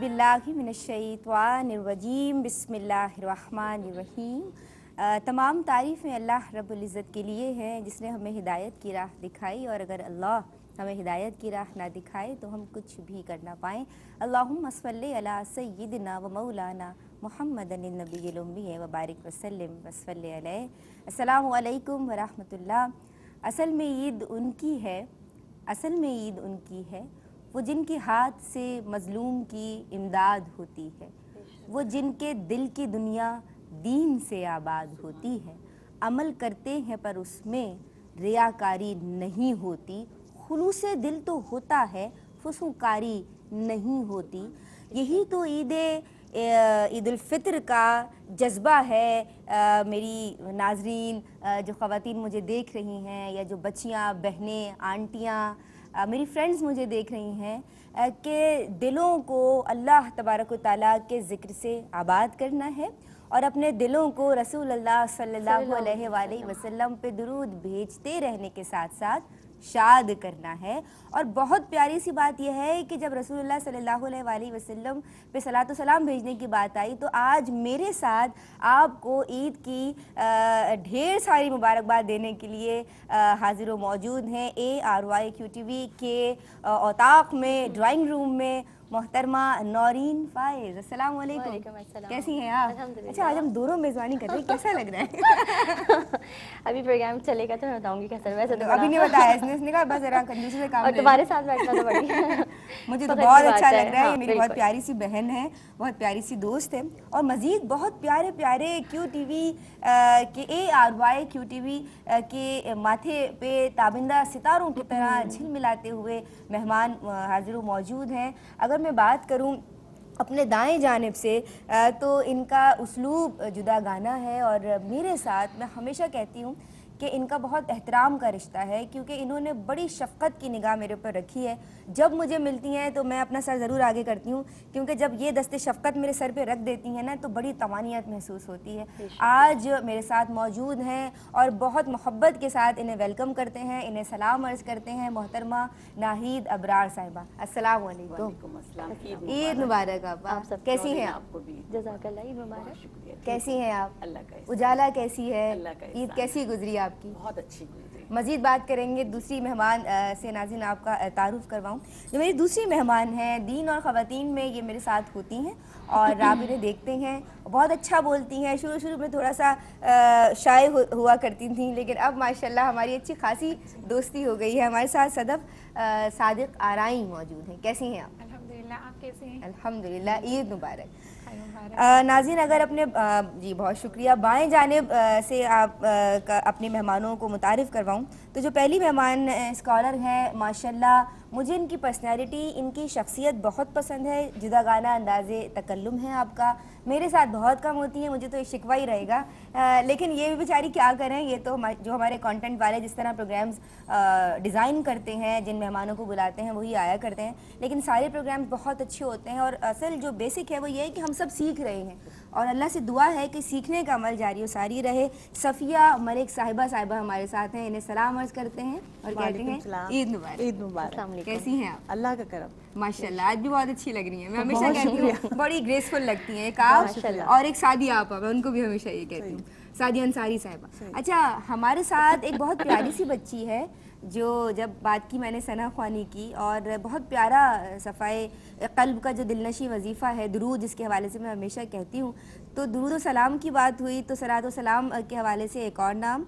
औज़ुबिल्लाहि मिनश्शैतानिर्रजीम बिस्मिल्लाहिर्रहमानिर्रहीम। तमाम तारीफ़ें अल्लाह रब्बुल इज़्ज़त के लिए हैं जिसने हमें हिदायत की राह दिखाई, और अगर अल्लाह हमें हिदायत की राह ना दिखाए तो हम कुछ भी कर ना पाएँ। अल्लाहुम्मा सल्लि अला सय्यिदिना व मौलाना मुहम्मदिन नबिय्यिल उम्मी व बारिक वसल्लिम वसल्लि अलैहि। अस्सलामु अलैकुम व रहमतुल्लाह। असल में ईद उनकी है वो जिनके हाथ से मज़लूम की इमदाद होती है, वो जिनके दिल की दुनिया दीन से आबाद होती है। अमल करते हैं पर उसमें रियाकारी नहीं होती, खुलूसे दिल तो होता है फुसूकारी नहीं होती। यही तो ईद उल फ़ित्र का जज्बा है। मेरी नाज़रीन, जो ख़वातीन मुझे देख रही हैं या जो बच्चियाँ, बहनें, आंटियाँ, मेरी फ्रेंड्स मुझे देख रही हैं, कि दिलों को अल्लाह तबारक व तआला के ज़िक्र से आबाद करना है और अपने दिलों को रसूलुल्लाह सल्लल्लाहु अलैहि वसल्लम पे दुरूद भेजते रहने के साथ साथ शाद करना है। और बहुत प्यारी सी बात यह है कि जब रसूलुल्लाह सल्लल्लाहु अलैहि वसल्लम पे सलातो सलाम भेजने की बात आई तो आज मेरे साथ आपको ईद की ढेर सारी मुबारकबाद देने के लिए हाजिर व मौजूद हैं ARYQTV के औताक में, ड्राइंग रूम में मोहतरमा नौरीन फ़ाइज़। अस्सलाम वालेकुम। कैसी हैं आप? अच्छा, आज हम दोनों मेज़बानी कर रहे हैं, कैसा लग रहा है? अभी प्रोग्राम चलेगा तो मैं बताऊंगी कैसा। वैसे तो अभी नहीं बताया इसने कहा बस जरा कंजूसी से काम और तुम्हारे साथ बैठना तो बढ़िया। मुझे तो बहुत अच्छा लग रहा है। हाँ, मेरी बहुत प्यारी सी बहन है, बहुत प्यारी सी दोस्त है, और मज़ीद बहुत प्यारे प्यारे QTV के ARYQTV के माथे पे ताबिंदा सितारों की तरह झिलमिलाते हुए मेहमान हाजिर मौजूद हैं। अगर मैं बात करूं अपने दाएं जानिब से तो इनका उस्लूब जुदा गाना है, और मेरे साथ मैं हमेशा कहती हूं कि इनका बहुत एहतराम का रिश्ता है, क्योंकि इन्होंने बड़ी शफ़क़त की निगाह मेरे ऊपर रखी है। जब मुझे मिलती हैं तो मैं अपना सर ज़रूर आगे करती हूँ, क्योंकि जब ये दस्ते शफ़क़त मेरे सर पे रख देती हैं ना तो बड़ी तवानियत महसूस होती है। आज मेरे साथ मौजूद हैं और बहुत मोहब्बत के साथ इन्हें वेलकम करते हैं, इन्हें सलाम अर्ज़ करते हैं मोहतरमा नाहिद अबरार साहिबा। अस्सलाम वालेकुम। ईद मुबारक। आप सब कैसी हैं? आपको भी जज़ाकल्लाह, ईद मुबारक। कैसी हैं आप? अल्लाह का उजाला कैसी है? ईद कैसी गुजरी आपकी? बहुत अच्छी गुजरी। मज़ीद बात करेंगे दूसरी मेहमान से। नाज़रीन, आपका तारुफ़ करवाऊँ, जो मेरी दूसरी मेहमान हैं, दीन और ख़वातीन में ये मेरे साथ होती हैं और आप इन्हें देखते हैं, बहुत अच्छा बोलती हैं। शुरू में थोड़ा सा शाय हुआ करती थी, लेकिन अब माशाल्लाह हमारी अच्छी खासी दोस्ती हो गई है। हमारे साथ सदफ़ सादिक आराई मौजूद हैं। कैसी हैं आप? अल्हम्दुलिल्लाह, आप कैसे हैं? अल्हम्दुलिल्लाह। ईद मुबारक। नाज़रीन, अगर अपने जी बहुत शुक्रिया, बाएं जानिब से आप अपने मेहमानों को मुतारिफ़ करवाऊँ तो जो पहली मेहमान स्कॉलर हैं, माशाल्लाह मुझे इनकी पर्सनैलिटी, इनकी शख्सियत बहुत पसंद है। जुदा गाना अंदाज़े तकल्लुम है आपका, मेरे साथ बहुत कम होती है, मुझे तो शिकवा ही रहेगा। लेकिन ये भी बेचारी क्या करें, ये तो जो हमारे कंटेंट वाले जिस तरह प्रोग्राम्स डिज़ाइन करते हैं, जिन मेहमानों को बुलाते हैं वही आया करते हैं, लेकिन सारे प्रोग्राम्स बहुत अच्छे होते हैं। और असल जो बेसिक है वो ये है कि हम सब सीख रहे हैं, और अल्लाह से दुआ है कि सीखने का अमल जारी और सारी रहे। सफ़िया मलिक साहिबा हमारे साथ हैं, इन्हें सलाम अर्ज़ करते हैं और कहते हैं ईद मुबारक। ईद मुबारक। कैसी हैं आप? अल्लाह का करम। माशाल्लाह, आज भी बहुत अच्छी लग रही हैं। मैं हमेशा कहती हूँ बड़ी ग्रेसफुल लगती हैं। एक आप और एक सादिया आपा, मैं उनको भी हमेशा ये कहती हूँ, सादिया अंसारी साहिबा। अच्छा, हमारे साथ एक बहुत प्यारी सी बच्ची है, जो जब बात की मैंने सना ख्वानी की, और बहुत प्यारा सफ़ाए क़ल्ब का जो दिलनशी वजीफ़ा है दुरूद, जिसके हवाले से मैं हमेशा कहती हूँ, तो दुरूद और सलाम की बात हुई तो सलात व सलाम के हवाले से एक और नाम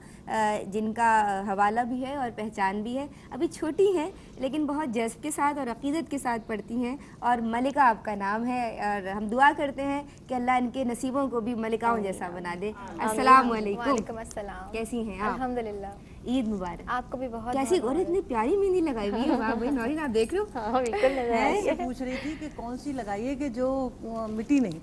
जिनका हवाला भी है और पहचान भी है, अभी छोटी हैं लेकिन बहुत जज्ब के साथ और अक़ीदत के साथ पढ़ती हैं, और मलिका आपका नाम है, और हम दुआ करते हैं कि अल्लाह इनके नसीबों को भी मलिकाओं जैसा बना दे। अस्सलाम वालेकुम। कैसी हैं आप? अल्हम्दुलिल्लाह। ईद मुबारक। आपको भी बहुत। कैसी और इतनी प्यारी मेहंदी लगाई हुई है, वाह भाई नौरीन, आप देख रहे हो? हाँ, बिल्कुल। पूछ रही थी कि कौन सी लगाइए कि जो मिट्टी नहीं,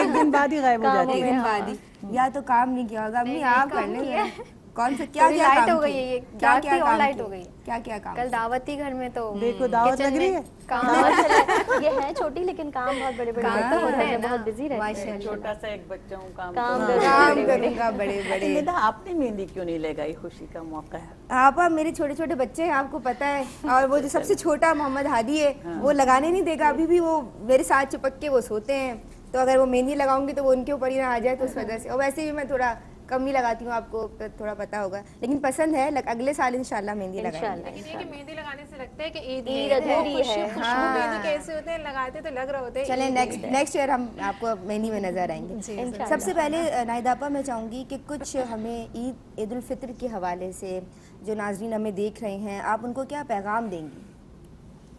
एक दिन बाद ही गायब हो जाती है। एक दिन बाद ही, या तो काम नहीं किया होगा। अम्मी आप कर लें, कौन सा क्या थोड़ी क्या लाइट काम हो गई किए? है ये, क्या डार्क क्या थी और काम लाइट किए? हो गई। क्या क्या काम कल किए? दावत थी घर में तो देखो दावत किचन लग रही में है। काम ये है छोटी लेकिन काम बहुत बड़े बड़े काम होते तो हैं, होते हैं घर में ना। बहुत बिजी रहते हैं। माशाल्लाह। छोटा सा एक बच्चा हूँ, काम काम करूँ। करूँ। काम बड़े-बड़े। करूंगा बड़े अच्छा बड़े। निदा, आपने मेहंदी क्यों नहीं लगाई? खुशी का मौका है। आपा मेरे छोटे छोटे बच्चे हैं, आपको पता है, और वो जो सबसे छोटा मोहम्मद हादी है वो लगाने नहीं देगा, अभी भी वो मेरे साथ चिपक के वो सोते हैं, तो अगर वो मेहंदी लगाऊंगी तो वो उनके ऊपर ही ना आ जाए, तो उस वजह से। और वैसे भी मैं थोड़ा कम ही लगाती हूँ, आपको थोड़ा पता होगा, लेकिन पसंद है, अगले साल इंशाल्लाह मेहंदी लगाएंगे। इंशाल्लाह लेकिन ये कि मेहंदी लगाने से लगता है कि ईद ईद अधूरी है। खुशबू मेहंदी कैसे होते हैं, लगाते तो लग रहे होते हैं चलें ईद नेक्स्ट ईयर हम आपको मेहंदी में नजर आएंगे। इंशाल्लाह। सबसे पहले नाहिदापा मैं चाहूँगी कि कुछ हमें ईद उल फित्र के हवाले से जो नाजरीन हमें देख रहे हैं, आप उनको क्या पैगाम देंगी?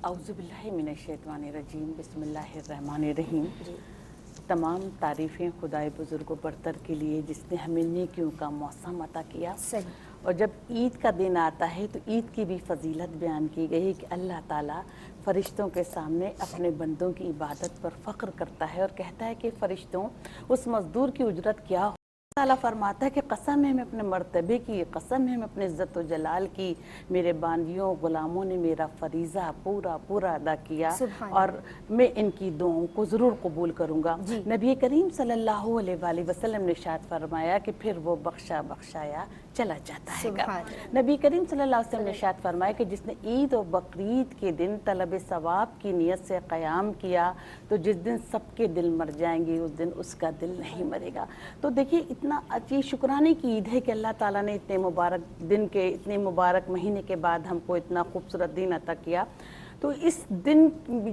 औज़ुबिल्लाहि मिनश्शैतानिर्रजीम, बिस्मिल्लाहिर्रहमानिर्रहीम। तमाम तारीफ़ें खुदाए बुज़ुर्ग बरतर के लिए जिसने हमें नेकियों का मौसम अता किया। सही। और जब ईद का दिन आता है तो ईद की भी फजीलत बयान की गई है कि अल्लाह ताला फ़रिश्तों के सामने अपने बंदों की इबादत पर फ़ख्र करता है और कहता है कि फ़रिश्तों, उस मज़दूर की उजरत क्या हो। ताला फरमाता है कि कसम है मैं अपने मर्तबे की, कसम है मैं अपने इज़्ज़त व जलाल की, मेरे बांदियों गुलामों ने मेरा फरीज़ा पूरा पूरा अदा किया और मैं इनकी दुआओं को ज़रूर कबूल करूँगा। नबी करीम सल्लल्लाहु अलैहि वसल्लम ने इरशाद फरमाया कि फिर वो बख्शाया चला जाता है। नबी करीम सल्लल्लाहु अलैहि वसल्लम ने इरशाद फरमाया कि जिसने ईद और बकरीद के दिन तलब सवाब की नियत से क़याम किया तो जिस दिन सबके दिल मर जाएंगे उस दिन उसका दिल नहीं मरेगा। तो देखिए इतना अच्छी शुक्राने की ईद है कि अल्लाह ताला ने इतने मुबारक दिन के, इतने मुबारक महीने के बाद हमको इतना खूबसूरत दिन अता किया। तो इस दिन,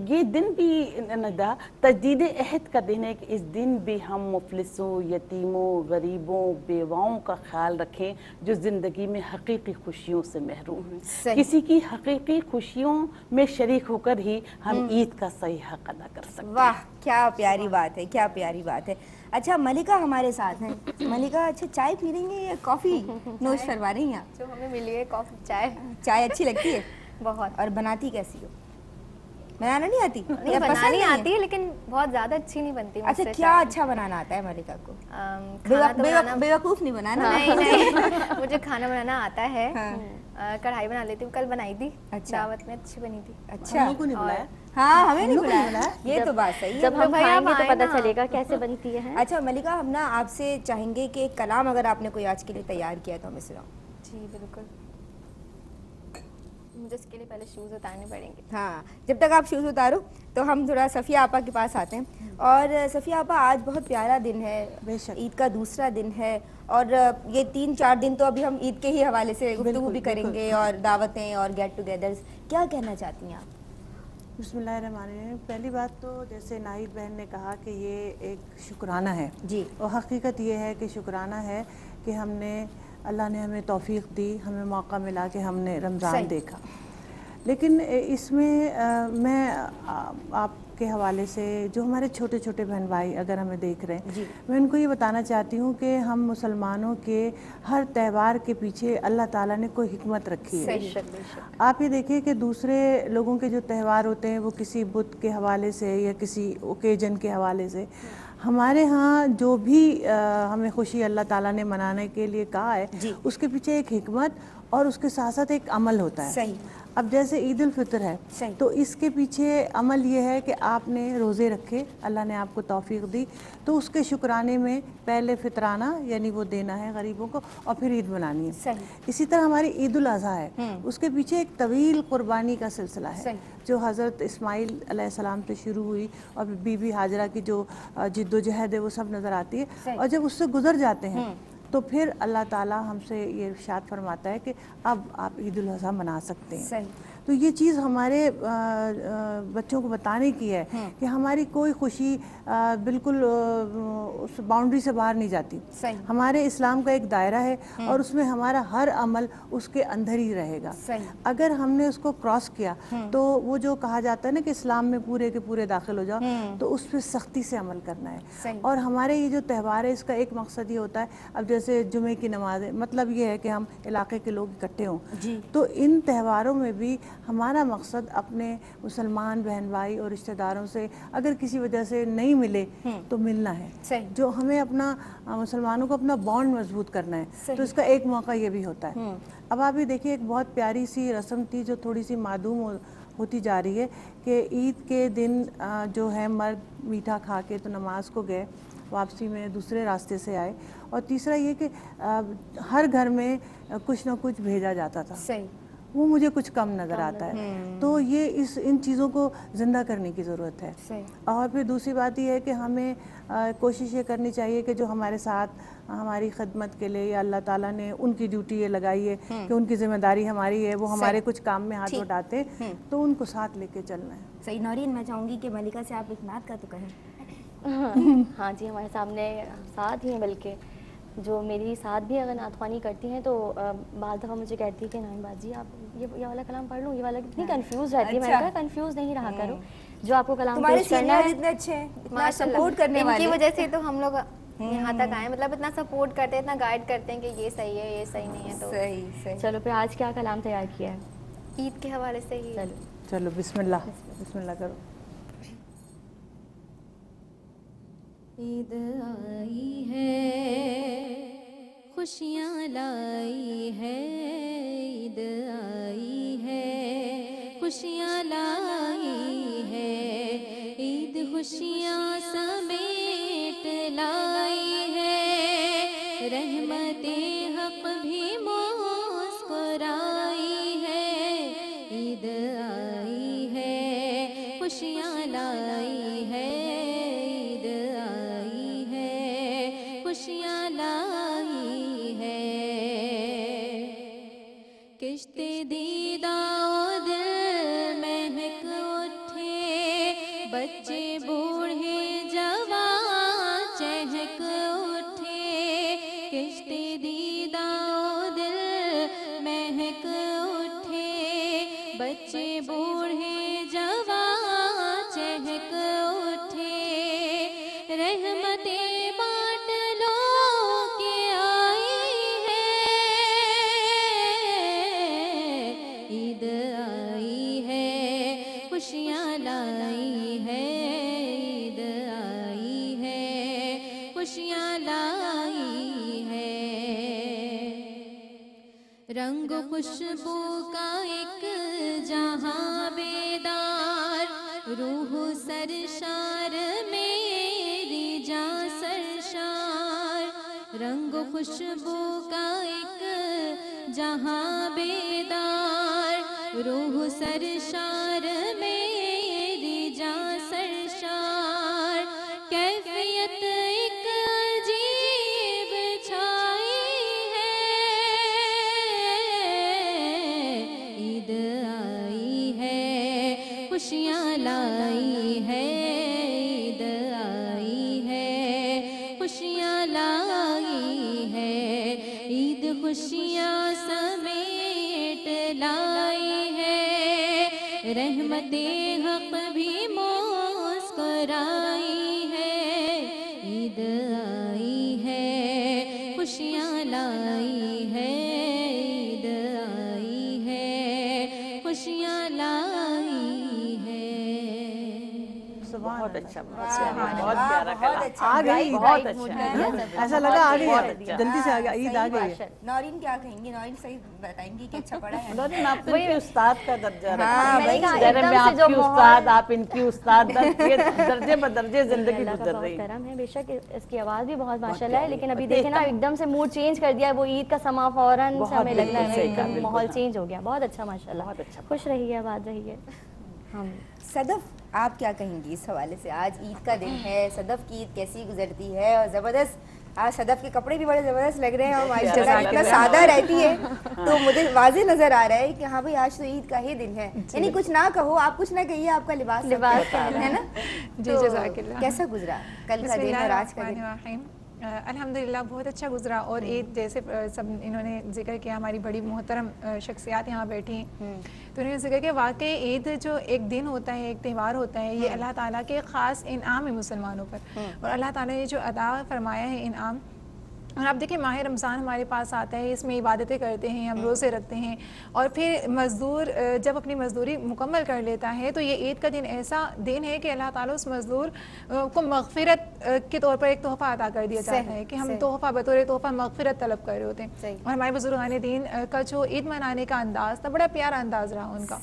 ये दिन भी नदा तजदीद अहद का दिन है कि इस दिन भी हम मुफलिसों, यतीमों, गरीबों, बेवाओं का ख्याल रखें जो ज़िंदगी में हकीकी खुशियों से महरूम हैं। किसी की हकीकी खुशियों में शरीक होकर ही हम ईद का सही हक अदा कर सकते हैं। वाह, क्या प्यारी बात है, क्या प्यारी बात है। अच्छा मलिका हमारे साथ हैं। मलिका, अच्छा चाय पी रही हैं या कॉफ़ी नोश करवा रही हैं आप? जो हमें मिली है कॉफी चाय चाय अच्छी लगती है? बहुत। और बनाती कैसी हो? बनाना नहीं आती? नहीं, या पसंद बनानी नहीं है? आती है लेकिन बहुत ज्यादा अच्छी नहीं बनती अच्छा, मुझसे क्या चाय। अच्छा बनाना आता है मलिका को? खाना तो बनाना बेवकूफ़ नहीं बनाना। नहीं नहीं मुझे खाना बनाना आता है। हाँ। कढ़ाई बना लेती हूँ, कल बनाई थी। अच्छा। दावत में अच्छी बनी थी। अच्छा, हम लोग को नहीं बुलाया। हाँ हमें नहीं बुलाया, ये तो बात सही है। जब हम भैया खाएंगे तो आए पता ना। चलेगा कैसे बनती है। अच्छा मलिका, हम ना आपसे चाहेंगे कि एक कलाम अगर आपने कोई आज के लिए तैयार किया तो हमें सुनाओ। जी बिल्कुल। मुझे इसके लिए पहले शूज़ उतारने पड़ेंगे। हाँ, जब तक आप शूज़ उतारो तो हम थोड़ा सफ़िया आपा के पास आते हैं। और सफ़िया आपा, आज बहुत प्यारा दिन है, बेशक। ईद का दूसरा दिन है, और ये 3-4 दिन तो अभी हम ईद के ही हवाले से गुफ्तगू भी करेंगे और दावतें और गेट टुगेदर्स। क्या कहना चाहती हैं आप? बिस्मिल्लाहिर्रहमानिर्रहीम। पहली बात तो जैसे नाहिद बहन ने कहा कि ये एक शुक्राना है जी। और हकीकत ये है कि शुक्राना है कि हमने, अल्लाह ने हमें तौफीक दी, हमें मौका मिला कि हमने रमज़ान देखा। लेकिन इसमें मैं आपके हवाले से जो हमारे छोटे छोटे बहन भाई अगर हमें देख रहे हैं, मैं उनको ये बताना चाहती हूँ कि हम मुसलमानों के हर त्यौहार के पीछे अल्लाह ताला ने कोई हिकमत रखी है। आप ये देखिए कि दूसरे लोगों के जो त्यौहार होते हैं वो किसी बुत के हवाले से या किसी ओकेजन के हवाले से, हमारे यहाँ जो भी हमें खुशी अल्लाह ताला ने मनाने के लिए कहा है उसके पीछे एक हिकमत और उसके साथ साथ एक अमल होता है। सही। अब जैसे ईद उल फितर है तो इसके पीछे अमल ये है कि आपने रोज़े रखे, अल्लाह ने आपको तौफीक दी, तो उसके शुक्राने में पहले फितराना यानी वो देना है गरीबों को और फिर ईद मनानी है। सही। इसी तरह हमारी ईद उल अज़हा है, उसके पीछे एक तवील कुर्बानी का सिलसिला है जो हज़रत इस्माइल अलैहिस्सलाम से शुरू हुई और बीबी हाजरा की जो जिद्दोजहद है वो सब नज़र आती है। और जब उससे गुजर जाते हैं तो फिर अल्लाह ताला हमसे ये इरशाद फरमाता है कि अब आप ईद उल अज़हा मना सकते हैं। तो ये चीज़ हमारे बच्चों को बताने की है कि हमारी कोई खुशी बिल्कुल उस बाउंड्री से बाहर नहीं जाती। हमारे इस्लाम का एक दायरा है और उसमें हमारा हर अमल उसके अंदर ही रहेगा। अगर हमने उसको क्रॉस किया तो वो जो कहा जाता है ना कि इस्लाम में पूरे के पूरे दाखिल हो जाओ, तो उस पर सख्ती से अमल करना है। और हमारे ये जो त्यौहार है इसका एक मकसद ये होता है, अब जैसे जुमे की नमाज है, मतलब ये है कि हम इलाके के लोग इकट्ठे हों, तो इन त्योहारों में भी हमारा मकसद अपने मुसलमान बहन भाई और रिश्तेदारों से अगर किसी वजह से नहीं मिले तो मिलना है। सही। जो हमें अपना मुसलमानों को अपना बॉन्ड मजबूत करना है, तो इसका एक मौका ये भी होता है। अब आप ये देखिए, एक बहुत प्यारी सी रस्म थी जो थोड़ी सी मादूम होती जा रही है कि ईद के दिन जो है मर्द मीठा खा के तो नमाज को गए, वापसी में दूसरे रास्ते से आए, और तीसरा ये कि हर घर में कुछ ना कुछ भेजा जाता था। सही। वो मुझे कुछ कम नज़र आता है। तो ये इन चीज़ों को ज़िंदा करने की ज़रूरत है। सही। और फिर दूसरी बात ये है कि हमें कोशिश ये करनी चाहिए कि जो हमारे साथ हमारी खिदमत के लिए या अल्लाह ताला ने उनकी ड्यूटी ये लगाई है कि उनकी जिम्मेदारी हमारी है, वो हमारे कुछ काम में हाथ उठाते तो उनको साथ लेके चलना है। सही। नौरीन, मैं चाहूँगी कि मलिका से आप एक नात का तो कहें। हाँ जी, हमारे सामने साथ ही हैं, बल्कि जो मेरी साथ भी अगर नातख्वानी करती हैं तो बाद दफ़ा मुझे कहती है कि नाइन बाजी आप ये वाला कलाम पढ़ लूँ, ये वाला, कितनी कंफ्यूज रहती है। मैंने कहा कंफ्यूज नहीं रहा करो, जो आपको कलाम तुम्हारे पेश करना सीनियर है। इतने अच्छे हैं, इतना माशाल्लाह, सपोर्ट करने वाले। इनकी वजह से तो हम लोग यहाँ तक आए, मतलब इतना सपोर्ट करते हैं, इतना गाइड करते हैं कि ये सही है, ये सही नहीं है। तो सही सही। चलो फिर आज क्या कलाम तैयार किया है? ईद के हवाले से ही चलो बिस्मिल्लाह बिस्मिल्लाह करो। ईद आई है, खुशियाँ लाई है, ईद आई है, खुशियाँ लाई है, ईद खुशियाँ समेट लाई है, रहमते हक भी मुस्कुराई है, ईद आई है, खुशियाँ लाई है, ईद आई है, खुशियाँ लाई है, किश्ते दीदा दिल महक उठे, बच्चे बूढ़े जवान चहक उठे, किश्ते दीदा दिल महक उठे, बच्चे बूढ़े जवान चहक उठे, रहमते बांट लो के आई है, ईद आई है, खुशियाँ लाई है, ईद आई है, खुशियाँ लाई है, रंग खुशबू का एक जहां बेदार, रूह सरशार मेरी जान सरशार, रंग खुशबू का एक जहां बेदार, रूह सरशार मेरी जान सरशार, कैफियत एक अजीब छाई है, ईद आई है, खुशियाँ लाई है, ईद आई है, खुशियाँ लाई है, ईद खुशियाँ समेट लाई है, रहमते हक भी मुस्कुराई है, ईद आई है, खुशियाँ लाई है, ईद आई है, खुशियाँ लाई है। बहुत अच्छा, बहुत प्यारा कलाम। आ गई, बहुत अच्छा, ऐसा लगा आ गई बहुत है, अच्छा। जल्दी से आ गया, ईद आ गई है। नौरीन क्या कहेंगी? नौरीन सही बताएंगी कि अच्छा पढ़ा है। नौरीन, आप तो इनके उस्ताद का दर्जा रखते हाँ, हैं। मैंने कहा जरा एकदम मैं से जो आपकी माहौल- उस्ताद, आप इनकी उस्ताद, दर्जे बदर्जे जिंदगी अल्लाह का गुजर बहुत रही है। करम है, बेशक इसकी आवाज़ भी बहुत माशाल्लाह है, प्यारी। लेकिन अभी और देखे ना एकदम से मूड चेंज कर दिया है, वो ईद का समा फौरन से बहुत हमें लगता बिल्कुल सही है कहा, एकदम बिल्कुल, माहौल हाँ। चेंज हो गया। बहुत अच्छा माशाल्लाह, बहुत अच्छा। खुश रहिए, आबाद रहिए। हम सदफ, आप क्या कहेंगी इस हवाले से? आज ईद का दिन है, सदफ की ईद कैसी गुजरती है? और ज़बरदस्त, आज सदफ के कपड़े भी बड़े ज़बरदस्त लग रहे हैं और माशाल्लाह इतना सादा रहती है तो मुझे वाज़े नज़र आ रहा है कि हाँ भाई आज तो ईद का ही दिन है। यानी कुछ ना कहो, आप कुछ ना कहिए, आपका लिबास है ना। जी, तो जज़ाकिल्लाह। कैसा गुजरा कल का दिन और आज का दिन? बिस्मिल्लाहिर्रहमानिर्रहीम। अल्हम्दुलिल्लाह बहुत अच्छा गुजरा। और ईद जैसे सब इन्होंने जिक्र किया, हमारी बड़ी मोहतरम शख्सियात यहाँ बैठी हैं, तो उन्होंने जिक्र किया वाकई ईद जो एक दिन होता है, एक त्यौहार होता है, ये अल्लाह ताला के ख़ास इनाम है मुसलमानों पर। और अल्लाह ताला ने जो अता फरमाया है इनाम, और आप देखिए माह रमज़ान हमारे पास आता है, इसमें इबादतें करते हैं, हम रोज़े रखते हैं, और फिर मज़दूर जब अपनी मज़दूरी मुकम्मल कर लेता है तो ये ईद का दिन ऐसा दिन है कि अल्लाह ताला उस मज़दूर को मग़फ़िरत के तौर पर एक तोहफ़ा अता कर दिया जाता है कि हम तोहफ़ा बतौर तोहफ़ा मग़फ़िरत तलब कर रहे होते हैं। और हमारे बुजुर्गान दीन का जो ईद मनाने का अंदाज़ था, बड़ा प्यारा अंदाज़ रहा उनका।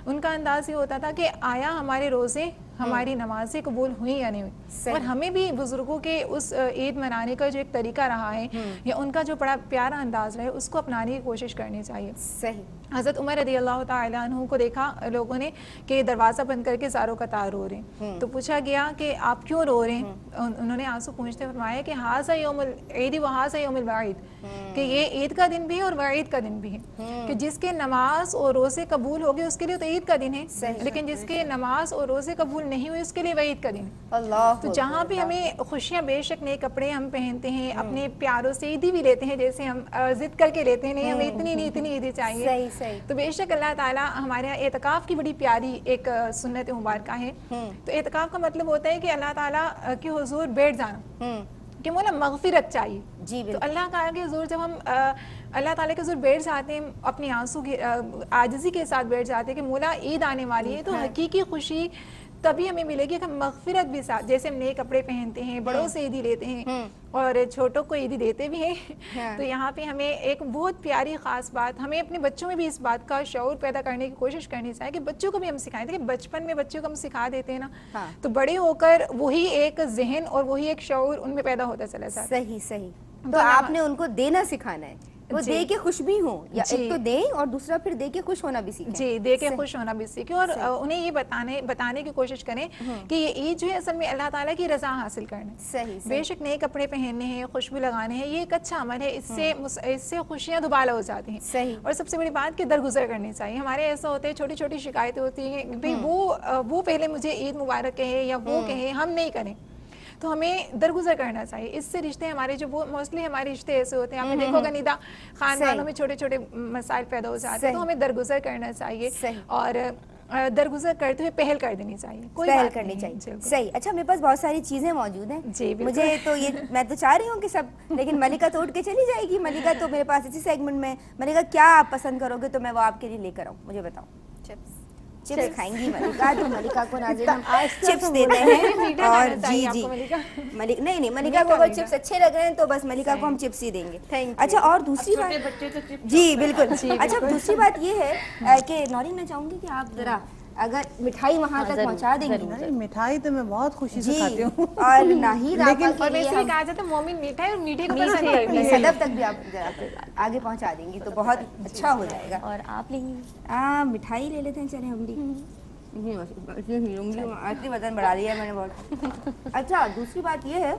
उनका अंदाज़ ये होता था कि आया हमारे रोज़े, हमारी नमाज़ें कबूल हुई या नहीं हुई। और हमें भी बुजुर्गों के उस ईद मनाने का जो एक तरीका रहा है या उनका जो बड़ा प्यारा अंदाज रहा है उसको अपनाने की कोशिश करनी चाहिए। सही। हज़रत उमर रज़ी अल्लाह ताला अन्हु को देखा लोगों ने कि दरवाज़ा बंद करके ज़ारों कतार रो रहे हैं, तो पूछा गया कि आप क्यों रो रहे हैं? उन्होंने आंसू पूंछते फरमाया कि हाज़ा यौमुल ईद व हाज़ा यौमुल वईद, कि ये ईद का दिन भी है और वईद का दिन भी है, कि जिसके नमाज और रोज़े कबूल हो गए उसके लिए तो ईद का दिन है, लेकिन जिसके नमाज और रोज़े कबूल नहीं हुए उसके लिए वईद का दिन है। अल्लाह। तो जहाँ भी हमें खुशियाँ, बेशक नए कपड़े हम पहनते हैं, अपने प्यारों से ईदी भी लेते हैं, जैसे हम जिद करके लेते हैं नहीं हमें इतनी नहीं इतनी ईदी चाहिए, सही सही। तो बेशक अल्लाह ताला हमारे यहाँ एतकाफ़ की बड़ी प्यारी एक सुन्नत मुबारक है। तो एतकाफ़ का मतलब होता है कि अल्लाह ताला के हुजूर बैठ जाना, कि मौला मग़फ़िरत चाहिए जी। तो अल्लाह ताला के हुजूर जब हम अल्लाह ताला के हुजूर बैठ जाते हैं, अपनी आंसू की आजिज़ी के साथ बैठ जाते हैं कि मौला ईद आने वाली है, तो हकीकी खुशी तभी हमें मिलेगी कि हम मग़फ़िरत भी साथ, जैसे हम नए कपड़े पहनते हैं, बड़ों से ईदी लेते हैं और छोटों को ईदी देते भी हैं। तो यहाँ पे हमें एक बहुत प्यारी ख़ास बात, हमें अपने बच्चों में भी इस बात का शऊर पैदा करने की कोशिश करनी चाहिए कि बच्चों को भी हम सिखाएं। देखिए बचपन में बच्चों को हम सिखा देते हैं ना, तो बड़े होकर वही एक जहन और वही एक शऊर उनमें पैदा होता चला जाता है। सही सही। तो आपने उनको देना सिखाना है, वो दे के खुश भी हो, या एक तो दें और दूसरा फिर दे के खुश होना भी सीखें। जी, दे के खुश होना भी सीखें और उन्हें ये बताने की कोशिश करें कि ये ईद जो है असल में अल्लाह ताला की रज़ा हासिल करना है। सही। बेशक नए कपड़े पहनने हैं, खुशबू लगाने हैं, ये एक अच्छा अमल है, इससे खुशियाँ दुबाला हो जाती हैं। सही। और सबसे बड़ी बात कि दरगुजर करनी चाहिए। हमारे ऐसा होता है छोटी छोटी शिकायतें होती हैं, भाई वो पहले मुझे ईद मुबारक कहे या वो कहे, हम नहीं करें, तो हमें दरगुजर करना चाहिए। इससे रिश्ते हमारे जो वो मोस्टली हमारे रिश्ते ऐसे होते हैं, आपने देखोगा निदा खानदानों में छोटे छोटे मसाइल पैदा हो जाते हैं, तो हमें दरगुजर करना चाहिए और दरगुजर करते हुए पहल कर देनी चाहिए, कोई पहल बात करनी नहीं। चाहिए। सही। अच्छा, मेरे पास बहुत सारी चीजें मौजूद हैं जी, मुझे तो ये मैं तो चाह रही हूँ कि सब, लेकिन मलिका तो उठ के चली जाएगी। मलिका तो मेरे पास इसी सेगमेंट में, मलिका क्या आप पसंद करोगे तो मैं वो आपके लिए लेकर आऊँ, मुझे बताओ। चिप्स खाएंगी मलिका, तो मलिका को नाज़रीन हम चिप्स देते हैं। और जी जी मलिका नहीं मलिका को अगर चिप्स अच्छे लग रहे हैं तो बस मलिका को हम चिप्स ही देंगे। अच्छा, और दूसरी बात, जी बिल्कुल। अच्छा, दूसरी बात ये है कि नौरीन, मैं चाहूँगी कि आप जरा अगर मिठाई वहाँ तक पहुँचा देंगी। मिठाई तो मैं बहुत खुशी से जी, खाती हूँ और नाहिद आपा के और लिए वैसे भी हम कहा जाता है मोमिन मीठा है और मीठे को पसंद करती है। सदफ तक भी आप जरा आगे पहुँचा देंगी तो बहुत अच्छा हो जाएगा। और आप लेंगी? मिठाई ले लेते हैं, चले हम भी। आखिरी वजन बढ़ा दिया मैंने बहुत। अच्छा, दूसरी बात ये है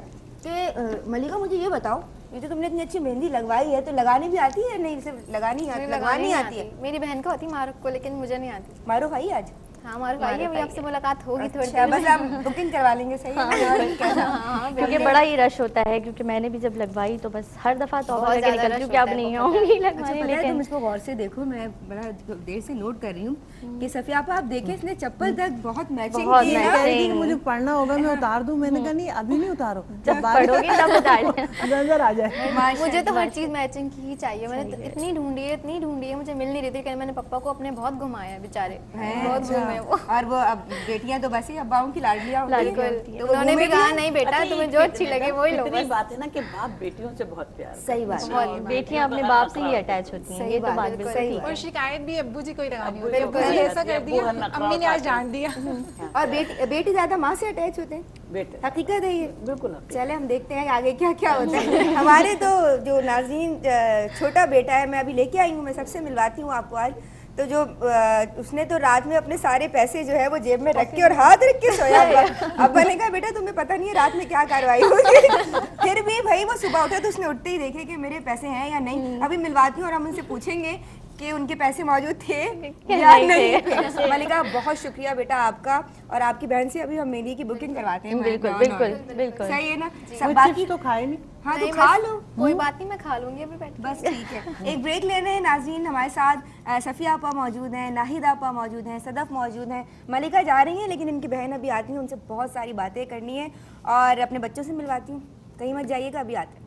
कि मलिका मुझे ये बताओ, ये तो तुमने इतनी अच्छी मेहंदी लगवाई है, तो लगानी भी आती है? नहीं, सिर्फ लगवानी आती है। मेरी बहन को आती मारूफ को, लेकिन मुझे नहीं आती। मारूफ आई आज? हाँ, मारूफ आई है, अभी आपसे मुलाकात होगी थोड़ी अच्छा, देर बस आप बुकिंग करवा लेंगे, सही है? क्योंकि बड़ा ही रश होता है, क्योंकि मैंने भी जब लगवाई तो बस हर दफ़ा तौबा करके निकलती हूँ कि अब नहीं आऊँगी लगवाने। लेकिन तुम इसको गौर से देखो, मैं बड़ा देर से नोट कर रही हूँ कि सफिया आपा, आप देखें इसने चप्पल तक बहुत मैचिंग की है ना। मुझे पढ़ना होगा, मैं उतार दूं। मैंने कहा नहीं अभी नहीं उतारो, जब पढ़ोगी तब उतार नजर आ जाए। मुझे तो हर चीज़ मैचिंग की ही चाहिए। मैंने तो इतनी ढूंढी है, मुझे मिल नहीं रही थी। मैंने पापा को अपने बहुत घुमाया, बेचारे बहुत घूमे वो। और वो अब बेटियां तो बस ही अब्बाओं की लाडलियां होती हैं, तो उन्होंने भी कहा नहीं बेटा, तुम्हें जो अच्छी लगे वही लो। इतनी बात है ना कि बाप बेटियों से बहुत प्यार करते हैं। सही बात है। बेटियां अपने बाप से ही अटैच होती हैं, ये तो बात बिल्कुल ठीक है। और शिकायत भी अब्बू जी को ही लगानी होती है, अब्बू जी ऐसा कर दिया, अम्मी ने आज जान दिया। और बेटी ज्यादा माँ से अटैच होते हैं, बेटे हकीकत है ये। बिल्कुल। चले हम देखते हैं आगे क्या क्या होता है। हमारे तो जो नाज़रीन छोटा बेटा है, मैं अभी लेके आई हूँ, मैं सबसे मिलवाती हूँ आपको आज। तो जो उसने तो रात में अपने सारे पैसे जो है वो जेब में रख के और हाथ रख के सोया हुआ। अब मैंने कहा बेटा तुम्हें पता नहीं है रात में क्या कार्रवाई होगी। फिर भी भाई वो सुबह उठा तो उसने उठते ही देखे कि मेरे पैसे हैं या नहीं। अभी मिलवाती हूँ और हम उनसे पूछेंगे कि उनके पैसे मौजूद थे या नहीं थे। मलिका, बहुत शुक्रिया बेटा आपका, और आपकी बहन से अभी हम मेली की बुकिंग करवाते हैं। बिल्कुल बिल्कुल बिल्कुल, सही है ना? सब बाकी तो खाए नहीं। हाँ तो खा लो, कोई बात नहीं, मैं खा लूंगी अभी बैठ। बस ठीक है। एक ब्रेक ले रहे हैं नाज़रीन। हमारे साथ सफ़िया आपा मौजूद हैं, नाहिद आपा मौजूद हैं, सदफ मौजूद हैं। मलिका जा रही हैं, लेकिन इनकी बहन अभी आती हैं, उनसे बहुत सारी बातें करनी है और अपने बच्चों से मिलवाती हूँ। कहीं मत जाइएगा, अभी आते हैं।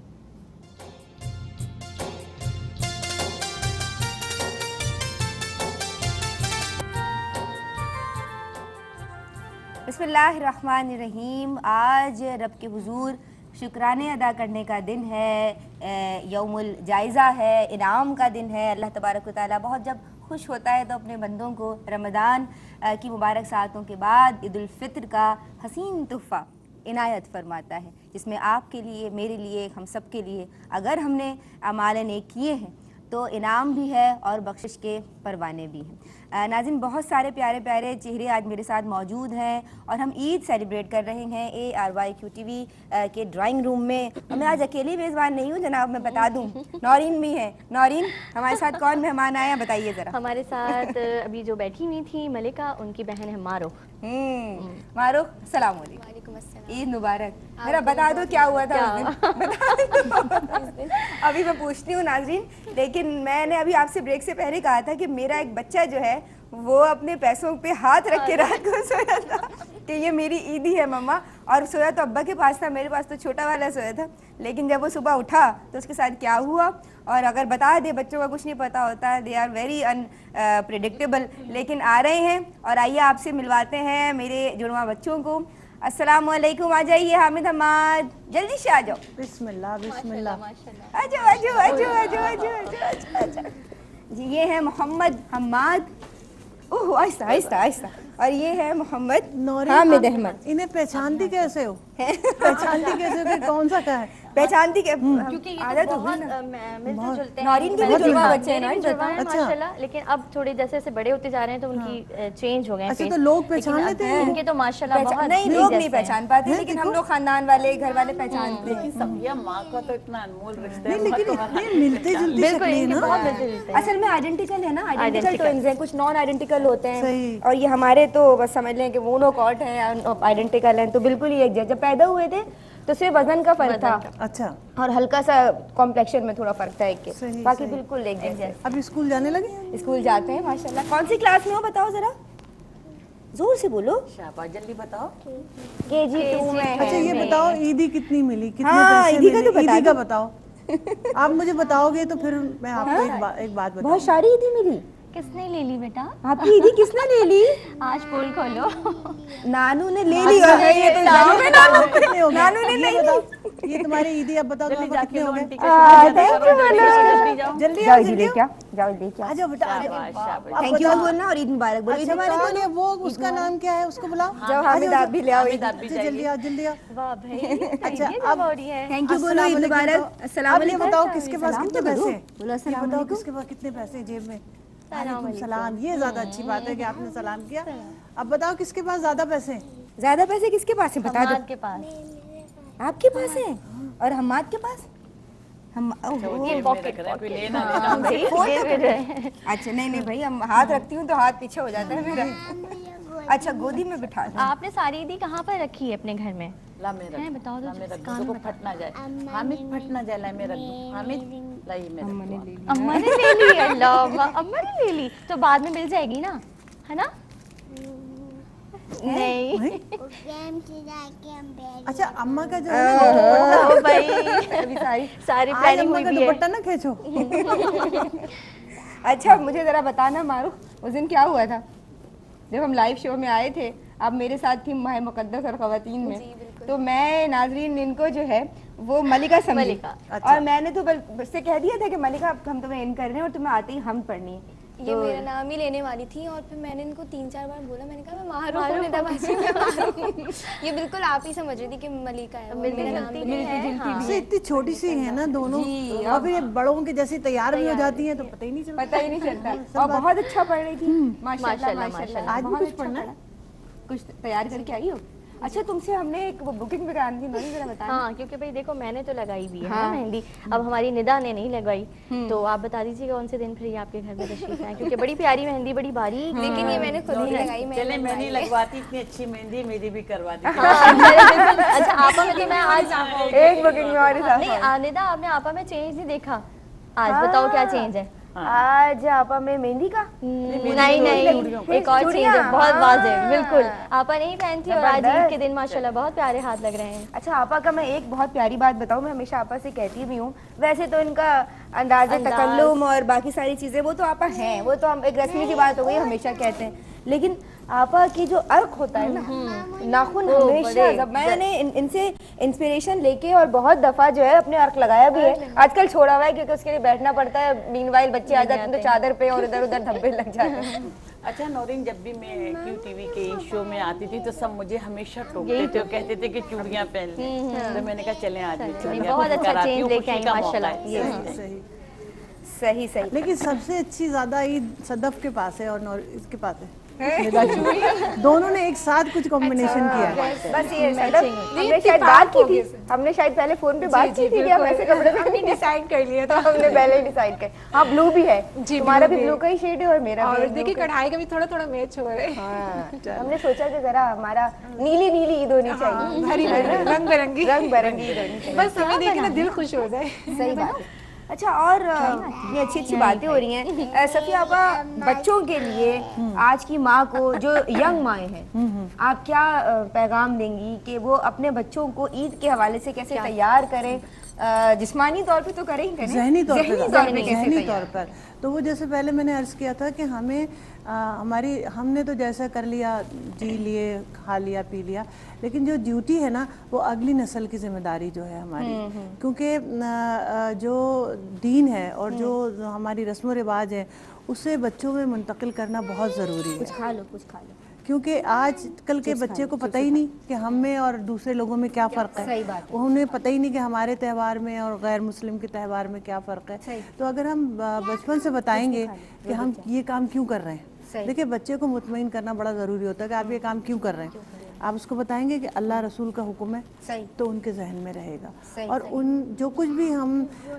बिस्मिल्लाहिर्रहमानिर्रहीम। आज रब के हुजूर शुक्राने अदा करने का दिन है, यौमुल जायज़ा है, इनाम का दिन है। अल्लाह तबारक व तआला बहुत जब खुश होता है तो अपने बंदों को रमज़ान की मुबारक सातों के बाद ईद उल फित्र का हसीन तोहफ़ा इनायत फरमाता है, जिसमें आपके लिए, मेरे लिए, हम सब के लिए अगर हमने अमाल नेक किए हैं तो इनाम भी है और बख्शिश के परवाने भी हैं। नाज़रीन, बहुत सारे प्यारे प्यारे चेहरे आज मेरे साथ मौजूद हैं और हम ईद सेलिब्रेट कर रहे हैं ARYQTV के ड्राइंग रूम में। और मैं आज अकेली मेज़बान नहीं हूँ जनाब, मैं बता दूँ नौरीन भी है। नौरीन, हमारे साथ कौन मेहमान आया बताइए ज़रा। हमारे साथ अभी जो बैठी हुई थी मलिका, उनकी बहन है मारो। मारूख, अस्सलाम वालेकुम। ईद मुबारक। मेरा बता दो क्या हुआ था उस दिन, बता दो। अभी मैं पूछती हूँ नाज़रीन, लेकिन मैंने अभी आपसे ब्रेक से पहले कहा था कि मेरा एक बच्चा जो है वो अपने पैसों पे हाथ रख के रात को सोया था कि ये मेरी ईदी है मम्मा, और सोया तो अब्बा के पास था, मेरे पास तो छोटा वाला सोया था। लेकिन जब वो सुबह उठा तो उसके साथ क्या हुआ, और अगर बता दे, बच्चों का कुछ नहीं पता होता, दे आर वेरी अनप्रेडिक्टेबल। लेकिन आ रहे हैं और आइए आपसे मिलवाते हैं मेरे जुड़वा बच्चों को। अस्सलाम वालेकुम। आ जाइए हामिद हमाद, जल्दी से आ जाओ। बिस्मिल्लाह बिस्मिल्लाह। आ जाओ आ जाओ आ जाओ आ जाओ आ जाओ आ जाओ जी। ये है मोहम्मद हमाद, ओह आहिस्ता आहिस्ता आहिस्ता, और ये है मोहम्मद हामिद अहमद। इन्हें पहचानती कैसे हो? पहचानती कैसे हो कि कौन सा क्या है? पहचानती के क्योंकि ये आदत तो होगी बहुत ना। मिलते जुलते हैं। नौरीन के भी जुड़वा बच्चे हैं, मेरे भी जुड़वा हैं अच्छा। माशाल्लाह, लेकिन अब थोड़े जैसे जैसे बड़े होते जा रहे हैं तो उनकी चेंज हो गए हैं अच्छा, फेस। तो लोग पहचान लेकिन लेते हैं? इनके तो माशाल्लाह बहुत नहीं, दिल लोग जैसे नहीं हैं। पहचान पाते, लेकिन हम लोग खानदान वाले, घर वाले पहचानते हैं। लेकिन सफिया माँ का तो इतना अनमोल रिश्ता है। नहीं, लेकिन इतने मिलते जुलते बिल्कुल, शक्लें इनके ना। बहुत मिलते जुलते हैं। असल में आइडेंटिकल है ना, आइडेंटिकल Identical। ट्विन्स हैं, कुछ नॉन आइडेंटिकल होते हैं। सही। और ये हमारे तो बस समझ लें कि मोनोकॉट हैं, आइडेंटिकल हैं, तो बिल्कुल ही एक जैसे। जब पैदा हुए थे तो सिर्फ वजन का फर्क था अच्छा, और हल्का सा कॉम्प्लेक्शन में थोड़ा फर्क था एक के, सही, बाकी सही। बिल्कुल एक जैसे। अभी स्कूल जाने लगे? स्कूल जाते हैं माशाल्लाह। कौन सी क्लास में हो बताओ जरा, जोर से बोलो। शाबाश, जल्दी बताओ। KG2 में है। अच्छा, ये बताओ ईदी कितनी मिली, कितने हाँ, पैसे ईदी का मिले? तो बता ईदी का दो। बताओ। आप मुझे बताओगे तो फिर मैं आपको एक बात बताऊं। बहुत सारी ईदी मिली। किसने ले ली बेटा? आपकी ईदी किसने ले ली? आज पोल खोलो। नानू ने ले ली। और ये तो गाँव में नानू कितने हो गए? नानू ने ये नहीं बताओ, ये तुम्हारी ईदी, अब बताओ जल्दी तुम्हारे जाके कितने हो लो गए? आंटी का शुक्रिया अदा करो, जल्दी जाओ। जल्दी जाओ आओ, ईदी जल्दी लेके आओ, जाओ लेके आ आओ। जाओ बेटा, आ जाओ। शाबाश, शाबाश। अब थैंक यू बताओ। बोलना और ईद मुबारक बोलो। ईद अच्छा, मुबारक कौन बोलो। है वो, उसका नाम क्या है, उसको बुलाओ। जाओ हामिद, आप भी ले आओ ईद। हामिद, अच्छा, जल्दी आओ, जल्दी आओ। वाह भाई, अच्छा, ये अब हो रही है। थैंक यू बोलो, ईद अस्सलाम मुबारक। वालेकुम। अस्सलाम अब ये वालेकुम। बताओ किसके पास सलाम कितने तो करो। पैसे हैं? बोलो ये अस्सलाम बताओ वालेकुम। किसके पास कितने पैसे हैं जेब में? वालेकुम सलाम। ये ज्यादा अच्छी बात है कि आपने सलाम किया। अब बताओ किसके पास ज्यादा पैसे हैं? ज्यादा पैसे किसके पास है बता हमाद दो। के पास। आपके पास है और हमाद के पास? हम वो जेब में रख रहे हैं, कोई लेना देना हाँ भाई, ये भी रहे। अच्छा नहीं नहीं भाई, हम हाथ रखती हूँ तो हाथ पीछे हो जाता है मेरा। अच्छा, गोदी में बिठा दो। आपने सारी ईदी कहाँ पर रखी है अपने घर में? ला मेरा है, बताओ तो, ला मेरा कान दो को में फट ना जाए। हामिद फट ना जाए, ला मेरा दो। हामिद लाई मेरा दो। अम्मा ने ले ली। अल्लाह, अम्मा ने ले ली तो बाद में मिल जाएगी ना, है ना? नहीं। नहीं? अच्छा, अम्मा का जो है ना, ओ भाई, अभी सारी। सारी आज प्लानिंग अम्मा हुई का भी है। दुपट्टा ना खींचो। अच्छा मुझे जरा बताना मारूफ, उस दिन क्या हुआ था जब हम लाइव शो में आए थे? आप मेरे साथ थी माह मुकद्दस और खवातीन में, तो मैं नाजरीन इनको जो है वो मलिका समझी। मलिका, और मैंने तो उससे कह दिया था कि मलिका अब हम तुम्हें इन कर रहे हैं और तुम्हें आते ही हम पढ़नी है। ये मेरा नाम ही लेने वाली थी और फिर मैंने इनको 3-4 बार बोला, मैंने कहा मैं मारूफ हूँ निदाबाजी में मारूफ। ये बिल्कुल आप ही समझ रही थी कि मलिका है, और मेरा नाम भी नहीं है। से इतनी छोटी सी है ना दोनों, और फिर ये बड़ों के जैसी तैयार भी हो जाती हैं तो पता ही नहीं चलता। पता ही नहीं चलता। और बहुत अच्छा पढ़ रही थी माशाल्लाह माशाल्लाह। आज भी बहुत कुछ अच्छा पढ़ना है? पढ़ा। कुछ तैयार करके आई हो? अच्छा, तुमसे हमने एक बुकिंग भी करानी थी, नहीं जरा बताना। हाँ, क्योंकि भाई देखो मैंने तो लगाई भी है ना मेहंदी, अब हमारी निदा ने नहीं लगाई, तो आप बता दीजिए कौन से दिन फिर ये आपके घर में तशरीफ आए, क्योंकि बड़ी प्यारी मेहंदी, बड़ी बारीक। लेकिन ये मैंने खुद ही लगाई। चले मैं नहीं लगवाती, इतनी अच्छी मेहंदी मेरी भी करवा दी। अच्छा, आपा में तो मैं आज एक बुकिंग में और इजाफा। नहीं, निदा आपने आपा में चेंज नहीं देखा। आज बताओ क्या चेंज है? आज आपा में मेहंदी का नहीं नहीं, एक और चीज है बहुत वाज़ेह, बिल्कुल आपा नहीं पहनती और आज ईद के दिन माशाल्लाह बहुत प्यारे हाथ लग रहे हैं। अच्छा, आपा का मैं एक बहुत प्यारी बात बताऊं, मैं हमेशा आपा से कहती भी हूँ, वैसे तो इनका अंदाज़ तकल्लुम और बाकी सारी चीज़ें वो तो आपा हैं, वो तो हम एक रस्मी सी बात हो गई, हमेशा कहते हैं, लेकिन आपा की जो अर्क होता है ना, नाखून हमेशा जब मैंने इनसे इंस्पिरेशन लेके और बहुत दफा जो है अपने अर्क लगाया भी है, आजकल छोड़ा हुआ है क्योंकि उसके लिए बैठना पड़ता है, मीनवाइल बच्चे आ जाते हैं तो चादर पे और इधर उधर धब्बे लग जाते हैं। अच्छा नौरीन, जब भी मैं क्यू टीवी के शो में आती थी तो सब मुझे हमेशा टोकते थे और कहते थे कि चूड़ियाँ पहन लें, तो मैंने कहा चलें आज भी चूड़ियाँ बहुत अच्छा कराती चेंज हूँ, लेके खुशी आई का मौका माशाल्लाह। है। ये सही। सही सही। लेकिन सबसे अच्छी ज्यादा ईद सदफ के पास है और इसके पास है निदा की। दोनों ने एक साथ कुछ कॉम्बिनेशन किया है। बस ये सदफ, हमने शायद बात की थी, हमने शायद पहले फोन पे बात की थी कि हम ऐसे कपड़े हमने डिसाइड कर लिया था। हमने पहले ही डिसाइड कर। हाँ ब्लू भी है, जी, तुम्हारा blue भी भी ब्लू का ही शेड है और मेरा भी और blue देखिए का। कढ़ाई का भी थोड़ा थोड़ा मैच हो रहा है। हाँ, हमने सोचा कि जरा हमारा नीली नीली ईद होनी चाहिए, हरी भरी रंग बिरंगी रंग बिरंगी ईद होनी चाहिए। बस हमें देख के ना दिल खुश हो जाए। सही बात है। अच्छा, और ये अच्छी अच्छी बातें हो रही हैं सफिया आपा, बच्चों के लिए आज की माँ को जो यंग माएँ हैं, आप क्या पैगाम देंगी कि वो अपने बच्चों को ईद के हवाले से कैसे तैयार करें? जिस्मानी तौर पे तो करें ही करें, ज़हनी तौर पे कैसे ज़हनी तैयार? तौर पर तो वो जैसे पहले मैंने अर्ज़ किया था कि हमें हमने तो जैसा कर लिया, जी लिए, खा लिया, पी लिया, लेकिन जो ड्यूटी है ना वो अगली नस्ल की जिम्मेदारी जो है हमारी, क्योंकि जो दीन है और जो हमारी रस्म व रिवाज है उसे बच्चों में मुंतकिल करना बहुत ज़रूरी है। कुछ खा लो, कुछ खा लो। क्योंकि आजकल के बच्चे को पता ही नहीं कि हम में और दूसरे लोगों में क्या फ़र्क है। सही बात है। उन्हें पता ही नहीं कि हमारे त्यौहार में और गैर मुस्लिम के त्यौहार में क्या फ़र्क है। तो अगर हम बचपन से बताएंगे कि हम ये काम क्यों कर रहे हैं, देखिए बच्चे को मुतमईन करना बड़ा ज़रूरी होता है कि आप ये काम क्यों कर रहे हैं। आप उसको बताएंगे कि अल्लाह रसूल का हुक्म है, तो उनके जहन में रहेगा। और उन जो कुछ भी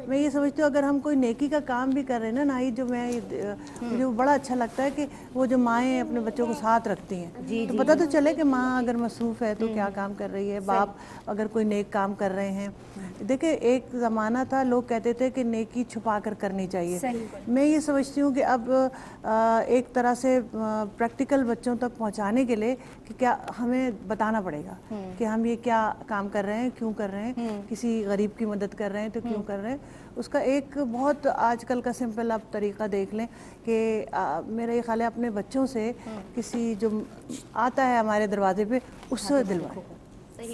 मैं ये समझती हूँ, अगर हम कोई नेकी का काम भी कर रहे हैं ना, जो मुझे बड़ा अच्छा लगता है कि वो जो माएँ अपने बच्चों को साथ रखती हैं, तो पता तो चले कि माँ अगर मसरूफ़ है तो क्या काम कर रही है, बाप अगर कोई नेक काम कर रहे हैं। देखिए एक ज़माना था लोग कहते थे कि नेकी छुपा कर करनी चाहिए। मैं ये समझती हूँ कि अब एक तरह से प्रैक्टिकल बच्चों तक पहुँचाने के लिए कि क्या हमें बताना पड़ेगा कि हम ये क्या काम कर रहे हैं, क्यों कर रहे हैं, किसी गरीब की मदद कर रहे हैं तो क्यों कर रहे हैं। उसका एक बहुत आजकल का सिंपल आप तरीका देख लें कि मेरा ये ख्याल है अपने बच्चों से किसी जो आता है हमारे दरवाजे पे उससे दिलवाएं,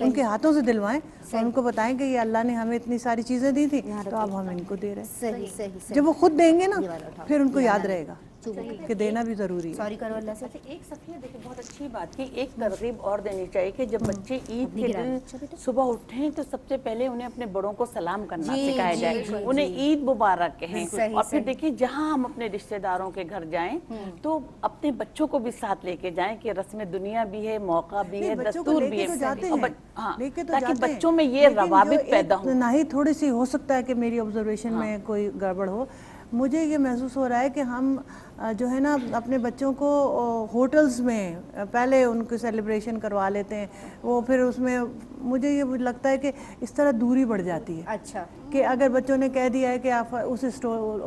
उनके हाथों से दिलवाएं और उनको बताएं कि ये अल्लाह ने हमें इतनी सारी चीज़ें दी थी तो अब हम इनको दे रहे हैं। जब वो खुद देंगे ना फिर उनको याद रहेगा कि देना भी ज़रूरी है। सॉरी करो अल्लाह से। एक सफिया देखिए बहुत अच्छी बात की, एक तरगीब और देनी चाहिए कि जब बच्चे ईद के दिन सुबह उठें तो सबसे पहले उन्हें अपने बड़ों को सलाम करना सिखाया जाए, उन्हें ईद मुबारक कहें। और फिर देखिए जहाँ हम अपने रिश्तेदारों के घर जाएं तो अपने बच्चों को भी साथ लेके जाएं कि रस्म दुनिया भी है, मौका भी है, दस्तूर भी है। हाँ, ताकि बच्चों में ये रवाबित पैदा हो। ना ही थोड़ी सी हो सकता है कि मेरी ऑब्जर्वेशन में कोई गड़बड़ हो, मुझे ये महसूस हो रहा है कि हम जो है ना अपने बच्चों को होटल्स में पहले उनकी सेलिब्रेशन करवा लेते हैं, वो फिर उसमें मुझे ये लगता है कि इस तरह दूरी बढ़ जाती है। अच्छा, कि अगर बच्चों ने कह दिया है कि आप उस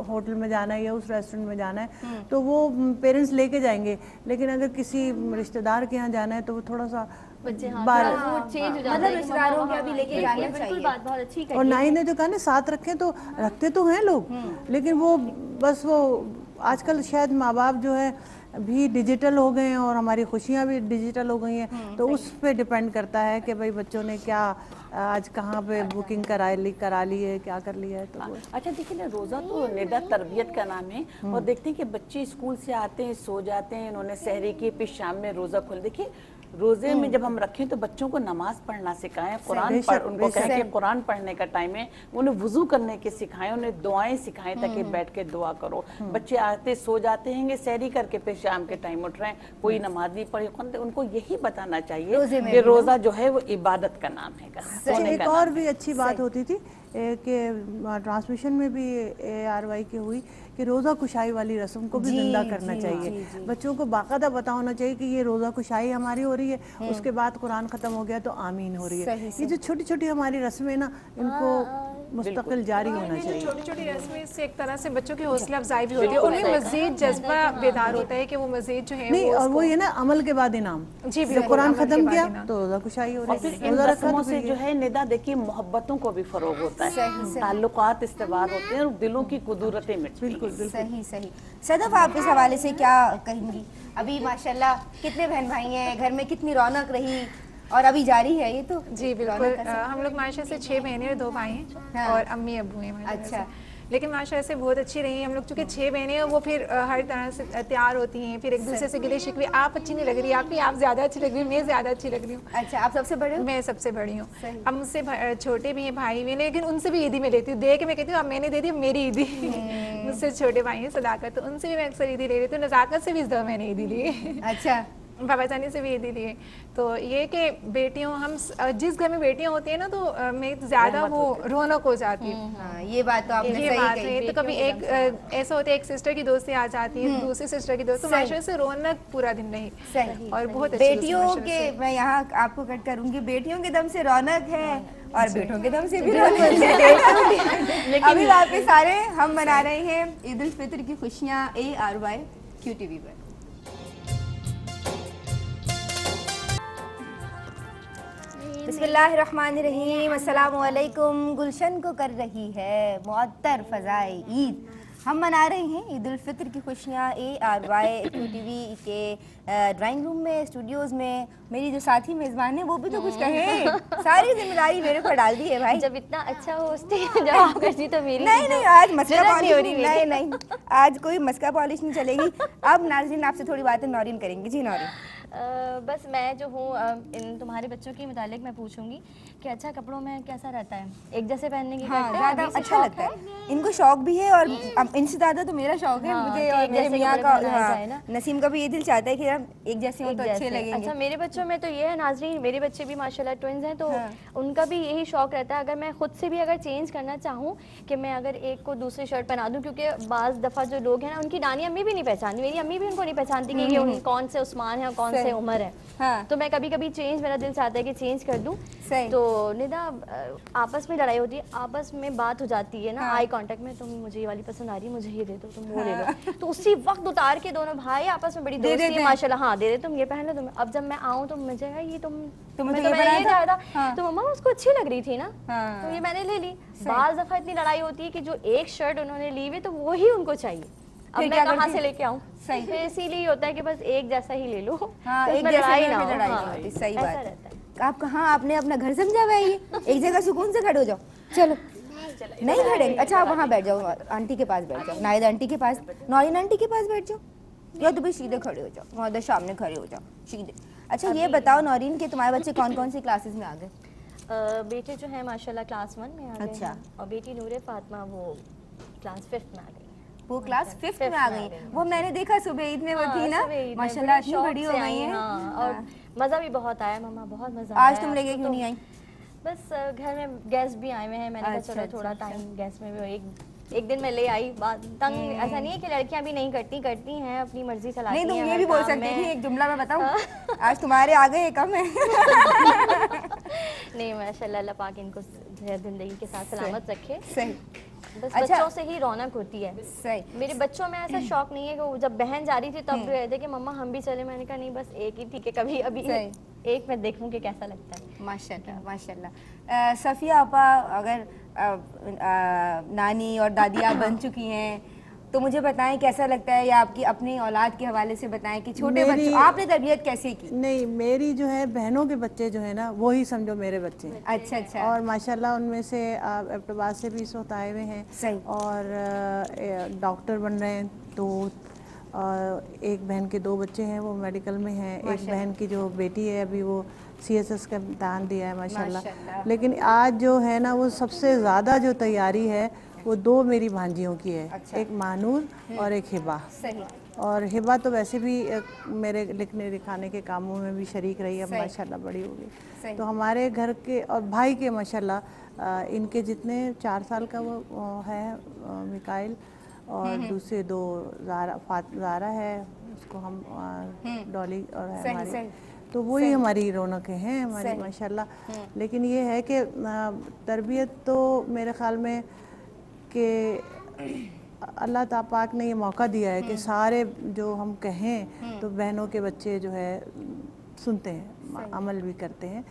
होटल में जाना है या उस रेस्टोरेंट में जाना है तो वो पेरेंट्स लेके जाएंगे, लेकिन अगर किसी रिश्तेदार के यहाँ जाना है तो वो थोड़ा सा मतलब रिश्तेदारों के अभी लेके जाना चाहिए। बात बहुत अच्छी कही। और नाई ने जो कहा ना साथ रखें, तो रखते तो हैं लोग, लेकिन वो बस वो आजकल शायद माँ बाप जो है भी डिजिटल हो गए हैं और हमारी खुशियाँ भी डिजिटल हो गई हैं, तो उस पे डिपेंड करता है कि भाई बच्चों ने क्या आज कहाँ पे बुकिंग करा ली है, क्या कर लिया है। तो अच्छा देखिए ना, रोज़ा तो निदा तरबियत का नाम है और देखते हैं कि बच्चे स्कूल से आते हैं, सो जाते हैं, इन्होंने सहरी की, फिर शाम में रोज़ा खोल। देखिए रोज़े में जब हम रखें तो बच्चों को नमाज पढ़ना सिखाएं, कुरान उनको कहें कि कुरान पढ़ने का टाइम है, उन्हें वुज़ू करने के सिखाएं, उन्हें दुआएं सिखाएं ताकि बैठ के दुआ करो। बच्चे आते सो जाते हैं, सहरी करके फिर शाम के टाइम उठ रहे हैं, कोई नमाज नहीं पढ़ी, उनको यही बताना चाहिए कि रोज़ा जो है वो इबादत का नाम है। एक और भी अच्छी बात होती थी कि ट्रांसमिशन में भी ARY की हुई कि रोज़ा कुशाई वाली रस्म को भी जिंदा करना चाहिए। बच्चों को बाकायदा पता होना चाहिए कि ये रोज़ा कुशाई हमारी हो रही है, उसके बाद कुरान ख़त्म हो गया तो आमीन हो रही है। ये जो छोटी छोटी हमारी रस्में ना, इनको मुस्तकिल जारी होना चाहिए। छोटी छोटी रस्में से एक तरह से बच्चों की हौसला अफजाई भी होती है, उनमें मजीद जज्बा बेदार होता है कि वो मजीद जो है नहीं, और वो ये ना अमल के बाद इनाम, जी जब कुरान खत्म किया तो रोजा कुशाई हो और रही फिर है, इन रोजा रखा रस्मों तो से फिर जो है निदा देखिए मोहब्बतों को भी फरोग होता है, ताल्लुकात इस्तेवार होते हैं और दिलों की कुदरतें मिटती हैं। सही सही। सदफ, आप इस हवाले से क्या कहेंगी? अभी माशाल्लाह कितने बहन भाई हैं, घर में कितनी रौनक रही और अभी जारी है ये तो? जी बिल्कुल। हम लोग माशा से 6 बहनें और 2 भाई हैं, हाँ। और अम्मी अब्बू हैं हमारे। अच्छा। लेकिन माशा से बहुत अच्छी रही। हम लोग चूँकि 6 बहनें हैं, वो फिर हर तरह से तैयार होती हैं, फिर एक दूसरे से गिले शिकवे, आप अच्छी नहीं लग रही, आप ज़्यादा अच्छी लग रही हो, मैं ज़्यादा अच्छी लग रही हूँ। अच्छा, आप सबसे बड़े हो? मैं सबसे बड़ी हूँ। अब मुझसे छोटे भी हैं, भाई भी हैं, लेकिन उनसे भी ईदी मैं लेती हूँ। दे के मैं कहती हूँ अब मैंने दे दी, अब मेरी ईदी। मुझसे छोटे भाई हैं सदाकत, तो उनसे भी मैं अक्सर ईदी ले लेती हूँ। नज़ाकत से भी इस दफ़ा मैंने ईदी ली। अच्छा। बाबा जानी से भी ईदी लिए। तो ये कि बेटियों, हम जिस घर में बेटियां होती हैं ना, तो में ज़्यादा वो रौनक हो जाती है। हाँ, ये बात तो आपने ये सही बात कही। है। तो कभी एक ऐसा होता है, एक सिस्टर की दोस्ती आ जाती है, दूसरी सिस्टर की दोस्ती, तो माशा से रौनक पूरा दिन रही। सही। और बहुत अच्छी बेटियों के, मैं यहाँ आपको कट करूंगी, बेटियों के दम से रौनक है और बेटों के दम से भी रौनक है। अभी वापस आ रहे हैं, हम मना रहे हैं ईद उल फितर की खुशियाँ ARY QTV पर। बिस्मिल्लाहिर्रहमानिर्रहीम, अस्सलामु अलैकुम। गुलशन को कर रही है मुअत्तर फ़ज़ाए ईद। हम मना रहे हैं ईद उल फितर की खुशियाँ ARY QTV के ड्राइंग रूम में, स्टूडियोज़ में। मेरी जो साथी मेज़बान है वो भी तो कुछ कहें, सारी जिम्मेदारी मेरे पर डाल दी है भाई। जब इतना अच्छा होस्ट जब आप करती तो मेरी नहीं नहीं, आज मस्का जरूरत पॉलिश नहीं हो रही नहीं, नहीं नहीं, आज कोई मस्का पॉलिश नहीं चलेगी। अब नाज़रीन आपसे थोड़ी बातें नौरीन करेंगी। जी नौरीन। बस मैं जो हूँ इन तुम्हारे बच्चों के मुतालिक मैं पूछूंगी कि अच्छा कपड़ों में कैसा रहता है, एक जैसे पहनने की हाँ, करते हैं? ज़्यादा अभी से अच्छा शौक लगता है। इनको शौक भी है और इनसे ज़्यादा तो मेरा शौक है। हाँ, मुझे कि और एक मेरे जैसे मियाँ कपड़े का, पहनाए हाँ, जाए ना। नसीम का भी ये दिल चाहता है कि यार एक जैसे हो एक तो अच्छे जैसे। लगेंगे। अच्छा, मेरे बच्चों में तो ये है नाजरीन, मेरे बच्चे भी माशाल्लाह ट्विंस हैं, तो उनका भी यही शौक रहता है। अगर मैं खुद से भी अगर चेंज करना चाहूँ कि मैं अगर एक को दूसरी शर्ट पहना दूँ, क्योंकि बाज़ दफ़ा जो लोग हैं ना, उनकी नानी अम्मी भी नहीं पहचानती, मेरी अम्मी भी उनको नहीं पहचानती कि ये कौन से उस्मान है और कौन से उमर है। हाँ। तो मैं कभी कभी चेंज, मेरा दिल चाहता है कि चेंज कर दूं। सही। तो निदा आपस में लड़ाई होती है, आपस में बात हो जाती है ना, आई कांटेक्ट में, तुम मुझे ये वाली पसंद आ रही है, मुझे ये दे दो, तुम वो ले लो। तो उसी वक्त उतार के दोनों भाई आपस में बड़ी दोस्ती है माशाल्लाह। हाँ, दे दे, तुम ये पहन लो, तुम। अब जब मैं आऊँ तो मुझे ये तुम्हें तो ये चाहा था, तो मम्मा उसको अच्छी लग रही थी ना, तो ये मैंने ले ली। बाज़ दफा इतनी लड़ाई होती है कि जो एक शर्ट उन्होंने ली हुई तो वो ही उनको चाहिए, अब मैं कहाँ से लेके आऊँ? सही। फिर इसीलिए होता है कि बस एक जैसा ही ले लो। हाँ, तो एक उसमें जैसे लड़ाई में ना हो। लड़ाई हाँ, नहीं होती। सही ऐसा बात रहता है। आप कहाँ, आपने अपना घर समझा हुआ है? ये एक जगह सुकून से खड़े हो जाओ। चलो, नहीं खड़े? अच्छा, आप वहाँ बैठ जाओ, आंटी के पास बैठ जाओ, नाहिद आंटी के पास, नौरीन आंटी के पास बैठ जाओ, या तो भाई सीधे खड़े हो जाओ, वहाँ सामने खड़े हो जाओ सीधे। अच्छा, ये बताओ नौरीन कि तुम्हारे बच्चे कौन कौन सी क्लासेस में आ गए? बेटे जो है माशाल्लाह क्लास 1 में आ गए अच्छा। हैं, और बेटी नूरे फातिमा वो क्लास 5 में आ गई। वो क्लास 5th में आ गई। वो मैंने देखा सुबह ईद में वो थी ना, माशाल्लाह इतनी बड़ी हो गई है। और मज़ा भी बहुत आया मम्मा, बहुत मज़ा आज आया। तुम लेके क्यों नहीं आई? बस घर में गेस्ट भी आए हुए हैं, मैंने कहा चलो थोड़ा टाइम गेस्ट में भी, एक दिन मैं ले आई। बात तंग ऐसा नहीं है कि लड़कियां भी नहीं करती हैं, अपनी मर्जी चलाती हैं। नहीं, तुम ये भी बोल सकती थी, एक जुमला मैं बताऊं, आज तुम्हारे आ गए कम है। नहीं माशाल्लाह, अल्लाह पाक इनको जिंदगी के साथ सलामत रखे। सही। बस अच्छा। बच्चों से ही रौनक होती है। सही। मेरे बच्चों में ऐसा शौक नहीं है कि वो जब बहन जा रही थी तब रहे थे कि मम्मा हम भी चले, मैंने कहा नहीं बस एक ही ठीक है, कभी अभी एक मैं देखूं कि कैसा लगता है। माशाल्लाह माशाल्लाह। सफ़िया आपा, अगर नानी और दादी आप बन चुकी हैं तो मुझे बताएं कैसा लगता है, या आपकी अपनी औलाद के हवाले से बताएं कि छोटे बच्चों आपने तरबियत कैसे की? नहीं, मेरी जो है बहनों के बच्चे जो है ना, वो ही समझो मेरे बच्चे हैं। अच्छा अच्छा। और माशाल्लाह उनमें से एबटाबाद से भी इस वक्त आए हुए हैं। सही। और डॉक्टर बन रहे हैं। तो एक बहन के 2 बच्चे हैं, वो मेडिकल में हैं। एक बहन की जो बेटी है अभी वो CSS का इम्तहान दिया है माशाल्लाह। लेकिन आज जो है ना, वो सबसे ज़्यादा जो तैयारी है वो 2 मेरी भांजियों की है। अच्छा। एक मानूर और एक हिबा। सही। और हिबा तो वैसे भी मेरे लिखने लिखाने के कामों में भी शरीक रही है, माशाल्लाह बड़ी हो गई। तो हमारे घर के और भाई के माशाल्लाह इनके जितने 4 साल का वो है मिकाइल, और दूसरे 2 ज़ारा है, उसको हम डॉली और है हमारी। तो वही हमारी रौनकें हैं हमारी माशाल्लाह। लेकिन ये है कि तरबियत तो मेरे ख्याल में कि अल्लाह ताला पाक ने ये मौका दिया है कि सारे जो हम कहें तो बहनों के बच्चे जो है सुनते हैं, अमल भी करते हैं।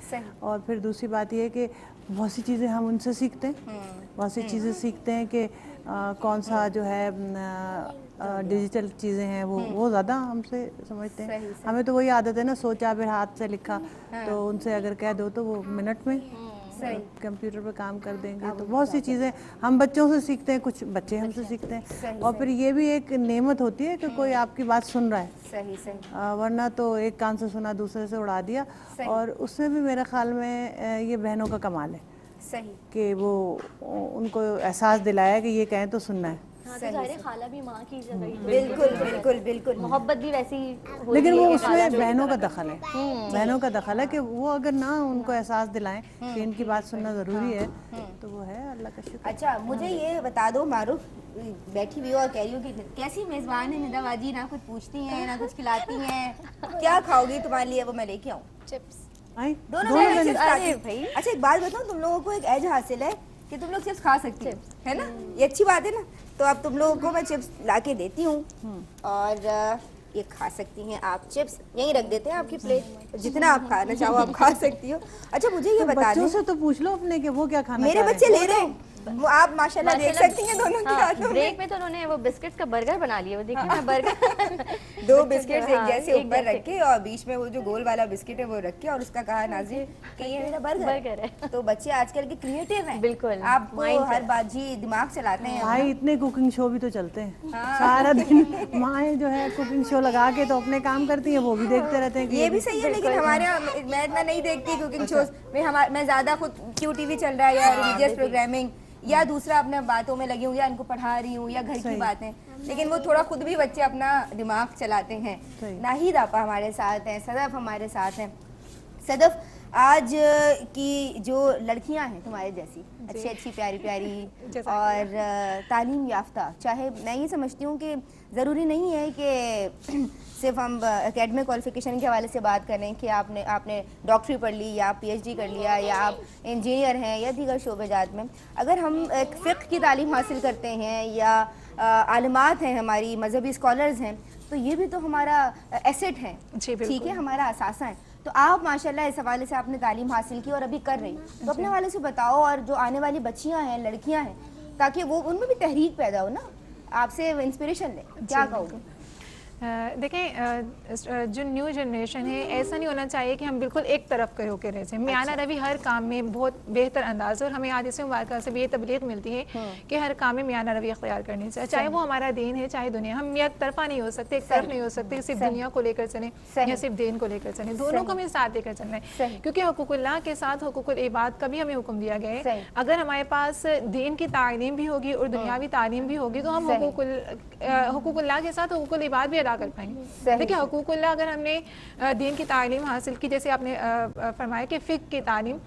और फिर दूसरी बात ये है कि बहुत सी चीज़ें हम उनसे सीखते हैं, बहुत सी चीज़ें सीखते हैं कि कौन सा जो है डिजिटल चीज़ें हैं वो ज़्यादा हमसे समझते हैं। हमें तो वही आदत है ना, सोचा फिर हाथ से लिखा, तो उनसे अगर कह दो तो वो मिनट में कंप्यूटर पे काम कर देंगे। तो बहुत सी चीज़ें हम बच्चों से सीखते हैं, कुछ बच्चे हमसे सीखते हैं। और फिर ये भी एक नेमत होती है कि कोई आपकी बात सुन रहा है, वरना तो एक कान से सुना दूसरे से उड़ा दिया। और उसमें भी मेरे ख्याल में ये बहनों का कमाल है कि वो उनको एहसास दिलाया कि ये कहें तो सुनना है। हाँ, तो ज़ाहिर है खाला भी माँ की जगह ही बिल्कुल बिल्कुल बिल्कुल मोहब्बत भी वैसी होती लेकिन वो है। उसमें बहनों का दखल है, बहनों का दखल है कि वो अगर ना उनको एहसास दिलाएं कि इनकी बात सुनना ज़रूरी है तो वो है, अल्लाह का शुक्र। अच्छा, मुझे ये बता दो, मारूफ बैठी हुई हो और कह रही हो कि कैसी मेज़बान है निदा बाजी, ना कुछ पूछती हैं ना कुछ खिलाती हैं, क्या खाओगी तुम्हारे लिए वो मैं लेके आऊँ? चिप्स दोनों चिप्स खाती हैं। अच्छा एक बात बताओ, तुम लोगों को एक एज हासिल है कि तुम लोग चिप्स खा सकती हो, है ना? ये अच्छी बात है ना। तो अब तुम लोगों को मैं चिप्स ला के देती हूँ और ये खा सकती हैं आप। चिप्स यहीं रख देते हैं आपकी प्लेट, जितना आप खाना चाहो आप खा सकती हो। अच्छा मुझे ये बता बच्चों दें, से तो पूछ लो अपने के वो क्या खाना मेरे चाह रहे बच्चे ले रहे हैं, वो आप माशाल्लाह देख सकती हैं दोनों के हाथों में। ब्रेक में तो उन्होंने वो बिस्किट्स का बर्गर बना लिया, वो देखिए मैं बर्गर दो बिस्किट्स एक हाँ, जैसे एक ऊपर जैसे। रखे और बीच में वो जो गोल वाला बिस्किट है वो रखे और उसका कहा नाज़िर कि ये मेरा बर्गर है। तो बच्चे आजकल के क्रिएटिव हैं, बिल्कुल, आपको हर बाजी दिमाग चलाते हैं। भाई इतने कुकिंग शो भी तो चलते हैं सारा दिन, माएँ जो है कुकिंग शो लगा के तो अपने काम करती हैं, वो भी देखते रहते हैं कि ये भी सही है, लेकिन हमारे यहाँ मैं इतना नहीं देखती कुकिंग शोज में। मैं ज़्यादा खुद QTV चल रहा है या रिलीजियस प्रोग्रामिंग या दूसरा अपने बातों में लगी हूँ या इनको पढ़ा रही हूँ या घर की बातें, लेकिन वो थोड़ा खुद भी बच्चे अपना दिमाग चलाते हैं। नाहिद आपा हमारे साथ हैं, सदफ हमारे साथ हैं। सदफ, आज की जो लड़कियां हैं तुम्हारे जैसी अच्छी अच्छी प्यारी प्यारी और तालीम याफ्ता, चाहे मैं ये समझती हूँ कि ज़रूरी नहीं है कि सिर्फ हम एकेडमिक क्वालिफिकेशन के हवाले से बात करें कि आपने डॉक्टरी पढ़ ली या PhD कर लिया या आप इंजीनियर हैं या दीगर शोबेजात में। अगर हम एक फ़िक़्ह की तालीम हासिल करते हैं या आलिमात हैं, हमारी मजहबी स्कॉलर्स हैं, तो ये भी तो हमारा एसेट है, ठीक है, हमारा असासा है। तो आप माशाल्लाह इस हवाले से आपने तालीम हासिल की और अभी कर रही, तो अपने हवाले से बताओ और जो आने वाली बच्चियां हैं, लड़कियां हैं, ताकि वो उनमें भी तहरीक पैदा हो ना, आपसे इंस्पिरेशन ले, क्या कहोगे? देखें जो न्यू जनरेशन है, ऐसा नहीं होना चाहिए कि हम बिल्कुल एक तरफ के होकर रह जाएं। मियाना रवि हर काम में बहुत बेहतर अंदाज, और हमें आज इस मुबारक से भी ये तबलीग मिलती है कि हर काम में मियाना रवि अख्तियार करनी चाहिए, चाहे वो हमारा दीन है चाहे दुनिया। हम एक तरफा नहीं हो सकते, एक तरफ नहीं हो सकते, सिर्फ दुनिया को लेकर चलें या सिर्फ दीन को लेकर चलें, दोनों को हमें साथ लेकर चलना है। क्योंकि हुकूकुल्लाह के साथ हुकूकुल इबाद का भी हमें हुक्म दिया गया है। अगर हमारे पास दीन की तालीम भी होगी और दुनियावी तालीम भी होगी तो हम हुकूकुल्लाह के साथ हुकूकुल इबाद भी अदा कर पाएंगे। देखिए हुकूकुल्लाह अगर हमने दीन की तालीम हासिल की, जैसे आपने फरमाया कि फ़िक़्ह की तालीम,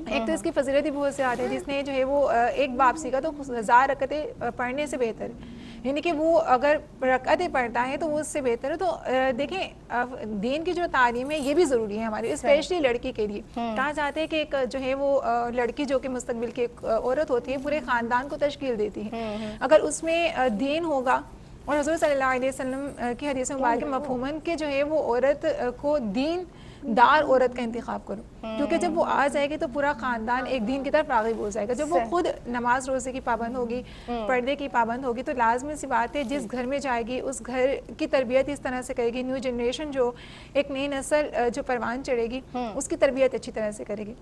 एक तो इसकी फजीलत भी बहुत ज़्यादा है। जिसने जो है वो एक बाप सीखा तो 1000 रकतें पढ़ने से बेहतर है, यानी कि वो अगर रकतें पढ़ता है तो वो उससे बेहतर है। तो देखें दीन की जो तालीम है ये भी ज़रूरी है हमारी, स्पेशली लड़की के लिए। कहा जाता है कि एक जो है वो लड़की जो कि मुस्तकबिल की एक औरत होती है, पूरे ख़ानदान को तश्कील देती है। अगर उसमें दीन होगा और हुज़ूर सल्लल्लाहु अलैहि वसल्लम की हदीस मुबारक मफ़हूमन के जो है वो औरत को दीन दार औरत का इंतखाब करो, क्योंकि जब वो आ जाएगी तो पूरा ख़ानदान एक दीन की तरफ राग़िब हो जाएगा। जब वो खुद नमाज रोज़े की पाबंद होगी, पर्दे की पाबंद होगी, तो लाजमी सी बात है जिस घर में जाएगी उस घर की तरबियत इस तरह से करेगी, न्यू जनरेशन जो एक नई नस्ल जो परवान चढ़ेगी उसकी तरबियत अच्छी तरह से करेगी।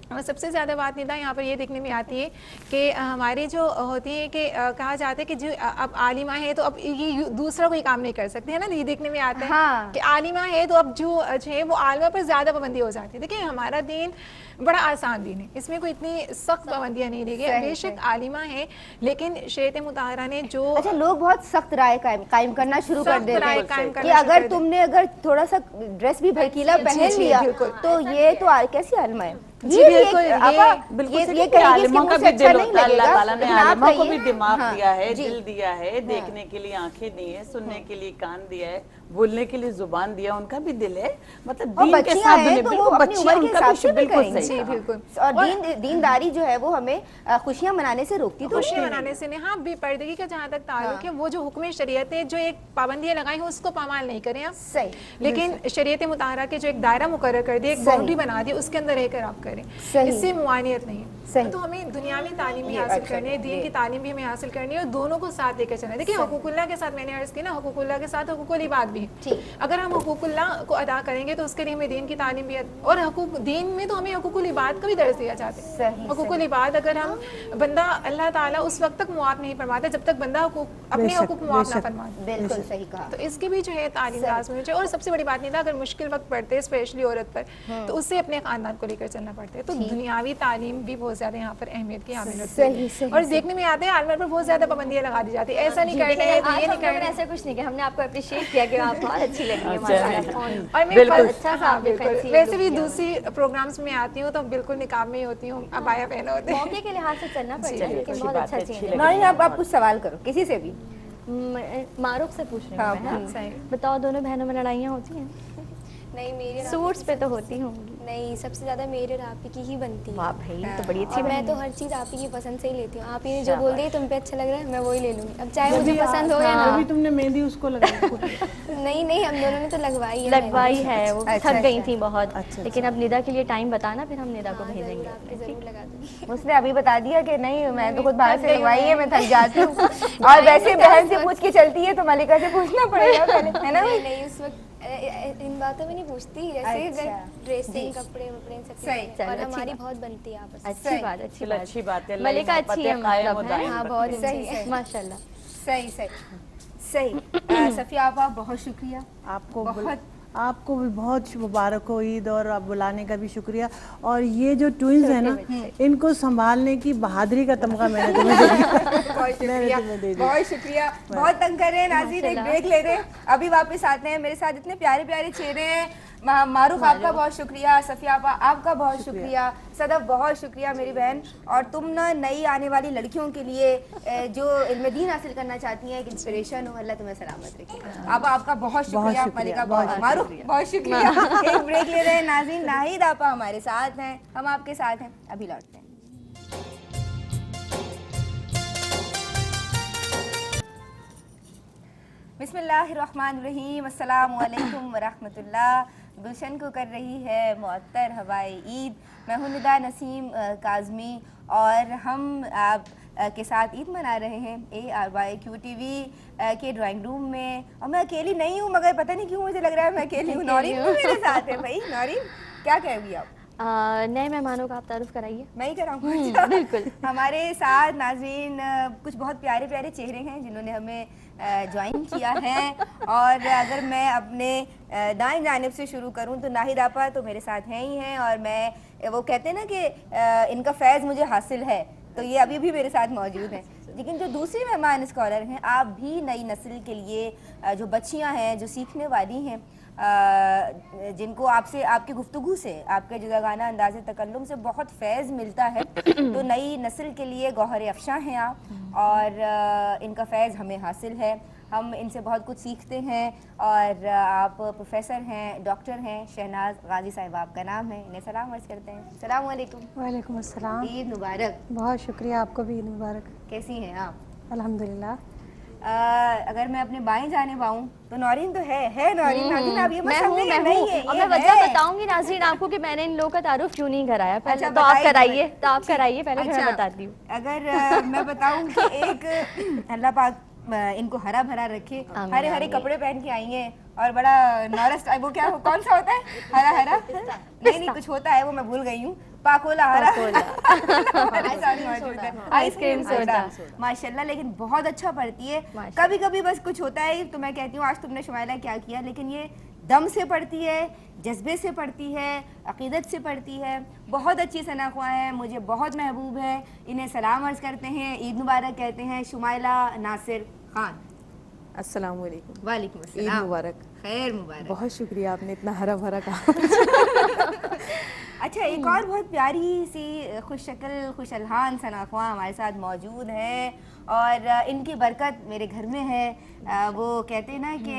और सबसे ज़्यादा बात निदा यहाँ पर ये देखने में आती है कि हमारी जो होती है कि कहा जाता है कि जो अब आलिमा है तो अब ये दूसरा कोई काम नहीं कर सकते, है ना, ये देखने में आता है कि आलिमा है तो अब जो है वो आलिमा पर ज़्यादा पाबंदी हो जाती है। देखिए हमारा दीन बड़ा आसान दीन है, इसमें कोई इतनी सख्त पाबंदियाँ नहीं दी गई। बेशक आलिमा है लेकिन शरीयत मुताहरा ने जो लोग बहुत सख्त राय कायम करना शुरू कर देते हैं कि अगर थोड़ा सा ड्रेस भी भड़कीला पहन लिया तो ये तो कैसी आलिमा है। जी बिल्कुल, बिल्कुल ये सही कहेंगे कि इसके आलिमों का मुंह से भी अच्छा दिल नहीं होता है, अल्लाह लगेगा, ताला ने लेकिन आप आलिमों को भी कहिए। दिमाग हाँ, दिया है, जी। दिल दिया है, देखने के लिए आंखें दी है, सुनने के लिए कान दिया है, बोलने के लिए जुबान दिया, उनका भी दिल है, मतलब और दीन के बच्चियां साथ हैं दुनिया तो वो बिल्कुल अपनी बच्चियां उम्र के उनका हिसाब भी से भी बिल्कुल कहेंगे। सही जी कहा। बिल्कुल। और दीनदारी जो है वो हमें खुशियां मनाने से रोकती तो खुशियाँ नहीं है। मनाने से नहीं, हाँ बेपर्दगी का जहाँ तक ताल्लुक है, वो जो हुक्म शरीयत है, जो एक पाबंदियाँ लगाई हैं उसको पामाल नहीं करें आप। सही। लेकिन शरीयत मुताहरा के जो एक दायरा मुकर्रर कर दिया, एक सही। बाउंड्री बना दी, उसके अंदर रहकर आप करें, सही। इससे मुआनियत नहीं सही। है। तो हमें दुनियावी तालीम भी ये हासिल अच्छा करनी है, दीन ये। की तालीम भी हमें हासिल करनी है, और दोनों को साथ लेकर चलना है। देखिए हुकूकुल्लाह के साथ, मैंने अर्ज़ की ना, हुकूकुल्लाह के साथ हुकूकुल इबाद भी है। ठीक। अगर हम हुकूकुल्लाह को अदा करेंगे तो उसके लिए हमें दीन की तालीम भी, और हुकूक दीन में तो हमें हुकूकुल इबाद का भी दर्ज दिया जाता है। सही, हुकूकुल इबाद अगर हम बंदा, अल्लाह ताला उस वक्त तक मुआफ़ नहीं फरमाता जब तक बंदा अपने बेशक, हुकूक मुआफ़ ना बेशक। फरमाए। बिल्कुल सही कहा। तो इसकी भी जो है तालीम लाज़मी होनी चाहिए। और सबसे बड़ी बात नहीं था, अगर मुश्किल वक्त पड़ते हैं स्पेशली औरत पर, तो उससे अपने खानदान को लेकर चलना पड़ता है। तो दुनियावी तालीम भी बहुत ज़्यादा यहाँ पर अहमियत की हामिल होती सही, है। सही, और देखने में आते हैं आलमर पर बहुत ज़्यादा पाबंदियाँ लगा दी जाती है, ऐसा नहीं करना है, तो ये नहीं करना है। ऐसा कुछ नहीं किया, हमने आपको अप्रिशिएट किया कि आप बहुत अच्छी लग रही है माशाल्लाह। और मैं बिल्कुल। अच्छा सा हाँ, आपने बिल्कुल। fancy वैसे look भी किया। दूसरी प्रोग्राम्स में आती हूँ तो बिल्कुल निकाब में ही होती हूँ, अबाया पहने होते हैं। मौके के लिहाज से चलना पड़ता है, लेकिन अच्छी बहुत बात अच्छा है, अच्छी चेंज लग है। रही नहीं, आप कुछ सवाल करो किसी से भी। मारूफ से पूछ रही हूँ मैं, हाँ। सही। बताओ, दोनों बहनों में लड़ाइयाँ होती हैं? नहीं मेरे और सूट्स पे तो होती होंगी। नहीं, सबसे ज्यादा मेरे और आप ही की ही बनती है। वाह भाई, तो बड़ी अच्छी और मैं बहन तो है। हर चीज़ आप ही की पसंद से ही लेती हूँ। आप ही ने जो बोल दिया तुम पे अच्छा लग रहा है, मैं वही ले लूँगी, अब चाहे मुझे पसंद हो या ना अभी तुमने मेहंदी उसको लगाई हो। नहीं नहीं, हम दोनों ने तो लगवाई है। लगवाई है, वो अच्छा, थक गई अच्छा। थी बहुत। अच्छा, लेकिन अब निदा के लिए टाइम बताना, फिर हम निदा को हाँ, भेजेंगे ज़रूर, आपकी अपने, ठीक? ज़रूर लगा दूँगी। उसने अभी बता दिया कि नहीं, मैं तो खुद बाहर से लगवाई है, मैं थक जाती हूँ। और नहीं, वैसे नहीं, बहन से नहीं, पूछ के चलती है तो मलिका से पूछना पड़ेगा पहले, है ना नहीं भाई? नहीं, उस वक्त इन बातों में नहीं पूछती, जैसे अच्छा। ड्रेसिंग, कपड़े वपड़े इन सब सही, चीज़ें। चलो, और अच्छी हमारी बात। बहुत बनती है आपस में। अच्छी बात, अच्छी चलो बात। अच्छी बात है, अल्लाह ये मलिका अच्छी है मोहब्बतें कायम मतलब, व है? दायम हाँ, रखे। बहुत सही, अच्छी है। माशाल्लाह। सही सही सही। सफिया आपा, बहुत शुक्रिया। आपको भी बहुत मुबारक हो ईद, और आप बुलाने का भी शुक्रिया। और ये जो ट्विंस है ना, इनको संभालने की बहादुरी का तमगा मैंने तुम्हें दे दिया। बहुत शुक्रिया, बहुत शुक्रिया। बहुत तंग कर रहे हैं नाज़रीन, एक ब्रेक ले रहे हैं, अभी वापस आते हैं। मेरे साथ इतने प्यारे प्यारे चेहरे हैं। मारूफ आपका बहुत शुक्रिया, सफिया आपा आपका बहुत शुक्रिया, सदफ बहुत शुक्रिया मेरी बहन। और तुम ना नई आने वाली लड़कियों के लिए जो इल्म दीन हासिल करना चाहती हैं, एक इंस्पिरेशन हो, अल्लाह तुम्हें सलामत रखे। आपा आपका बहुत शुक्रिया, मलिका बहुत, मारूफ बहुत शुक्रिया। एक ब्रेक ले रहे हैं नाज़रीन, नाहिद आपा हमारे साथ हैं, हम आपके साथ हैं, अभी लौटते हैं। बिस्मिल्लाहिर्रहमानिर्रहीम, अस्सलामु अलैकुम वरहमतुल्लाह। गुलशन को कर रही है मुअत्तर हवाए ईद। मैं हूं निदा नसीम काज़मी, और हम आप के साथ ईद मना रहे हैं ARYQTV के ड्राइंग रूम में। और मैं अकेली नहीं हूँ, मगर पता नहीं क्यों मुझे लग रहा है मैं अकेली हूँ। नौरीन भी मेरे साथ है। भाई नौरीन, क्या कहेंगी आप? नए मेहमानों का आप तारुफ कराइए। मैं ही कराऊंगा। बिल्कुल। हमारे साथ नाज़रीन कुछ बहुत प्यारे प्यारे चेहरे हैं जिन्होंने हमें ज्वाइन किया है। और अगर मैं अपने दाएं जानिब से शुरू करूं तो नाहिद आपा तो मेरे साथ हैं ही हैं, और मैं वो कहते हैं ना कि इनका फैज़ मुझे हासिल है, तो ये अभी भी मेरे साथ मौजूद हैं। लेकिन जो दूसरी मेहमान स्कॉलर हैं, आप भी नई नस्ल के लिए जो बच्चियां हैं, जो सीखने वाली हैं, जिनको आपसे, आपकी गुफ्तगू से, आपके जुदागाना अंदाज़े तकल्लुम से बहुत फैज़ मिलता है, तो नई नस्ल के लिए गौहर अफ़शा हैं आप, और इनका फैज़ हमें हासिल है। हम इनसे बहुत कुछ सीखते हैं। और आप प्रोफेसर हैं, डॉक्टर हैं, शहनाज गाजी साहिबा आपका नाम है। इन्हें सलाम अर्ज़ करते हैं। अस्सलाम वालेकुम। वालेकुम अस्सलाम। ईद मुबारक। बहुत शुक्रिया, आपको भी ईद मुबारक। कैसी हैं आप? अल्हम्दुलिल्लाह। अगर मैं अपने बाएं जाने पाऊँ तो नौरीन तो है नौरीन। नाज़रीन आप ये मत मैं हूँ, समझिए, मैं नहीं हूँ। है, और ये मैं वजह है। बताऊंगी नाज़रीन आपको कि मैंने इन लोगों का तारुफ क्यों नहीं कराया पहले। अच्छा, तो आप बताइए। कराइए, तो आप कराइए पहले, फिर मैं बताती हूँ। अगर मैं बताऊं कि एक अल्लाह पाक इनको हरा भरा रखे, आमीन, हरे हरे आमीन। कपड़े पहन के आई हैं, और बड़ा नॉरस, वो क्या, वो कौन सा होता है हरा हरा? नहीं कुछ होता है, वो मैं भूल गई हूँ। पाकोला हरा आइसक्रीम सोडा माशाल्लाह, लेकिन बहुत अच्छा पढ़ती है। कभी कभी बस कुछ होता है तो मैं कहती हूँ आज तुमने शुमाइला क्या किया, लेकिन ये दम से पढ़ती है, जज्बे से पढ़ती है, अकीदत से पढ़ती है। बहुत अच्छी सनाख्वाह है, मुझे बहुत महबूब है। इन्हें सलाम अर्ज़ करते हैं, ईद मुबारक कहते हैं। शुमाइला नासिर खान। अस्सलाम वालेकुम। वालेकुम ईद अस्सलाम। मुबारक। खैर मुबारक। बहुत शुक्रिया, आपने इतना हरा भरा कहा। अच्छा, एक और बहुत प्यारी सी खुश शक्ल खुश अलहान सना ख्वां हमारे साथ मौजूद है और इनकी बरकत मेरे घर में है। वो कहते हैं ना कि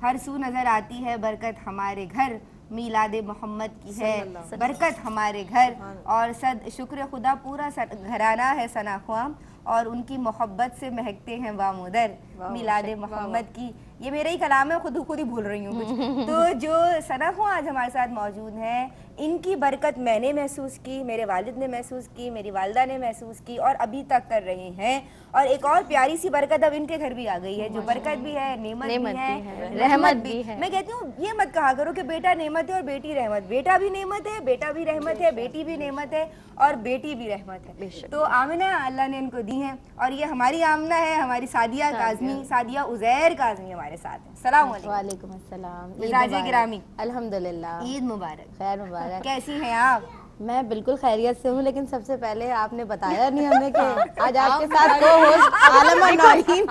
हर सू नज़र आती है बरकत हमारे घर, मीलाद मोहम्मद की है बरकत हमारे घर, और सद शुक्र खुदा पूरा घराना है सना ख्वां और उनकी मोहब्बत से महकते हैं वामुदर, मीलाद मोहम्मद की। ये मेरा ही कलाम है, खुद ही भूल रही हूँ कुछ। तो जो सना ख्वां आज हमारे साथ मौजूद हैं, इनकी बरकत मैंने महसूस की, मेरे वालिद ने महसूस की, मेरी वालदा ने महसूस की और अभी तक कर रहे हैं। और एक और प्यारी सी बरकत अब इनके घर भी आ गई है, जो बरकत भी है, नेमत भी है, रहमत भी है। मैं कहती हूँ ये मत कहा करो कि बेटा नेमत है और बेटी रहमत। बेटा भी नेमत है, बेटा भी रहमत है, बेटी भी नेमत है और बेटी भी रहमत है। तो आमिना अल्लाह ने इनको दी है और ये हमारी आमना है, हमारी सादिया काज़मी, सादिया उज़ैर काज़मी हमारे साथ हैं। सलाम वालेकुम अस्सलाम। मिजाज गिरामी, अल्हम्दुलिल्लाह। ईद मुबारक। खैर मुबारक। कैसी हैं आप? मैं बिल्कुल खैरियत से हूँ, लेकिन सबसे पहले आपने बताया नहीं हमें कि आज आपके साथ को होस्ट आलमा नौरीन,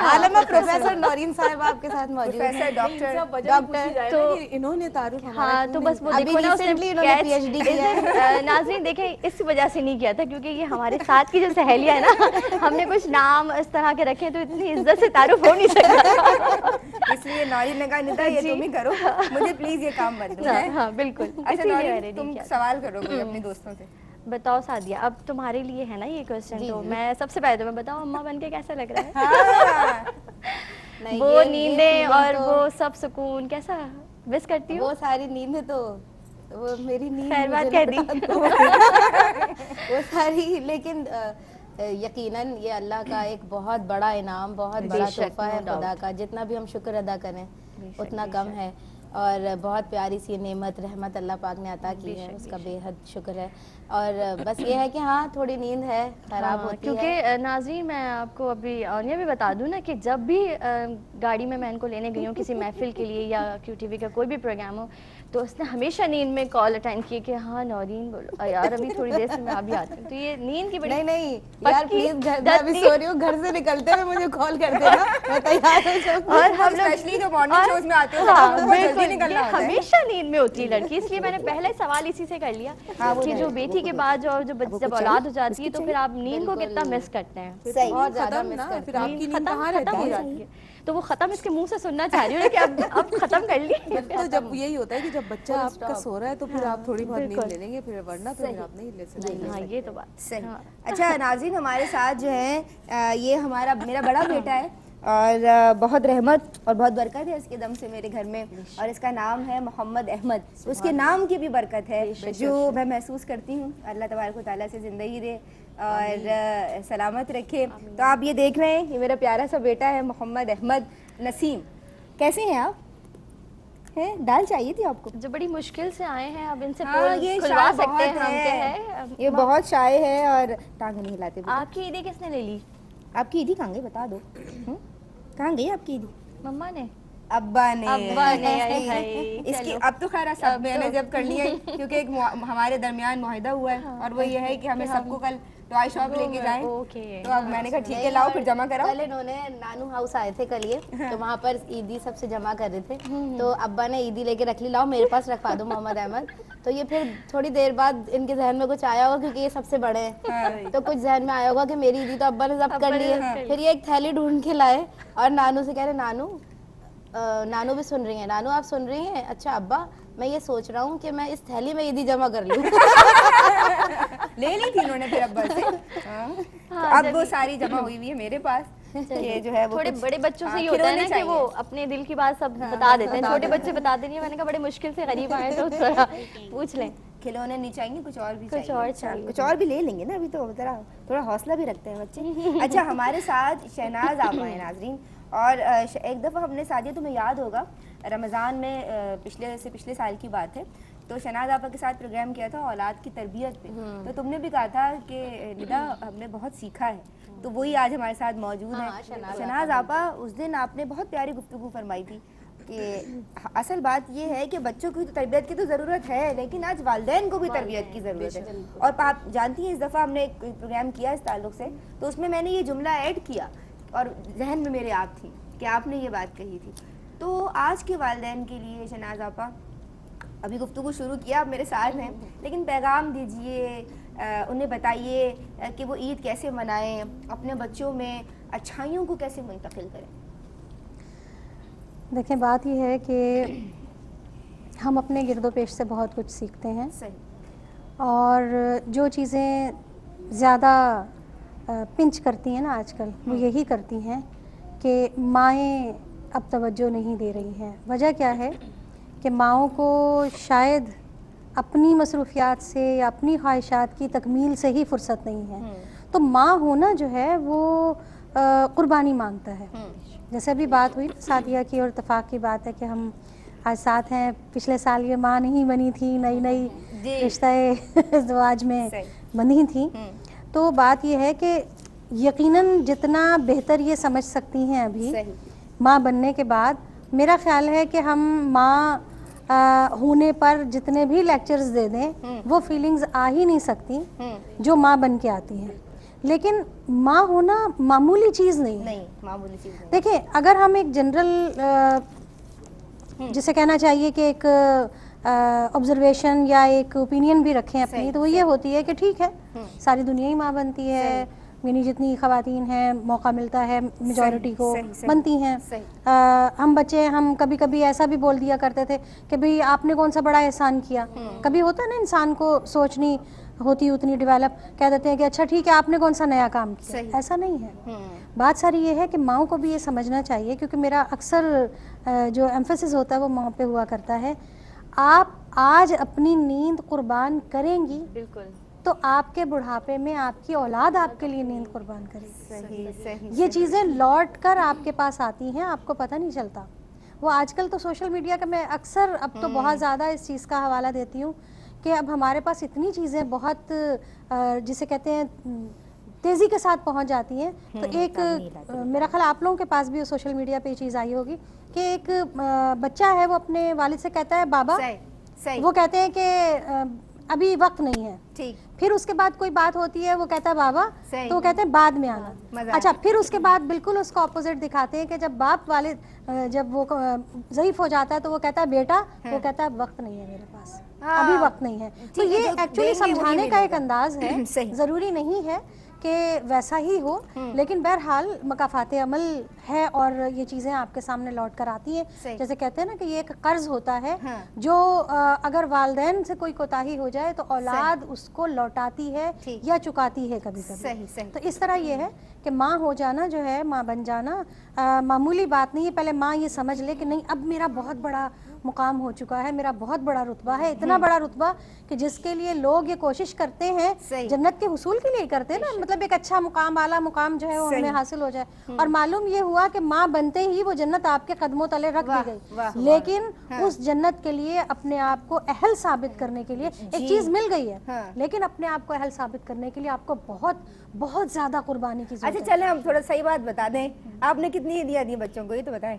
आलमा प्रोफेसर नौरीन साहब आपके साथ मौजूद हैं, डॉक्टर। तो इन्होंने तारुफ, हाँ, तो बस वो अभी देखो ना, उसने रिसेंटली इन्होंने PhD किया है। नाज़रीन देखें, इस वजह से नहीं किया था क्योंकि ये हमारे साथ की जो सहेलियाँ है ना, हमने कुछ नाम इस तरह के रखे तो इतनी इज्जत से तारुफ हो नहीं सकता। इसलिए नौरीन ने कहा निदा ये तुम ही करो, मुझे प्लीज ये काम मत दो। हाँ बिल्कुल। अच्छा नौरीन, तुम सवाल करो कोई अपने दोस्तों से। बताओ सादिया, अब तुम्हारे लिए है ना ये क्वेश्चन, तो मैं सबसे पहले तुम्हें बताओ अम्मा बनके कैसा लग रहा है? वो नींदें और वो सब सुकून कैसा मिस करती हो? वो सारी नींदें तो वो मेरी नींद खैर बात कह दी। वो सारी, लेकिन यकीनन ये अल्लाह का एक बहुत बड़ा इनाम, बहुत बड़ा तोहफा है खुदा का। जितना भी हम शुक्र अदा करें उतना कम है और बहुत प्यारी सी नेमत रहमत अल्लाह पाक ने अता की है, उसका बेहद शुक्र है। और बस ये है कि हाँ थोड़ी नींद है, खराब होती क्योंकि है। नाज़रीन मैं आपको अभी ये भी बता दूं ना कि जब भी गाड़ी में मैं इनको लेने गई हूँ किसी महफिल के लिए या QTV का कोई भी प्रोग्राम हो, तो उसने हमेशा नींद में कॉल अटेंड की कि हाँ नौरीन बोलो यार अभी थोड़ी देर से मैं अभी आती हूँ। तो ये नींद की बड़ी नहीं यार प्लीज, मैं अभी सो रही हूँ, घर से निकलते हुए मुझे कॉल कर देना, मैं तैयार हो जाऊंगी। और हम स्पेशली जो मॉर्निंग शोज में आते हैं हमेशा नींद में होती है लड़की, इसलिए मैंने पहले सवाल इसी से कर लिया कि जो बेटी के बाद जब औलाद हो जाती है तो फिर आप नींद को कितना मिस करते हैं? बहुत ज्यादा मिस करते हैं। फिर आपकी नींद कहाँ रहती है? तो वो खत्म इसके मुंह से सुनना चाह रही हूँ कि अब खत्म कर ली। तो जब यही होता है कि जब बच्चा आपका सो रहा है तो फिर आप थोड़ी बहुत नींद ले लेंगे, फिर वरना तो फिर आप नहीं ले सकते। हाँ ये तो बात सही। अच्छा नाज़रीन, हमारे साथ जो है ये मेरा बड़ा बेटा है और बहुत रहमत और बहुत बरकत है इसके दम से मेरे घर में, और इसका नाम है मोहम्मद अहमद। उसके नाम की भी बरकत है जो मैं महसूस करती हूँ। अल्लाह तबारक व तआला से ज़िंदगी दे और सलामत रखे। तो आप ये देख रहे हैं, ये मेरा प्यारा सा बेटा है मोहम्मद अहमद नसीम। कैसे हैं आप? हैं दाल चाहिए थी आपको? जो बड़ी मुश्किल से आए हैं, अब इनसे ये खुलवा शाय सकते हैं बहुत हम है। क्या है? ये बहुत शाय है और टांग नहीं हिलाते। आपकी ईदी किसने ले ली? आपकी ईदी कहाँ गई बता दो। कहाँ गई आपकी ईदी? मम्मा ने, अब्बा ने। इसकी अब तो खैर सब मैंने जब कर लिया है, क्योंकि एक हमारे दरमियान मुआहिदा हुआ है और वो ये है कि हमें सबको कल टॉय शॉप लेके जाएं। तो अब मैंने कहा ठीक है लाओ फिर जमा कराओ। कल इन्होंने नानू हाउस आए थे कल ये, तो वहाँ पर ईदी सबसे जमा कर रहे थे, तो अब्बा ने ईदी लेके रख ली, लाओ मेरे पास रखवा दो मोहम्मद अहमद। तो ये फिर थोड़ी देर बाद इनके जहन में कुछ आया होगा क्योंकि ये सबसे बड़े हैं, तो कुछ जहन में आया होगा कि मेरी ईदी तो अब्बा ने जब्त कर ली है। फिर ये एक थैली ढूंढ के लाए और नानू से कह रहे नानू भी सुन रही हैं, नानू आप सुन रही हैं? अच्छा अब्बा मैं ये सोच रहा हूँ कि मैं इस थैली में ईदी जमा कर लूँ। ले ली थी उन्होंने फिर अब्बा से। तो अब वो सारी जमा हुई हुई है मेरे पास। ये जो है वो थोड़े बड़े बच्चों से ये होता है ना कि वो अपने दिल की बात सब बता देते हैं, छोटे बच्चे बताते नहीं। मैंने कहा बड़े मुश्किल से गरीब आए तो थोड़ा पूछ लें। खिलौने नहीं चाहिए, कुछ और भी कुछ और चाहिए। कुछ और भी ले लेंगे ना, अभी तो जरा थोड़ा हौसला भी रखते हैं बच्चे। अच्छा हमारे साथ शहनाज आपा है नाजरीन, और एक दफ़ा हमने सादिया तुम्हें याद होगा रमज़ान में पिछले साल की बात है, तो शहनाज आपा के साथ प्रोग्राम किया था औलाद की तरबियत पे। तो तुमने भी कहा था कि निदा हमने बहुत सीखा है, तो वही आज हमारे साथ मौजूद है शहनाज आपा। उस दिन आपने बहुत प्यारी गुफ्तगू फरमाई थी कि असल बात ये है कि बच्चों की तो तरबियत की तो ज़रूरत है, लेकिन आज वालिदैन को भी तरबियत की ज़रूरत है। और आप जानती हैं इस दफ़ा हमने एक प्रोग्राम किया इस ताल्लुक़ से, तो उसमें मैंने ये जुमला ऐड किया और जहन में मेरे आप थी कि आपने ये बात कही थी। तो आज के वालिदैन के लिए शहनाज आपा अभी गुफ्तगू शुरू किया, आप मेरे साथ हैं, लेकिन पैगाम दीजिए, उन्हें बताइए कि वो ईद कैसे मनाएं, अपने बच्चों में अच्छाइयों को कैसे मुंतकिल करें। देखें, बात यह है कि हम अपने गिरदोपेश से बहुत कुछ सीखते हैं। सही। और जो चीज़ें ज़्यादा पिंच करती हैं ना आजकल, वो यही करती हैं कि माएँ अब तवज्जो नहीं दे रही हैं। वजह क्या है कि माओं को शायद अपनी मसरूफियात से या अपनी ख्वाहिशात की तकमील से ही फुर्सत नहीं है। तो माँ होना जो है वो कुर्बानी मांगता है। जैसे अभी बात हुई सादिया की और इत्तेफाक की बात है कि हम आज साथ हैं, पिछले साल ये माँ नहीं बनी थी, नई नई रिश्ता-ए-ज़वाज में बनी थी। तो बात ये है कि यकीनन जितना बेहतर ये समझ सकती हैं अभी माँ बनने के बाद, मेरा ख्याल है कि हम माँ होने पर जितने भी लेक्चर्स दे दें वो फीलिंग्स आ ही नहीं सकती जो माँ बन के आती हैं। लेकिन माँ होना मामूली चीज़ नहीं है। मामूली चीज़ नहीं। देखिए, अगर हम एक जनरल जिसे कहना चाहिए कि एक ऑब्जर्वेशन या एक ओपिनियन भी रखें अपनी, तो वो ये होती है कि ठीक है, सारी दुनिया ही माँ बनती है, यानी जितनी ख़वातीन हैं मौका मिलता है मेजॉरिटी को बनती हैं। हम बच्चे, हम कभी कभी ऐसा भी बोल दिया करते थे कि भाई आपने कौन सा बड़ा एहसान किया। कभी होता है ना, इंसान को सोचनी होती उतनी डेवलप, कह देते हैं कि अच्छा ठीक है आपने कौन सा नया काम किया। ऐसा नहीं है। बात सारी ये है कि माओं को भी ये समझना चाहिए, क्योंकि मेरा अक्सर जो एम्फेसिस होता है वो माँ पे हुआ करता है। आप आज अपनी नींद कुर्बान करेंगी, बिल्कुल, तो आपके बुढ़ापे में आपकी औलाद आपके लिए नींद कुर्बान करेगी। ये चीज़ें लौट कर आपके पास आती हैं, आपको पता नहीं चलता। वो आजकल तो सोशल मीडिया का मैं अक्सर अब तो बहुत ज़्यादा इस चीज़ का हवाला देती हूँ कि अब हमारे पास इतनी चीज़ें बहुत जिसे कहते हैं तेज़ी के साथ पहुँच जाती हैं। तो एक मेरा ख्याल आप लोगों के पास भी सोशल मीडिया पे ये चीज़ आई होगी कि एक बच्चा है, वो अपने वालिद से कहता है बाबा, वो कहते हैं कि अभी वक्त नहीं है। ठीक। फिर उसके बाद कोई बात होती है, वो कहता है बाबा, तो वो कहते हैं बाद में आना। अच्छा, फिर उसके बाद बिल्कुल उसका ऑपोजिट दिखाते हैं कि जब बाप वाले जब वो ज़ईफ हो जाता है तो वो कहता है बेटा, वो कहता है वक्त नहीं है मेरे पास, अभी वक्त नहीं है। तो ये एक्चुअली समझाने का एक अंदाज है, ज़रूरी नहीं है कि वैसा ही हो, लेकिन बहरहाल मकाफाते अमल है और ये चीज़ें आपके सामने लौट कर आती हैं। जैसे कहते हैं ना कि ये एक कर्ज होता है जो अगर वालिदैन से कोई कोताही हो जाए तो औलाद उसको लौटाती है या चुकाती है कभी कभी। तो इस तरह ये है कि माँ हो जाना जो है, माँ बन जाना मामूली बात नहीं है। पहले माँ ये समझ ले कि नहीं, अब मेरा बहुत बड़ा मुकाम हो चुका है, मेरा बहुत बड़ा रुतबा है, इतना बड़ा रुतबा कि जिसके लिए लोग ये कोशिश करते हैं, जन्नत के हुसूल के लिए करते हैं ना, मतलब एक अच्छा मुकाम, आला मुकाम जो है वो हमें हासिल हो जाए। और मालूम ये हुआ कि माँ बनते ही वो जन्नत आपके कदमों तले रख दी गई, लेकिन उस जन्नत के लिए अपने आप को अहल साबित करने के लिए एक चीज मिल गई है, लेकिन अपने आप को अहल साबित करने के लिए आपको बहुत बहुत ज्यादा कुर्बानी की जरूरत है। अच्छा चले, हम थोड़ा सही बात बता दें, आपने कितनी ईदियाँ दी बच्चों को, ये तो बताएं।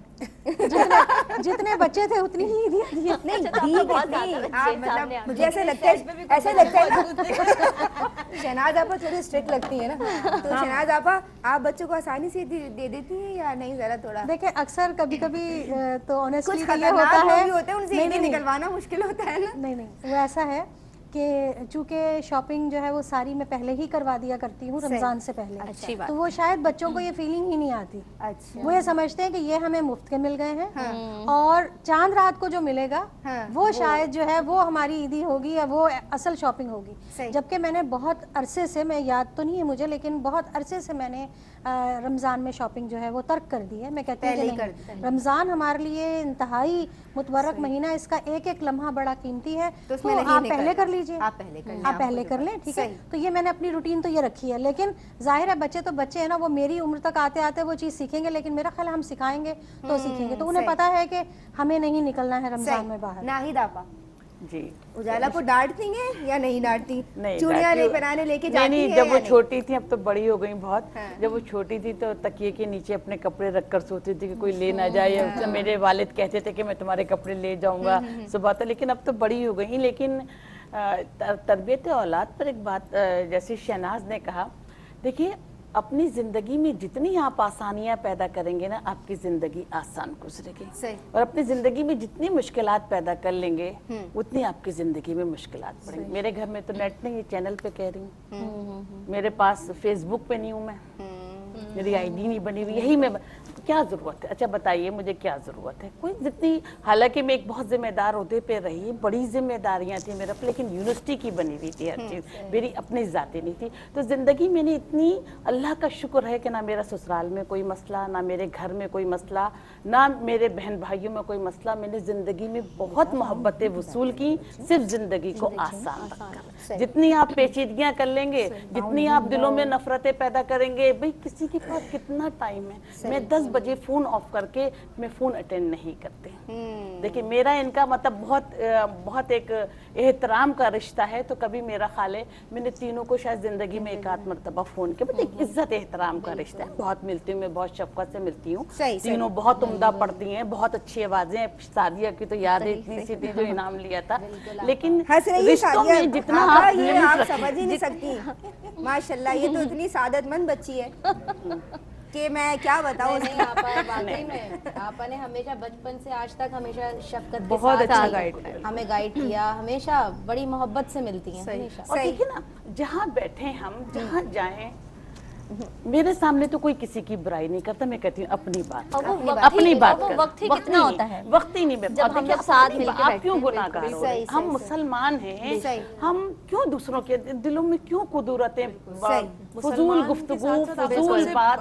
जितने बच्चे थे उतनी ही ईदियाँ दी। नहीं मतलब मुझे ऐसा लगता है शहनाज आपा थोड़ी स्ट्रिक्ट लगती है ना, तो शहनाज आपा आप बच्चों को आसानी से दे देती हैं या नहीं? जरा थोड़ा देखिए, अक्सर कभी कभी तो ऑनेस्टली कुछ ये होता है, उनसे निकलवाना मुश्किल होता है ना। नहीं, वो ऐसा है कि चूँकि शॉपिंग जो है वो सारी मैं पहले ही करवा दिया करती हूँ रमज़ान से पहले। अच्छी बात। तो वो शायद बच्चों को ये फीलिंग ही नहीं आती। अच्छा। वो ये समझते हैं कि ये हमें मुफ्त के मिल गए हैं और चांद रात को जो मिलेगा वो शायद जो है वो हमारी ईदी होगी या वो असल शॉपिंग होगी। जबकि मैंने बहुत अरसे से, मैं याद तो नहीं है मुझे, लेकिन बहुत अरसे से मैंने रमज़ान में शॉपिंग जो है वो तर्क कर दी है। मैं कहती हूँ कि रमज़ान हमारे लिए इंतहाई मुतबरक महीना, इसका एक एक लम्हा बड़ा कीमती है, तो आप पहले कर लीजिए, आप पहले कर लें, ठीक है। तो ये मैंने अपनी रूटीन तो ये रखी है, लेकिन जाहिर है बच्चे तो बच्चे हैं ना, वो मेरी उम्र तक आते आते वो चीज़ सीखेंगे, लेकिन मेरा ख्याल हम सिखाएंगे तो सीखेंगे। तो उन्हें पता है कि हमें नहीं निकलना है रमज़ान में बाहर। नाहिद आपा जी, उजाला को डांटती हैं या नहीं डांटती? चूड़ियां लेके जाती नहीं, जब वो छोटी थी, अब तो बड़ी हो गई बहुत। जब वो छोटी थी तो तकिए के नीचे अपने कपड़े रखकर सोती थी कि कोई ले ना जाए। उससे मेरे वालिद कहते थे कि मैं तुम्हारे कपड़े ले जाऊंगा सुबह तक, लेकिन अब तो बड़ी हो गई। लेकिन तरबियत औलाद पर एक बात, जैसे शहनाज ने कहा, देखिए अपनी जिंदगी में जितनी आप आसानियां पैदा करेंगे ना, आपकी जिंदगी आसान गुजरेगी। सही। और अपनी जिंदगी में जितनी मुश्किलात पैदा कर लेंगे उतनी आपकी जिंदगी में मुश्किलात पड़ेंगी। मेरे घर में तो नेट नहीं है, चैनल पे कह रही हूँ, मेरे पास फेसबुक पे नहीं हूँ मैं, मेरी आईडी नहीं बनी हुई, यही मैं क्या जरूरत है? अच्छा बताइए मुझे क्या जरूरत है? कोई जितनी, हालांकि मैं एक बहुत जिम्मेदार ओहदे पे रही, बड़ी जिम्मेदारियां थी मेरे पर, लेकिन यूनिवर्सिटी की बनी हुई थी हर चीज, मेरी अपनी जाती नहीं थी। तो जिंदगी में इतनी, अल्लाह का शुक्र है कि ना मेरा ससुराल में कोई मसला, ना मेरे घर में कोई मसला, ना मेरे बहन भाइयों में कोई मसला। मैंने जिंदगी में बहुत मोहब्बतें वसूल की, सिर्फ जिंदगी को आसान रखकर। जितनी आप पेचीदगियां कर लेंगे, जितनी आप दिलों में नफरतें पैदा करेंगे, भाई किसी के पास कितना टाइम है? मैं 10 बजे फोन ऑफ करके मैं फोन अटेंड नहीं करती। देखिए मेरा इनका मतलब बहुत एक एहतराम का रिश्ता है। तो कभी मेरा ख्याल है मैंने तीनों को शायद जिंदगी में एक आध मरतबा फोन किया, मतलब एक इज्जत एहतराम का रिश्ता है। बहुत मिलती हूँ मैं, बहुत शफकत से मिलती हूँ। तीनों बहुत उम्दा पढ़ती हैं, बहुत अच्छी आवाजें। सादिया की तो याद है, इतनी सी थी जो इनाम लिया था। लेकिन रिश्तों में जितना आप समझ ही नहीं सकती, माशाल्लाह ये तो इतनी सादतमंद बच्ची है कि मैं क्या बताऊं। आपा ने हमेशा बचपन से आज तक हमेशा शफकत के बहुत साथ अच्छा गाइड हमें गाइड किया, हमेशा बड़ी मोहब्बत से मिलती हैं हमेशा। और देखिए ना, जहाँ बैठे हम, जहाँ जाएं, मेरे सामने तो कोई किसी की बुराई नहीं करता। मैं कहती हूँ अपनी बात कर, अपनी बात कर। वक्त ही कितना होता है, वक्त ही नहीं जब हम लोग साथ मिलकर आप क्यों गुनाहगार हो रहे हैं? हम मुसलमान हैं, हम क्यों दूसरों के दिलों में क्यों कुदूरतें, फजूल गुफ्तगू, फजूल बात।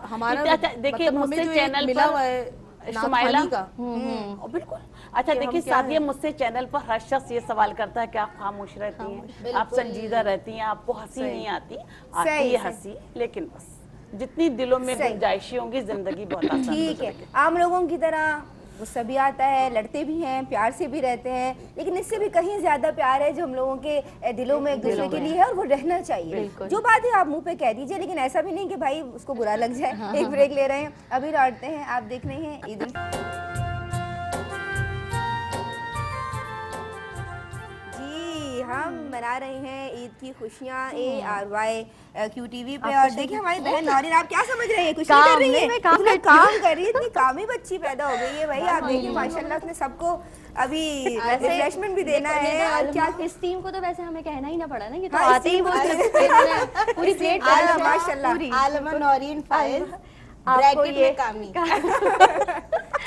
देखिए मुझसे चैनल पर शुमाइला बिल्कुल अच्छा, देखिए सादिया मुझसे चैनल पर हर शख्स ये सवाल करता है कि आप खामोश रहती हैं, आप संजीदा रहती हैं, आपको हंसी नहीं आती है हंसी, लेकिन बस जितनी दिलों में गुंजाइशें होंगी जिंदगी बहुत आसान ठीक है। आम लोगों की तरह गुस्सा भी आता है, लड़ते भी हैं, प्यार से भी रहते हैं, लेकिन इससे भी कहीं ज्यादा प्यार है जो हम लोगों के दिलों में एक दूसरे के लिए है, और वो रहना चाहिए। जो बात है आप मुंह पे कह दीजिए, लेकिन ऐसा भी नहीं कि भाई उसको बुरा लग जाए। एक ब्रेक ले रहे हैं, अभी लौटते हैं। आप देख रहे हैं ईद जी, हम मना रहे हैं ईद की खुशियाँ ARY QTV पे। और देखिए हमारी बहन नौरीन, आप क्या समझ रही है? कुछ नहीं कर रही है, काम कर रही है। इतनी कामी बच्ची पैदा हो गई है भाई। आप देखिए माशाल्लाह, उसने सबको अभी रिफ्रेशमेंट भी देना है। और क्या इस टीम को तो वैसे हमें कहना ही ना पड़ा ना, ये तो हाँ, आते ही वो पूरी प्लेट माशाल्लाह। आलमा नौरीन फाइज आपको ब्रैकेट ये में कामी।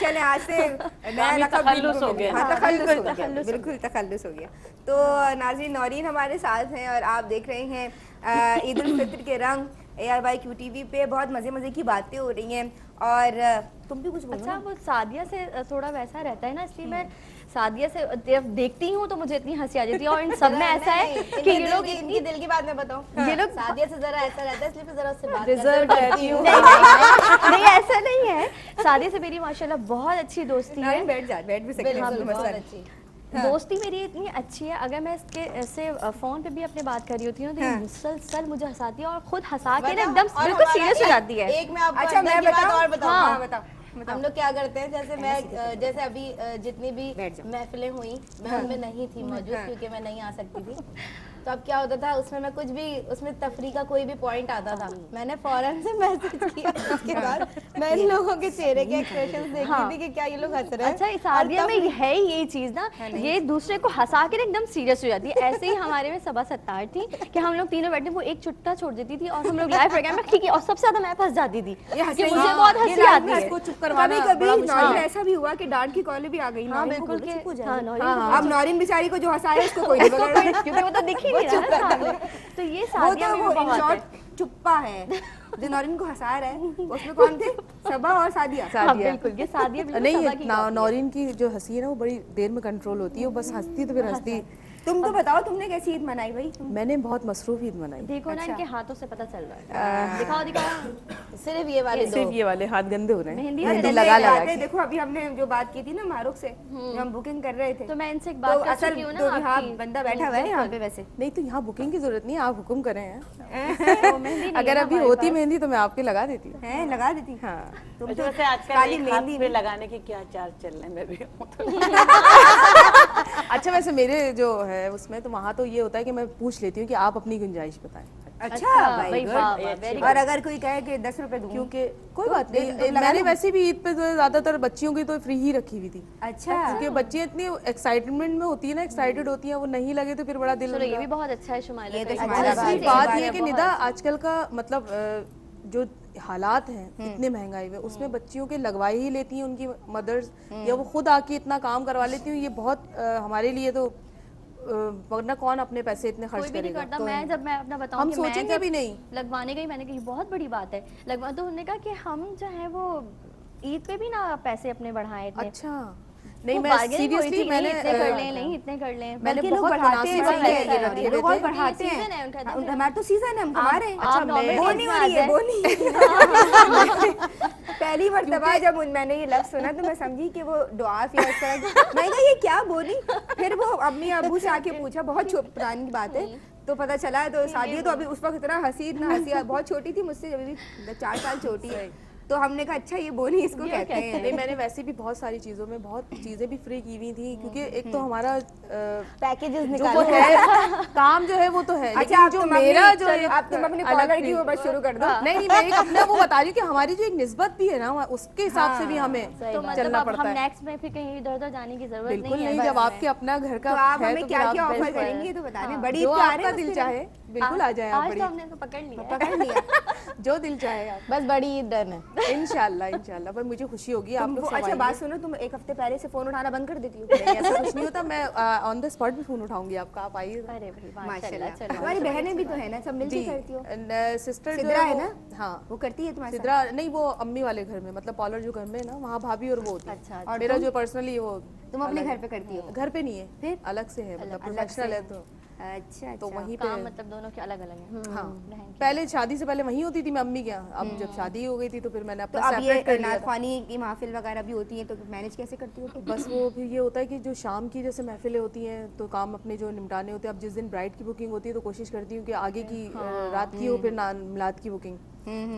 चले आज से नया लक़ब तखल्लुस हो गया। हाँ, तखल्लुस हो गया, बिल्कुल तखल्लुस हो गया। तो नाज़रीन, नौरीन हमारे साथ हैं और आप देख रहे हैं ईद उल फितर के रंग ARY QTV पे। बहुत मज़े की बातें हो रही हैं और तुम भी कुछ बोलो। अच्छा, वो सादिया से थोड़ा वैसा रहता है ना, इसलिए मैं सादिया से जब देखती हूँ तो मुझे इतनी हंसी आ जाती है। और इन सब में ऐसा है कि ये लोग इनकी दिल की बात मैं बताऊं, ये लोग सादिया से जरा ऐसा रहता है, इसलिए फिर जरा उससे बात रिजर्व रहती हूँ। नहीं ऐसा नहीं है। सादिया से मेरी माशाल्लाह बहुत अच्छी दोस्ती है। बैठ भी सकते हैं। बहुत अच्छी दोस्ती मेरी इतनी अच्छी है, अगर मैं इससे फोन पे भी अपने बात कर रही होती हूँ तो ये मुसलसल मुझे हंसाती है और खुद हंसा के ना एकदम बिल्कुल सीरियस हो जाती है। एक मैं आपको अच्छा मैं बताऊं? बताऊं। बताओ। हम लोग क्या करते हैं, जैसे अभी जितनी भी महफिलें हुई मैं उनमें नहीं थी मौजूद, क्योंकि मैं नहीं आ सकती थी। तो अब क्या होता था, उसमें मैं कुछ भी, उसमें तफरी का कोई भी पॉइंट आता था, मैंने फौरन से मैसेज किया। उसके बाद मैं इन लोगों के चेहरे के एक्सप्रेशंस देखती थी कि क्या ये लोग हंस रहे हैं। अच्छा, सादिया में है ये चीज ना, ये दूसरे को हंसा के एकदम सीरियस हो जाती है। ऐसे ही हमारे में सबा सत्तार थी कि हम लोग तीनों बैठे, वो एक चुटका छोड़ देती थी और हम लोग लाइव प्रोग्राम में ठीक है, और सबसे ज्यादा मैं फंस जाती थी कि मुझे बहुत हंसी आती है। कभी ऐसा भी हुआ कि डांट की कॉलें भी आ गई। हाँ बिल्कुल। अब नौरीन बेचारी को जो हंसाया उसको कोई नहीं बोल रहा, क्योंकि वो तो दिख ही नहीं रहा है। तो ये सादिया में बहुत है। चुप्पा है जो नौरीन को हंसा रहा है। उसमें कौन थे? सबा और सादिया। हाँ, बिल्कुल, ये सादिया नहीं, नौरीन की जो हंसी है ना वो बड़ी देर में कंट्रोल होती है, वो बस हंसती तो फिर हंसती। तुम तो बताओ, तुमने कैसी ईद मनाई भाई? मैंने बहुत मसरूफ ईद मनाई। देखो ना, इनके हाथों से पता चल रहा है। दिखाओ सिर्फ ये वाले दो, सिर्फ ये वाले हाथ गंदे हो रहे हैं, मेहंदी लगा के। देखो अभी हमने जो बात की थी ना मारूख से, हम बुकिंग कर रहे थे, तो मैं इनसे एक बात कर चुकी हूं ना, आपकी बंदा बैठा हुआ है यहाँ पे। वैसे नहीं तो यहाँ बुकिंग की जरूरत नहीं है, आप हुक्म करें हैं। अगर अभी होती मेहंदी तो मैं आपकी लगा देती। है लगा देती। हाँ, तुम तो काली मेहंदी पे लगाने के क्या चार्ज चल रहे हैं? मैं भी अच्छा वैसे मेरे जो है उसमें तो वहाँ तो ये होता है कि मैं पूछ लेती हूँ कि आप अपनी गुंजाइश बताएं। अच्छा, very good। और अगर कोई कहे कि 10 रुपए दूँ, क्योंकि कोई बात नहीं, मैंने वैसे भी ईद पे तो ज्यादातर बच्चियों की तो फ्री ही रखी हुई थी। अच्छा, क्योंकि बच्चियां इतनी एक्साइटमेंट में होती है ना, एक्साइटेड होती हैं, वो नहीं लगे तो फिर बड़ा दिल चलो ये भी बहुत अच्छा है शुमाइला ये का। तो शुमाइला असली बात ये है कि निदा आजकल का मतलब जो हालात हैं इतने महंगाई में, उसमें बच्चियों के लगवाई ही लेती हैं उनकी मदर्स, या वो खुद आके इतना काम करवा लेती हूँ। ये बहुत हमारे लिए तो वरना कौन अपने पैसे इतने खर्च कोई भी नहीं करेगा। करता। मैं जब मैं अपना बताऊं हम कि मैं सोचेंगे जब भी नहीं। लगवाने गई, मैंने कही बहुत बड़ी बात है लगवा, तो उन्होंने कहा कि हम जो है वो ईद पे भी ना पैसे अपने बढ़ाए इतने। अच्छा, नहीं मैं सीरियसली मैंने इतने कर लें, नहीं इतने कर लें, मैंने लोग बहुत बढ़ाते हैं, मुनासिब सही है, पैसे रखे ये लोग हुए और थे। बढ़ाते सीजन हैं। है उनका, तो हमारा तो सीजन है, हम कमा रहे हैं। आप नॉर्मल वो नहीं हो रही है, वो नहीं। पहली मर्तबा जब मैंने ये लफ्ज सुना तो मैं समझी कि वो डुआफ या इस तरह की, मैं कहा ये क्या बोली। फिर वो अम्मी अबू से आके पूछा, बहुत पुरानी की बात है, तो पता चला तो सादिया तो अभी उस वक्त इतना हंसी बहुत छोटी थी मुझसे, जब भी 4 साल छोटी है, तो हमने कहा अच्छा ये बोनी इसको कहते हैं। नहीं मैंने वैसे भी बहुत सारी चीज़ों में बहुत चीज़ें भी फ्री की हुई थी, क्योंकि एक तो हमारा पैकेजेस जो निकाले वो है काम जो है वो तो है, अच्छा, लेकिन जो मेरा जो आप तुम अपनी कॉलर की वो बस शुरू कर दो। नहीं नहीं, मैं एक अपना वो बता रही हूँ कि हमारी जो एक निस्बत भी है ना, उसके हिसाब से भी हमें तो मतलब चलना अब पड़ता हम है। नेक्स्ट में फिर कहीं इधर उधर जाने की जरूरत बिल्कुल नहीं है। नहीं, जब आपके अपना घर का तो आप है हमें तो क्या फिर क्या आप ऑफर best करेंगी तो बताने, बड़ी जो ईद पे आ रहे आपका हैं दिल बस चाहे बिल्कुल आ जाए आप। आज बड़ी तो हमने तो पकड़ लिया है। पकड़ लिया। जो दिल चाहे आप, बस बड़ी ईद डन है। इंशाल्लाह इंशाल्लाह। पर मुझे खुशी होगी आप लोग सब अच्छा आएंगे। बात सुनो, तुम एक हफ्ते पहले से फोन उठाना बंद कर देती हो? नहीं ऐसा कुछ नहीं होता, मैं ऑन द स्पॉट भी फोन उठाऊंगी आपका, आप आइए। अरे भाई माशाल्लाह। माशाल्लाह। चलो तुम्हारी बहनें भी तो है ना, सब मिलके करती हो? सिस्टर जो सिद्रा है वो- ना? हाँ वो करती है तुम्हारे साथ? सिद्रा नहीं, वो अम्मी वाले घर में, मतलब पॉलर जो घर में है ना, वहाँ भाभी और वो होती है। अच्छा, और मेरा जो पर्सनली वो तुम अपने घर पे करती हो? घर पे नहीं है, फिर? अलग से है, मतलब अलग से प्रोफेशनल है तो अच्छा तो वहीं पे काम मतलब दोनों के अलग अलग हैं। हाँ। पहले शादी से पहले वहीं होती थी मैं अम्मी के यहाँ, अब जब शादी हो गई थी तो फिर मैंने तो अपना अब सेपरेट कर ये लिया था। नाथवानी की महफिल वगैरह भी होती है, तो मैनेज कैसे करती हो तुम? बस वो फिर ये होता है कि जो शाम की जैसे महफिलें होती हैं तो काम अपने जो निपटाने होते हैं, अब जिस दिन ब्राइड की बुकिंग होती है तो कोशिश करती हूँ कि आगे की रात की हो, फिर मिलाद की बुकिंग,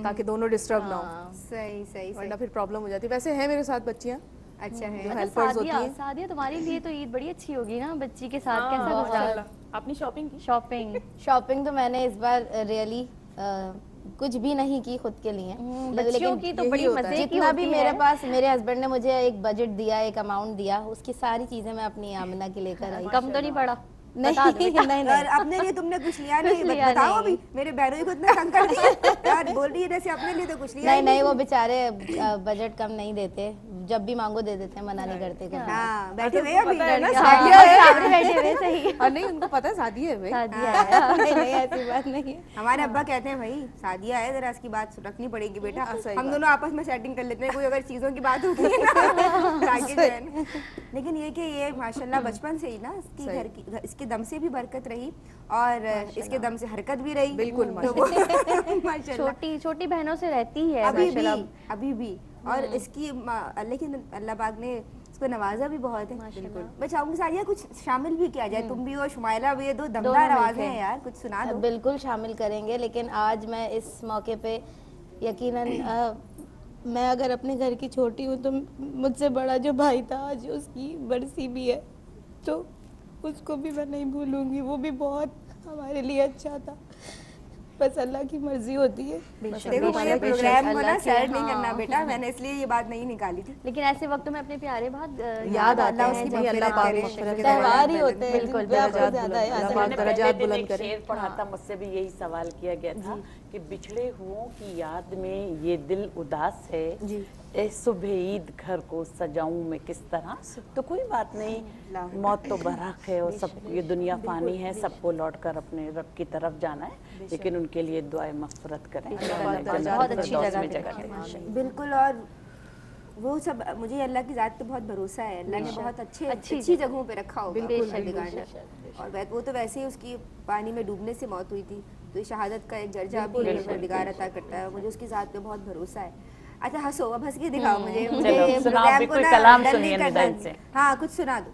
ताकि दोनों डिस्टर्ब ना हो, सही सही वरना फिर प्रॉब्लम हो जाती है। वैसे है मेरे साथ बच्चियाँ अच्छा है। जो हेल्पर्स होती हैं। सादिया तुम्हारे लिए तो ईद बड़ी अच्छी होगी ना बच्ची के साथ, कैसा गुजरा अपनी शॉपिंग की शॉपिंग? शॉपिंग तो मैंने इस बार रियली कुछ भी नहीं की खुद के लिए, बच्चियों की तो बड़ी मजे की जितना भी होती मेरे है। पास, मेरे हस्बैंड ने मुझे एक बजट दिया, एक अमाउंट दिया, उसकी सारी चीजें मैं अपनी आमना के लेकर आई। कम तो नहीं पड़ा? नहीं नहीं और अपने लिए तुमने कुछ लिया नहीं? बताओ अभी, मेरे बहनों को इतना तंग कर दिया यार, बोल रही है जैसे अपने लिए तो कुछ लिया नहीं नहीं, वो बेचारे बजट कम नहीं देते, जब भी मांगो दे देते हैं, मना नहीं करते कभी। हाँ, बैठे हुए अभी सामने बैठे हुए सही और नहीं उनको पता है शादी है भाई। सादिया है। नहीं नहीं, ऐसी बात नहीं है। हमारे अब्बा कहते हैं भाई शादियाँ है, जरा इसकी बात रखनी पड़ेगी बेटा, हम दोनों आपस में सेटिंग कर लेते हैं, कोई अगर चीजों की बात होती है ना ताकि जो है ना। लेकिन ये कि ये माशाल्लाह बचपन से ही ना इसकी घर की इसके दम से भी बरकत रही और इसके दम से हरकत भी रही। बिल्कुल माशाल्लाह। छोटी छोटी बहनों से रहती है अभी भी और इसकी लेकिन अल्लाह पाक ने इसको नवाजा भी बहुत है। बिल्कुल मैं चाहूंगी सादिया कुछ शामिल भी किया जाए, तुम भी और शुमाइला भी, ये दो दमदार आवाजें हैं यार, कुछ सुना दो। बिल्कुल शामिल करेंगे, लेकिन आज मैं इस मौके पे यकीनन मैं अगर अपने घर की छोटी हूँ तो मुझसे बड़ा जो भाई था आज उसकी बरसी भी है, तो उसको भी मैं नहीं भूलूंगी, वो भी बहुत हमारे लिए अच्छा था। बस अल्लाह की मर्जी होती है। देखो मुझे प्रोग्राम को ना सैड नहीं करना बेटा, मैंने इसलिए ये बात नहीं निकाली थी। लेकिन ऐसे वक्तों में अपने प्यारे बहुत याद आता है कि अल्लाह पाक त्योहार ही होते हैं, बिल्कुल, दर्जात बुलंद करे। शेर पढ़ा था, मुझसे भी यही सवाल किया गया था कि बिछड़े हुओं की याद में ये दिल उदास है, ए सुबह ईद घर को सजाऊं मैं किस तरह। तो कोई बात नहीं, मौत तो बराक है और सब ये दुनिया फानी है, सबको लौटकर अपने रब की तरफ जाना है, लेकिन उनके लिए दुआए मग़फ़िरत करें। बहुत अच्छी जगह जगह बिल्कुल। और वो सब मुझे अल्लाह की ज़ात पे बहुत भरोसा है, अल्लाह ने बहुत अच्छी जगहों पे रखा होगा और वो तो वैसे ही उसकी पानी में डूबने से मौत हुई थी, तो ये शहादत का एक दर्जा भी परवरदिगार अता करता है, मुझे उसकी ज़ात पे बहुत भरोसा है। अच्छा हंसो, अब हंस के दिखाओ मुझे प्रोग्राम को ना डल नहीं करना। हाँ कुछ सुना दो,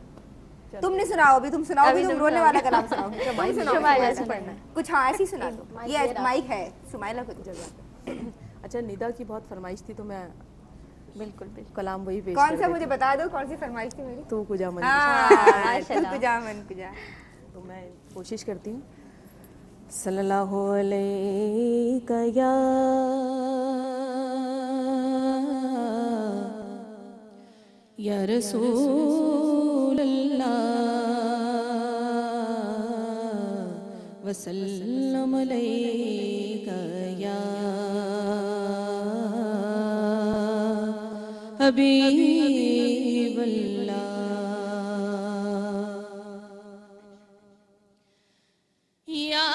तुम नहीं सुनाओ अभी, तुम सुनाओ भी, तुम रोने वाला कलाम सुनाओ, कुछ हाँ ऐसे ही सुना दो, ये माइक है शुमाइला को जगह। अच्छा निदा की बहुत फरमाइश थी तो मैं बिल्कुल कलाम वही पेश कौन सा मुझे बता दो, कौन सी फरमाइश थी मेरी? तू कुजा मन तू कुजा मन कुजा। तो मैं कोशिश करती हूँ सल्लल्लाहु अलैहि या रसूल अल्लाह वसल्लम अलैका या हबीब अल्लाह या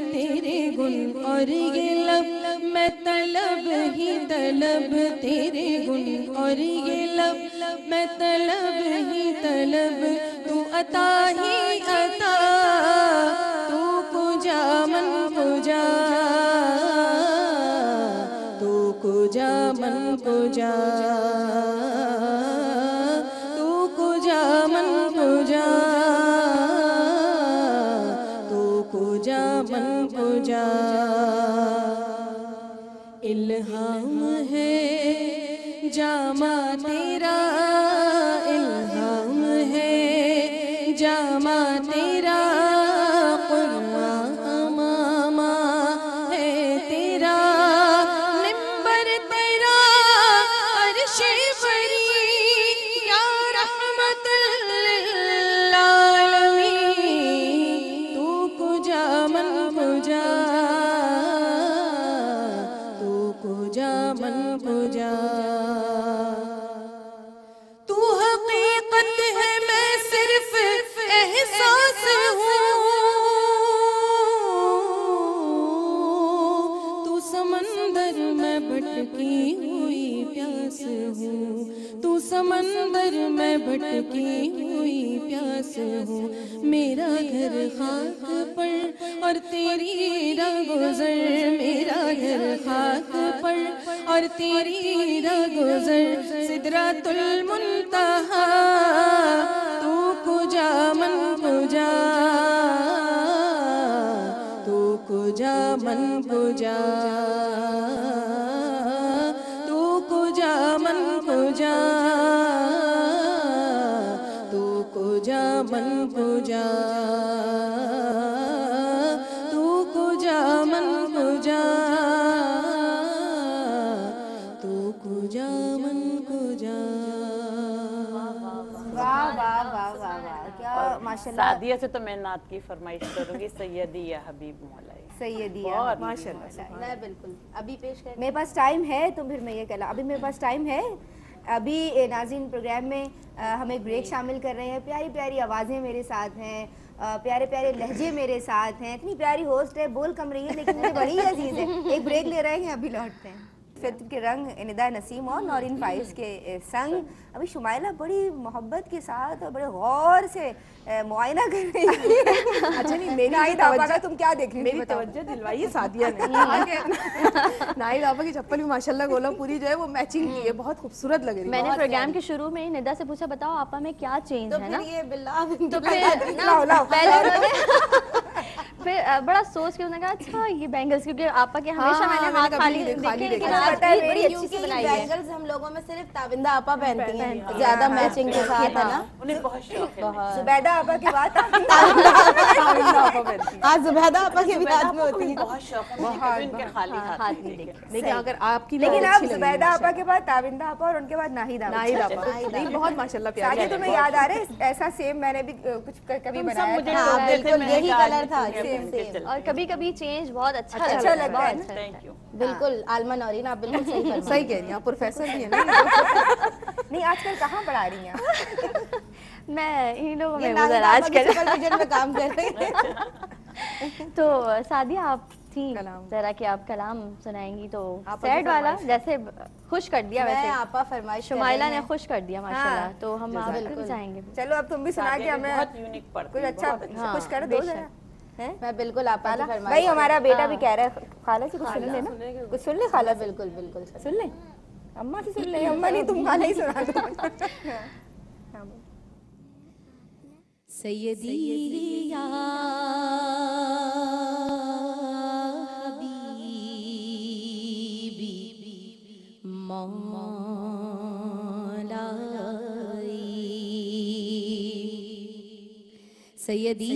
तेरे गुण और ये लब मैं तलब ही तलब तेरे गुण और ये लब मैं तलब ही तलब तू अता ही अता तू कुजा मन कुजा तू कुजा मन कुजा तू कुजा मन कुजा पूजा मन पूजा इल्हाम है जामा तेरा इल्हाम है जामा तेरा कुर्आन मामा है तेरा मिंबर तेरा अर्श बरी या रहमतुल लिल आलमीन तू कुजा मन कुजा तू कुजा मन कुजा तू हकीकत है मैं सिर्फ एहसास हूँ तू समंदर में भटकी हुई प्यास हूँ तू समंदर में भटकी हुई प्यास हूँ मेरा घर खाक पर और तेरी रागुज़र मेरा घर खाक पर और तेरी रागुज़र सिदरातुल मुंतहा तू कुजा मन कुजा तू कुजा मन कुजा तू कुजा मन कुजा तू कुजा मन कुजा तू कुजा मन कुजा तू कुजा मन कुजा वाह वाह वाह वाह वाह क्या माशाल्लाह। सादिया से तो मैं नात की फरमाइश करूंगी सैयदी या हबीब मौलाई सैयदी बहुत माशाल्लाह। मैं बिल्कुल अभी पेश कर मेरे पास टाइम है तो फिर मैं ये कहला अभी मेरे पास टाइम है। अभी नाज़रीन प्रोग्राम में हम एक ब्रेक शामिल कर रहे हैं। प्यारी प्यारी आवाज़ें मेरे साथ हैं, प्यारे प्यारे लहजे मेरे साथ हैं। इतनी प्यारी होस्ट है, बोल कम रही है लेकिन मुझे बड़ी अजीज़ है। एक ब्रेक ले रहे हैं, अभी लौटते हैं। फित्र के रंग निदा नसीम और नौरीन फाइज के संग अभी शुमाइला बड़ी मोहब्बत के साथ और बड़े गौर से मुआयना कर रही है। अच्छा नहीं मेरी तवज्जो तुम क्या देख रही मेरी तवज्जो दिलवाई है सादिया ने। नाइद आपा की चप्पल भी माशाल्लाह गोला पूरी जो है वो मैचिंग की है, बहुत खूबसूरत लग रही है। मैंने प्रोग्राम के शुरू में ही निदा से पूछा बताओ आपा में क्या चेंज है ना, ये बिल्ला तो फिर फिर बड़ा सोच के उन्होंने कहा अच्छा ये बैंगल्स, क्योंकि आपा के हमेशा मैंने मैंने हाथ कभी खाली नहीं देखे, लेकिन देखा। आज पता है ईद बड़ी अच्छी क्योंकि सी बनाई है। बैंगल्स हम लोगों में सिर्फ ताबिंदा आपा पहनती हैं, ज्यादा मैचिंग के साथ, है ना। उन्हें बहुत शौक है। जुबैदा आपा की बात हाँ जुबैदा आपा की भी याद में होती है। बहुत शौक है, मैंने कभी उनके खाली हाथ नहीं देखे। लेकिन अगर आपकी लेकिन बहुत अब अच्छी लगी जुबैदा आपा के बाद ताबिंदा आपा और उनके बाद नाहिद आपा। नाहिद आपा नहीं बहुत माशाल्लाह प्यारी साजिद तुम्हें याद आ रहा है ऐसा सेम मैंने भी कुछ कभी सब बनाया मुझे था। टोक देते, बिल्कुल मैंने यही कहा, कलर था, ठीक है, सेम, उनके सेम। चलते। और कभी कभी चेंज बहुत अच्छा अच्छा लगता है बहुत ना। Thank you. बिल्कुल आलमा नौरीन, आप बिल्कुल सही फरमा सही कह रही हैं आप, प्रोफेसर भी है ना ये तो। नहीं आजकल कहाँ पढ़ा रही हैं? मैं इन लोगों ये में नाहिद गुजर आपा आज की कर। सुपरविजन में काम कर रहे हैं। तो सादिया आप थी कलाम। जरा कि आप कलाम सुनाएंगी तो आप सैड अभी वाला, जैसे खुश कर दिया मैं वैसे आपा फरमाइश कर शुमाइला रही ने हैं। खुश कर दिया माशाल्लाह, तो हम आप बिल्कुल। भी चाहेंगे। चलो अब तुम भी सुना के सादिया भी हमें बहुत यूनिक पढ़ती कुछ है, अच्छा बहुत अच्छा। कुछ कर दो जरा। हैं? मैं बिल्कुल आपा की फरमाइश भाई हमारा बेटा हाँ। भी कह रहा है खाला से कुछ सुन ले ना, कुछ सुन ले खाला से, बिल्कुल बिल्कुल सुन ले अम्मा से सुन ले, अम्मा नहीं तुम खाला ही सुना दो। हाँ, बोल। सैयदी या हबीबी मौलाई, सैयदी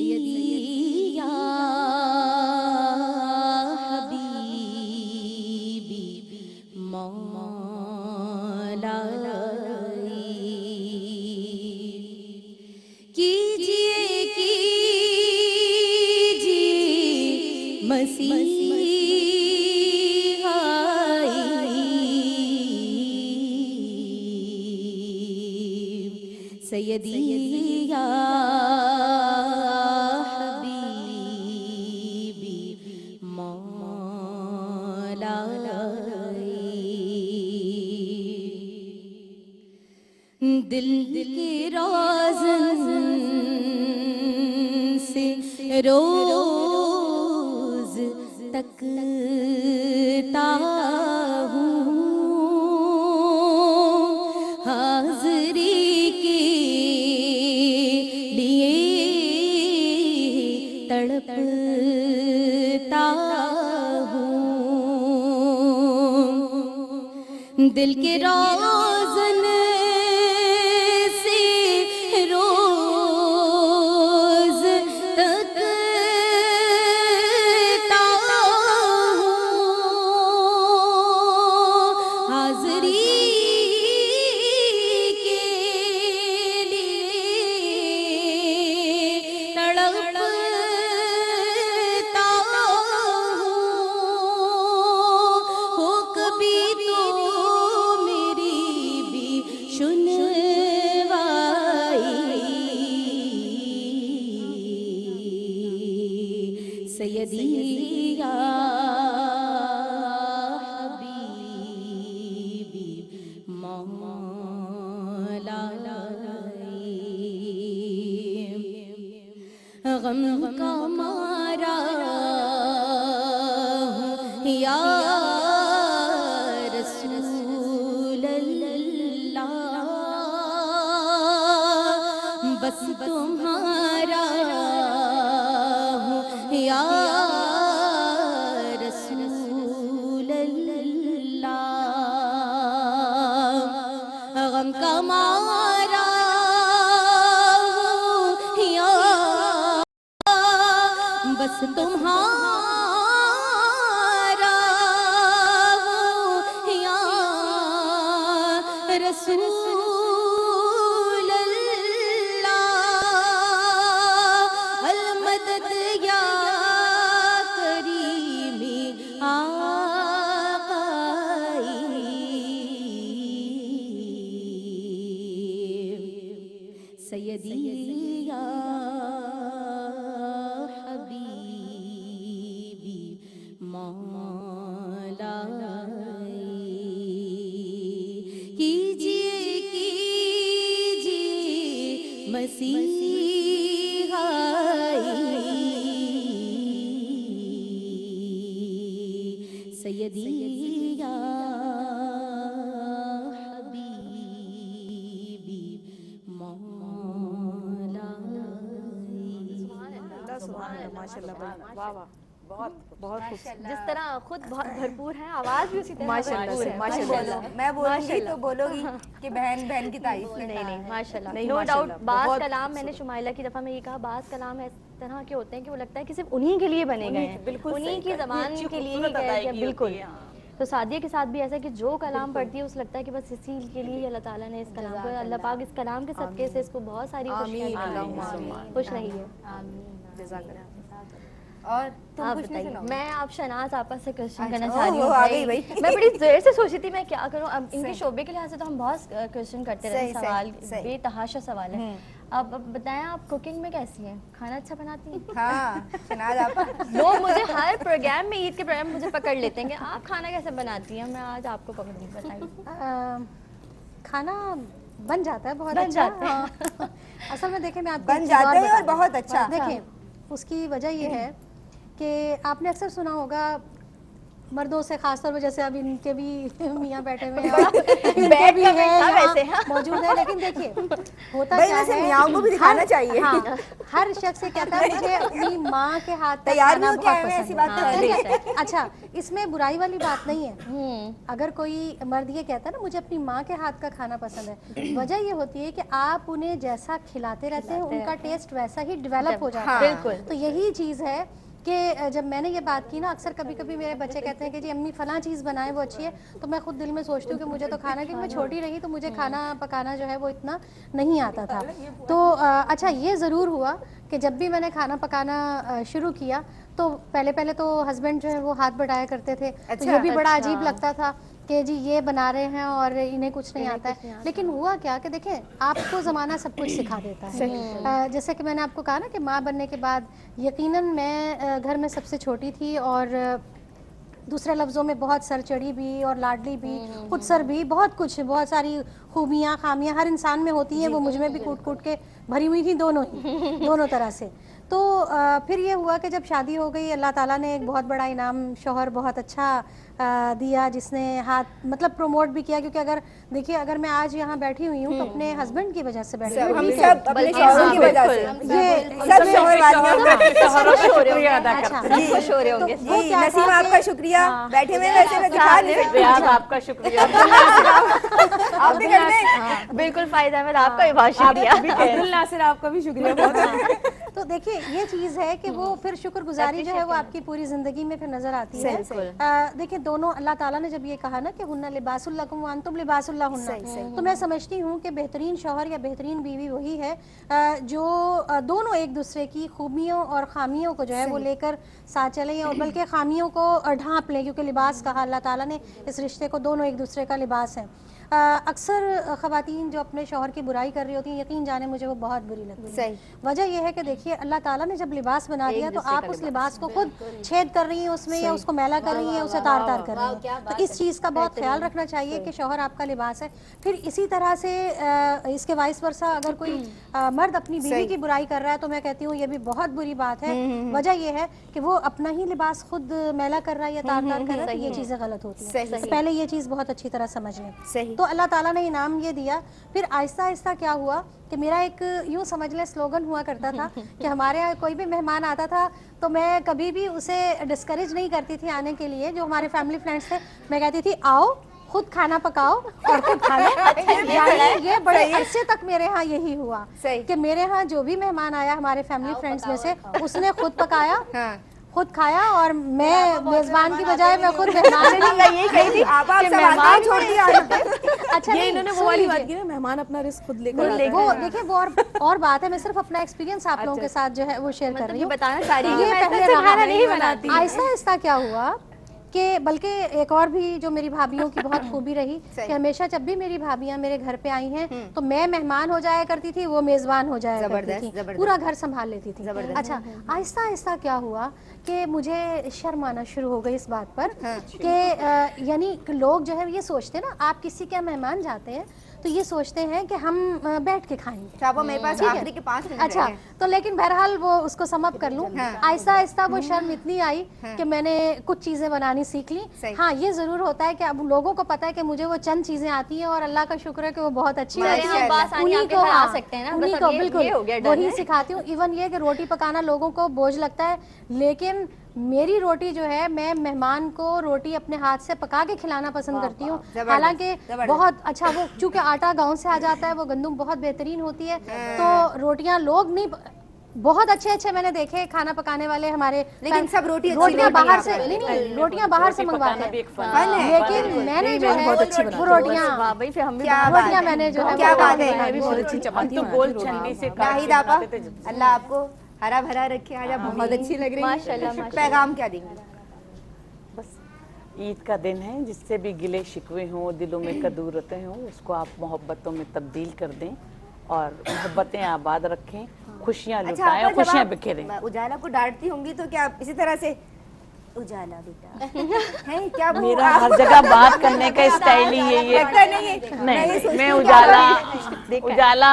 या हबीबी मौलाई, कीजिए कीजिए मसीहाई, सैयदी या हबीबी मौलाई, दिल के रोज़न से रोज तकता हूँ, हाज़री के लिए तड़पता हूँ, दिल के रोज़न से रोज तकता हूँ, हाज़री के लिए तड़पता हूँ, हो कभी तो मेरी भी सुनवाई, सैयदी या हबीबी मौलाई, गम का मारा हूँ या रसूल अल्लाह, बस तुम्हारा हूँ या रसूल अल्लाह, गम का मारा हूँ या बस तुम्हारा हूँ या रसूल अल्लाह, अल मदद या करीमी आकाई, सैयदी या हबीबी मौलाई, कीजिए कीजिए मसीहाई, सैयदी या हबीबी मौलाई। माशाल्लाह भाई, वाह वाह, बहुत बहुत खूबसूरत। जिस तरह खुद बहुत भरपूर है, आवाज भी उसी तरह माशाल्लाह भरपूर से, है। माशाल्लाह। मैं बोलूंगी तो बोलोगी कि बहन बहन की तारीफ में नहीं नहीं माशाल्लाह, नहीं, नो माशाल्लाह, डाउट। बाज़ बहुत कलाम मैंने शुमाइला की दफ़ा में ये कहा, बाज़ कलाम इस तरह के होते हैं कि वो लगता है कि सिर्फ उन्हीं के लिए बने गए हैं, बिल्कुल उन्हीं सही की कहा, ज़बान इतनी के लिए ही खूबसूरत गए अदायगी हैं, होती बिल्कुल। है, हाँ। तो सादिया के साथ भी ऐसा है कि जो कलाम पढ़ती है उसे लगता है कि बस इसी के लिए अल्लाह ताला ने इस कलाम को, अल्लाह पाक इस कलाम के सदक़े से इसको बहुत सारी खुश रही है। और तुम आप कुछ नहीं बताइए, सुनाओ। मैं आप शनाज आपा से क्वेश्चन अच्छा, करना ओह, चाह रही वो हूँ आ भाई। गई भाई। मैं बड़ी देर से सोची थी मैं क्या करूँ। अब इनके शोबे के लिहाज से तो हम बहुत क्वेश्चन करते रहते हैं, सही, सवाल सही। बेतहाशा सवाल है। अब बताएं, आप कुकिंग में कैसी हैं? खाना अच्छा बनाती हैं? हाँ, शनाज आपा। लोग मुझे हर प्रोग्राम में, ईद के प्रोग्राम में मुझे पकड़ लेते हैं कि आप खाना कैसे बनाती हैं। मैं आज आपको पकड़ूंगी, बताइए। खाना बन जाता है बहुत बन अच्छा। जाता है। हाँ। असल में देखें मैं आपको बन एक चीज़ जाते हैं बता और दूं। बहुत अच्छा। देखें, उसकी वजह ये है कि आपने अक्सर सुना होगा मर्दों से, खासतौर पर जैसे अब इनके भी मियाँ बैठे हुए हैं और इनके भी हैं यहाँ वैसे, हाँ। मौजूद है, लेकिन देखिए होता भाई क्या वैसे है, मियाँओं को भी दिखाना चाहिए। हाँ, हर शख्स ये कहता है मुझे अपनी माँ के हाथ का तैयार खाना भी हो क्या बहुत है, पसंद ऐसी है। बात तो है ठीक नहीं। है, अच्छा, इसमें बुराई वाली बात नहीं है। अगर कोई मर्द ये कहता है ना मुझे अपनी माँ के हाथ का खाना पसंद है, वजह ये होती है कि आप उन्हें जैसा खिलाते रहते हैं उनका टेस्ट वैसा ही डेवलप हो जाता है। बिल्कुल। तो यही चीज़ है कि जब मैंने ये बात की ना, अक्सर कभी कभी मेरे बच्चे कहते हैं कि जी अम्मी फलां चीज़ बनाए वो अच्छी है, तो मैं खुद दिल में सोचती हूँ कि मुझे तो खाना, क्योंकि मैं छोटी रही तो मुझे खाना पकाना जो है वो इतना नहीं आता था। तो अच्छा, ये ज़रूर हुआ कि जब भी मैंने खाना पकाना शुरू किया तो पहले पहले तो हस्बैंड जो है वो हाथ बढ़ाया करते थे। तो ये भी बड़ा अजीब लगता था कि जी ये बना रहे हैं और इन्हें कुछ नहीं आता है। लेकिन हुआ क्या कि देखें, आपको ज़माना सब कुछ सिखा देता है। जैसे कि मैंने आपको कहा ना कि माँ बनने के बाद यकीनन मैं घर में सबसे छोटी थी और दूसरे लफ्ज़ों में बहुत सरचड़ी भी और लाडली भी, खुदसर भी, बहुत कुछ, बहुत सारी खूबियाँ खामियाँ हर इंसान में होती हैं, वो मुझ में भी कूट कूट के भरी हुई थी, दोनों तरह से। तो फिर ये हुआ कि जब शादी हो गई, अल्लाह ताला ने एक बहुत बड़ा इनाम, शौहर बहुत अच्छा दिया, जिसने हाथ मतलब प्रमोट भी किया। क्योंकि अगर देखिए, अगर मैं आज यहाँ बैठी हुई हूँ तो अपने हस्बैंड की वजह से बैठी हूँ। हम सब अपने शौहरों की वजह से, सब शौहर शुक्रिया अदा करते हैं। जी, खुश हो रहे होंगे। वो जी, क्या था नसीम कि- आपका शुक्रिया। बैठे हुए वैसे मैं दिखा नहीं सकती। रियाज आपका शुक्रिया। आप भी कर दें। बिल्कुल फायदा अहमद, आपका भी बहुत शुक्रिया। अब्दुल नासिर आपका भी शुक्रिया बहुत। तो देखिए, ये चीज़ है कि वो फिर शुक्रगुजारी जो है वो आपकी पूरी ज़िंदगी में फिर नज़र आती है। देखिए, दोनों अल्लाह ताला ने जब ये कहा ना कि हुन्ना लिबासुल लकुम व अंतुम लिबासुल लहुन्ना, तो मैं समझती हूँ कि बेहतरीन शौहर या बेहतरीन बीवी वही है जो दोनों एक दूसरे की खूबियों और खामियों को जो है वो लेकर साथ चलें, और बल्कि खामियों को ढांप लें, क्योंकि लिबास कहा अल्लाह ताला ने इस रिश्ते को, दोनों एक दूसरे का लिबास है। अक्सर ख़वातीन जो अपने शौहर की बुराई कर रही होती हैं, यकीन जाने मुझे वो बहुत बुरी लगती है। वजह यह है कि देखिए, अल्लाह ताला ने जब लिबास बना दिया तो आप उस लिबास को खुद छेद कर रही हैं उसमें, या उसको मैला कर रही हैं, उसे तार तार कर रही हैं। तो इस चीज़ का बहुत ख्याल रखना चाहिए कि शौहर आपका लिबास है। फिर इसी तरह से इसके वाइस वर्सा अगर कोई मर्द अपनी बीवी की बुराई कर रहा है तो मैं कहती हूँ ये भी बहुत बुरी बात है। वजह यह है कि वो अपना ही लिबास खुद मैला कर रहा है या तार तार कर रहा है, तो ये चीज़ें गलत होती हैं। तो पहले ये चीज़ बहुत अच्छी तरह समझ लें। तो अल्लाह ताला ने इनाम ये दिया। फिर आहिस्ता आहिस्ता क्या हुआ कि मेरा एक यूँ समझ लें स्लोगन हुआ करता था कि हमारे यहाँ कोई भी मेहमान आता था तो मैं कभी भी उसे डिस्करेज नहीं करती थी आने के लिए। जो हमारे फैमिली फ्रेंड्स थे, मैं कहती थी आओ, खुद खाना पकाओ और खुद खा लो। यानी ये बड़े अरसे तक मेरे यहाँ यही हुआ कि मेरे यहाँ जो भी मेहमान आया हमारे फैमिली फ्रेंड्स में से, उसने खुद पकाया, खुद खाया, और मैं मेजबान की बजाय मैं खुद मेहमान यही कही थी। आप मेहमान छोड़ दिया। अच्छा, ये इन्होंने वो वाली बात की ना, मेहमान अपना रिस्क खुद लेकर आता है। वो देखिए, वो और बात है। मैं सिर्फ अपना एक्सपीरियंस आप लोगों के साथ जो है वो शेयर कर रही हूँ। बताना सारी ये पहले खाना नहीं बनाती। आहिस्ता आहिस्ता क्या हुआ कि बल्कि एक और भी जो मेरी भाभीियों की बहुत खूबी रही कि हमेशा जब भी मेरी भाभियां मेरे घर पे आई हैं तो मैं मेहमान हो जाया करती थी, वो मेज़बान हो जाया करती थी, पूरा घर संभाल लेती थी। अच्छा, आहिस्ता आहिस्ता क्या हुआ कि मुझे शर्म आना शुरू हो गई इस बात पर कि यानी लोग जो है ये सोचते ना, आप किसी के मेहमान जाते हैं तो ये सोचते हैं कि हम बैठ के खाएंगे। शाबा मेरे पास आखिरी के 5 मिनट अच्छा, तो लेकिन बहरहाल वो उसको समअप कर लूं, आहिस्ता आहिस्ता वो शर्म इतनी आई कि मैंने कुछ चीजें बनानी सीख ली। हाँ, ये जरूर होता है कि अब लोगों को पता है कि मुझे वो चंद चीजें आती हैं और अल्लाह का शुक्र है कि वो बहुत अच्छी होती हैं। उन्हीं को बिल्कुल वही सिखाती हूँ। इवन ये कि रोटी पकाना लोगों को बोझ लगता है, लेकिन मेरी रोटी जो है, मैं मेहमान को रोटी अपने हाथ से पका के खिलाना पसंद करती हूँ। हालांकि बहुत अच्छा, वो चूंकि आटा गांव से आ जाता है, वो गंदम बहुत बेहतरीन होती है, तो रोटियां लोग नहीं, बहुत अच्छे अच्छे मैंने देखे खाना पकाने वाले हमारे, लेकिन सब रोटियां बाहर से नहीं, रोटियां बाहर से मंगवाते हैं, लेकिन मैंने जो है वो रोटियां मैंने जो है क्या बात है, अल्लाह आपको हरा भरा रखे, आज आप बहुत अच्छी लग रही है माशाल्लाह। पैगाम क्या देंगे? बस ईद का दिन है, जिससे भी गिले शिकवे हों, दिलों में कदूरतें हों, उसको आप मोहब्बतों में तब्दील कर दें और मोहब्बतें आबाद रखें, खुशियाँ लुटाएं और खुशियाँ बिखेरें। उजाला को डांटती होंगी तो क्या इसी तरह से उजाला बेटा है क्या? मेरा हर जगह बात करने का स्टाइल ही यही है। नहीं, मैं उजाला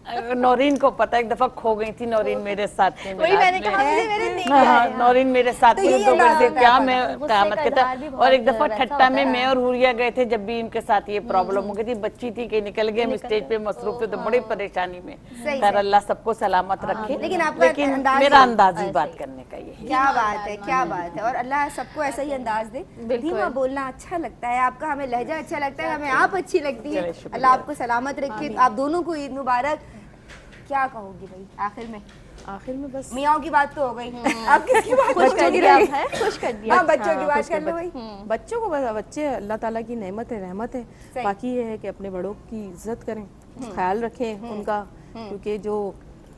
नौरीन को पता, एक दफा खो गई थी नौरीन मेरे साथ में, वही मैंने कहा मेरे नहीं नौरीन मेरे साथ में 2 घंटे क्या मैं क़यामत के था। और एक दफा ठट्टा में मैं और हुरिया गए थे, जब भी इनके साथ ये प्रॉब्लम हो गई थी, बच्ची थी कि निकल गए, हम स्टेज पे मसरूफ थे तो बड़ी परेशानी में। खैर अल्लाह सबको सलामत रखे, लेकिन मेरा अंदाज ही बात करने का ये है। क्या बात है, क्या बात है। और अल्लाह सबको ऐसा ही अंदाज दे। धीमा बोलना अच्छा लगता है आपका, हमें लहजा अच्छा लगता है, हमें आप अच्छी लगती है। अल्लाह आपको सलामत रखे, आप दोनों को ईद मुबारक। क्या कहोगी भाई आखिर में? बस मियाँ की बात तो हो गई, आप किसकी बात? बच्चों की है, खुश कर दिया। हाँ, बच्चों की बात कर लो भाई। बच्चों को, बस बच्चे अल्लाह ताला की नेमत है, रहमत है। बाकी ये है कि अपने बड़ों की इज्जत करें, ख्याल रखें उनका, क्योंकि जो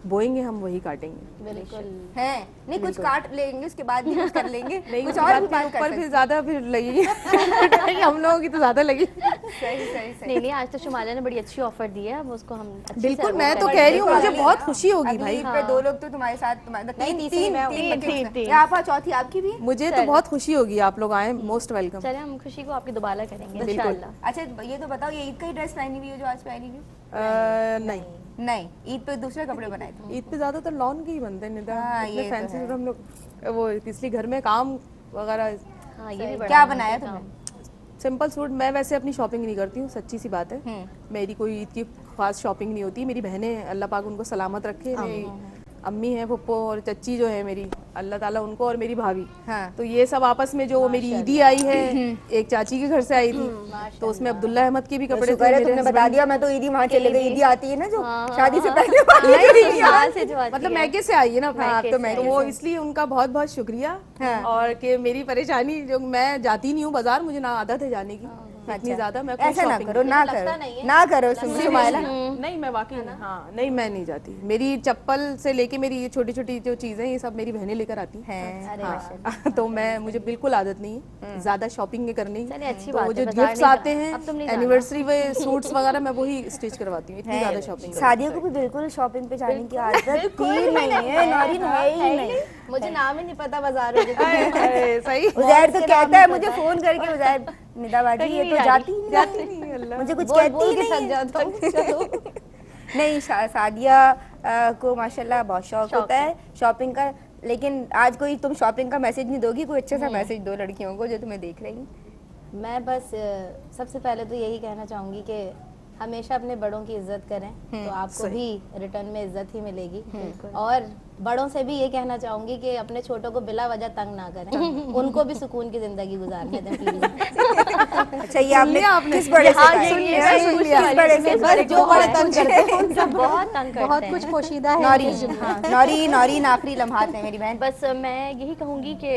बोएंगे हम वही काटेंगे। बिल्कुल है, नहीं कुछ काट लेंगे उसके बाद भी कुछ कर लेंगे, नहीं कुछ और भी बात ऊपर फिर ज्यादा फिर लगेगी हम लोगों की तो ज्यादा लगी। सही नहीं, आज तो शुमाला ने बड़ी अच्छी ऑफर दी है, अब उसको हम बिल्कुल, मैं तो कह रही हूँ मुझे बहुत खुशी होगी भाई। 2 लोग तो तुम्हारे साथ, तीन, आप चौथी आपकी भी। मुझे तो बहुत खुशी होगी, आप लोग आए, मोस्ट वेलकम। चले, हम खुशी को आपकी दोबारा करेंगे इंशाल्लाह। अच्छा ये तो बताओ, ये ईद का ही ड्रेस पहनी हुई है जो आज पहनी हुई? नहीं, ईद पे दूसरे कपड़े बनाए थे। ईद पे ज्यादातर लॉन के ही बनते हैं, ये फैंसी सूट हम लोग वो इसलिए घर में काम वगैरह। क्या बनाया तुमने? Simple suit. मैं वैसे अपनी शॉपिंग नहीं करती हूँ, सच्ची सी बात है, मेरी कोई ईद की खास शॉपिंग नहीं होती। मेरी बहनें, अल्लाह पाक उनको सलामत रखे, मेरी अम्मी है, पप्पो और चच्ची जो है मेरी, अल्लाह ताला उनको, और मेरी भाभी। तो ये सब आपस में, जो मेरी ईदी आई है, एक चाची के घर से आई थी, तो उसमें अब्दुल्ला अहमद के भी कपड़े थे। तुमने बता दिया, मैं तो ईदी वहाँ चले गई। ईदी आती है ना जो शादी से पहले, मतलब मैके से आई है ना, तो वो इसलिए उनका बहुत बहुत शुक्रिया। और कि मेरी परेशानी, जो मैं जाती नहीं हूँ बाजार, मुझे ना आदत है जाने की इतनी ज्यादा। मैं ऐसा ना करो, ना करो सुमाइला। नहीं, मैं वाकई हाँ, नहीं मैं नहीं जाती। मेरी चप्पल से लेके मेरी ये छोटी छोटी जो चीजें, ये सब मेरी बहनें लेकर आती हैं। तो मैं, मुझे बिल्कुल आदत नहीं है ज्यादा शॉपिंग करने की। तो वो जो गिफ्ट्स आते हैं एनिवर्सरी में, सूट्स वगैरह, मैं वही स्टिच करवाती हूँ, इतनी ज्यादा शॉपिंग। शादियों को भी बिल्कुल शॉपिंग पे जाने की आदत ही नहीं है, नौरीन है ही नहीं। मुझे नाम ही नहीं पता बाजार में। सही। उजैर तो कहता है मुझे फोन करके, उजैर निदा बाजी ये तो जाती नहीं, मुझे कुछ कहती ही नहीं। नहीं, सादिया को माशाल्लाह बहुत शौक होता है शॉपिंग का, लेकिन आज कोई तुम शॉपिंग का मैसेज नहीं दोगी? कोई अच्छा सा मैसेज दो लड़कियों को जो तुम्हें देख रही। मैं बस सबसे पहले तो यही कहना चाहूँगी कि हमेशा अपने बड़ों की इज्जत करें, तो आपको भी रिटर्न में इज्जत ही मिलेगी। और बड़ों से भी ये कहना चाहूंगी कि अपने छोटों को बिला वजह तंग ना करें, उनको भी सुकून की जिंदगी गुजारने दें प्लीज। अच्छा, ये आपने किस बड़े से जो बड़े तंग करते हैं, बहुत तंग करते हैं, बहुत कुछ पोशीदा है। नौरीन आखिरी लम्हात है मेरी बहन। बस मैं यही कहूँगी कि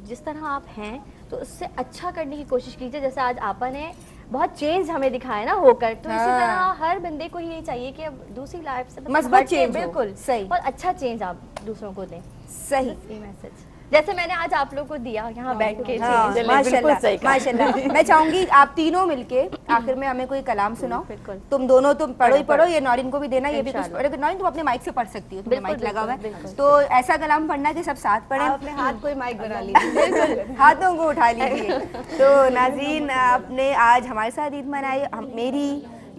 जिस तरह आप हैं तो उससे अच्छा करने की कोशिश कीजिए। जैसे आज आपा ने बहुत चेंज हमें दिखाया ना होकर, तो इसी तरह हर बंदे को ये चाहिए कि अब दूसरी लाइफ से मस्बत चेंज, बिल्कुल सही, और अच्छा चेंज आप दूसरों को दें। सही ये मैसेज जैसे मैंने आज आप लोगों को दिया यहाँ बैठ के। माशाल्लाह। मैं चाहूंगी आप तीनों मिलके आखिर में हमें कोई कलाम सुनाओ। तुम दोनों, तुम पढ़ो ही पढ़ो, ये नौरीन को भी देना, ये भी कुछ पढ़ो। नौरीन तुम अपने माइक से पढ़ सकती हो, तुम्हें माइक लगा हुआ है, तो ऐसा कलाम पढ़ना कि सब साथ पढ़ें। अपने हाथ कोई माइक बना लीजिए, हाथों को उठा लीजिए। तो नाज़रीन, आपने आज हमारे साथ ईद मनाई। मेरी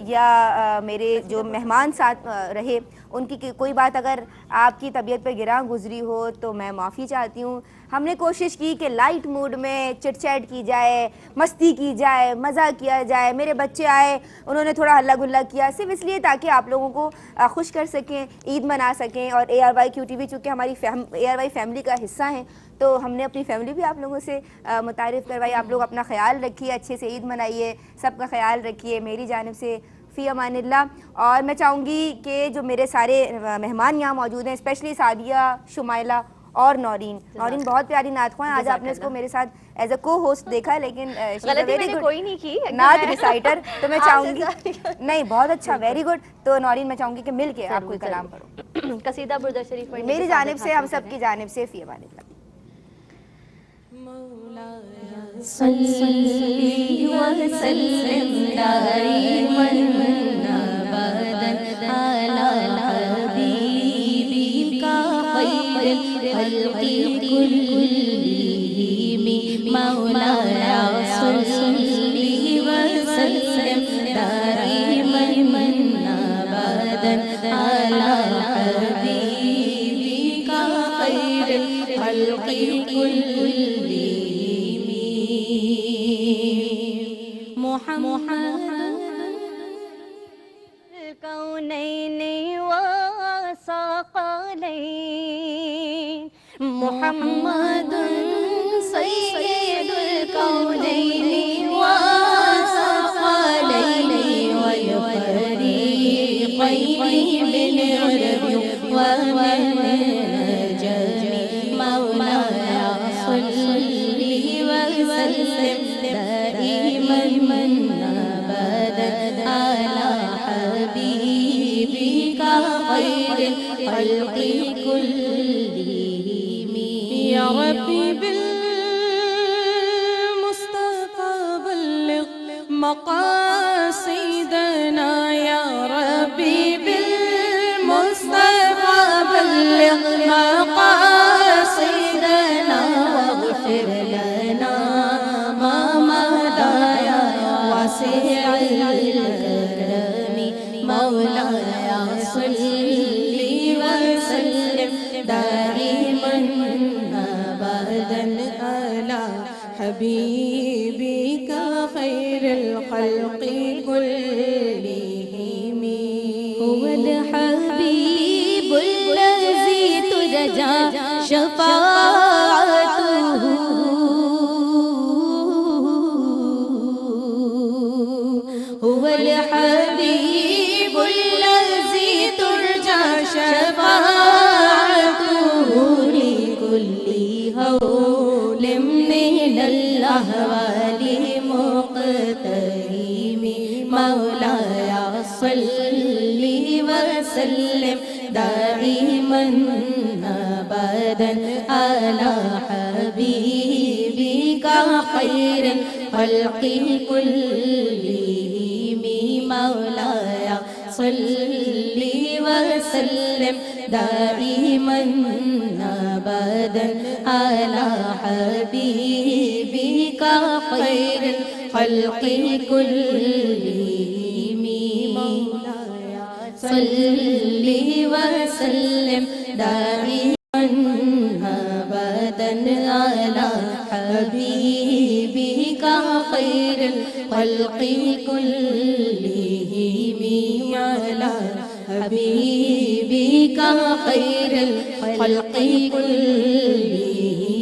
या मेरे जो मेहमान साथ रहे उनकी कोई बात अगर आपकी तबीयत पे गिरा गुजरी हो तो मैं माफ़ी चाहती हूँ। हमने कोशिश की कि लाइट मूड में चिट चैट की जाए, मस्ती की जाए, मज़ा किया जाए। मेरे बच्चे आए, उन्होंने थोड़ा हल्ला गुल्ला किया सिर्फ इसलिए ताकि आप लोगों को खुश कर सकें, ईद मना सकें। और ARY QTV चूँकि हमारी ARY फैमिली का हिस्सा हैं तो हमने अपनी फैमिली भी आप लोगों से मुतारिफ़ करवाई। आप लोग अपना ख्याल रखिए, अच्छे से ईद मनाइए, सबका ख्याल रखिए। मेरी जानिब से फ़ी अमानिल्लाह। और मैं चाहूँगी कि जो मेरे सारे मेहमान यहाँ मौजूद हैं, स्पेशली सादिया, शुमाइला और नौरीन बहुत प्यारी नात ख़्वां हैं। आज आपने इसको मेरे साथ एज अ को होस्ट देखा है, लेकिन कोई नहीं की नात रिसाइटर। तो मैं चाहूँगी नहीं, बहुत अच्छा, वेरी गुड। तो नौरीन मैं चाहूँगी कि मिल के आप कोई कलाम पढ़ो, कसीदा बुर्दा शरीफ पढ़ने मेरी जानिब से, हम सब की जानिब से फ़ी अमानिल्लाह। सल्ली व सल्लिम दाइमन अबदन अला हबीबिका खैरिल खल्क़ि कुल्लिहिम मौलाना सल्ली व सल्लिम दाइमन अबदन अला हबीबिका खैरिल खल्क़ि कुल्लिहिम मुहम्मदुन सय्यदुल कौनैन व सक़लैन व फ़रीक़ैन बिल अरबि व मनजमी मौलाना सल्ली व सल्लिम दाइमन अबदन अला हबीबिका खैरिल खल्क़ि कुल्लिहिम या रब्बी बिल मुस्तफ़ा बल्लिग़ मक़ासिदना या रब्बी बिल मुस्तफ़ा बल्लिग़ मक़ासिदना वग़फ़िर लना मा मदा या वासिअल करमी मौलाना सल्ली व सल्लिम दाइमन अबदन अला हबीबिका खैरिल खल्क़ि कुल्लिहिम हुवल हबीबुल लज़ी तुरजा शफ़ाअतुहु हुवल हबीबुल लज़ी तुरजा शफ़ाअतुहु लिकुल्ली हौलिम मिनल्लाह वाली मुक़तहिमी मौलाया सल्ली व सल्लिम दाइमन अबदन अला हबीबिका खैरिल खल्क़ि कुल्लिहिम मौलाया सल्ली व सल्लिम दाइमन अबदन अला हबीबिका खैरिल खल्क़ि कुल्लिहिम मौलाया सल्ली व सल्लिम दाइमन अबदन अला हबीबिका खैरिल खल्क़ि कुल्लिहिम अला हबीबिका खैरिल खल्क़ि कुल्लिहिम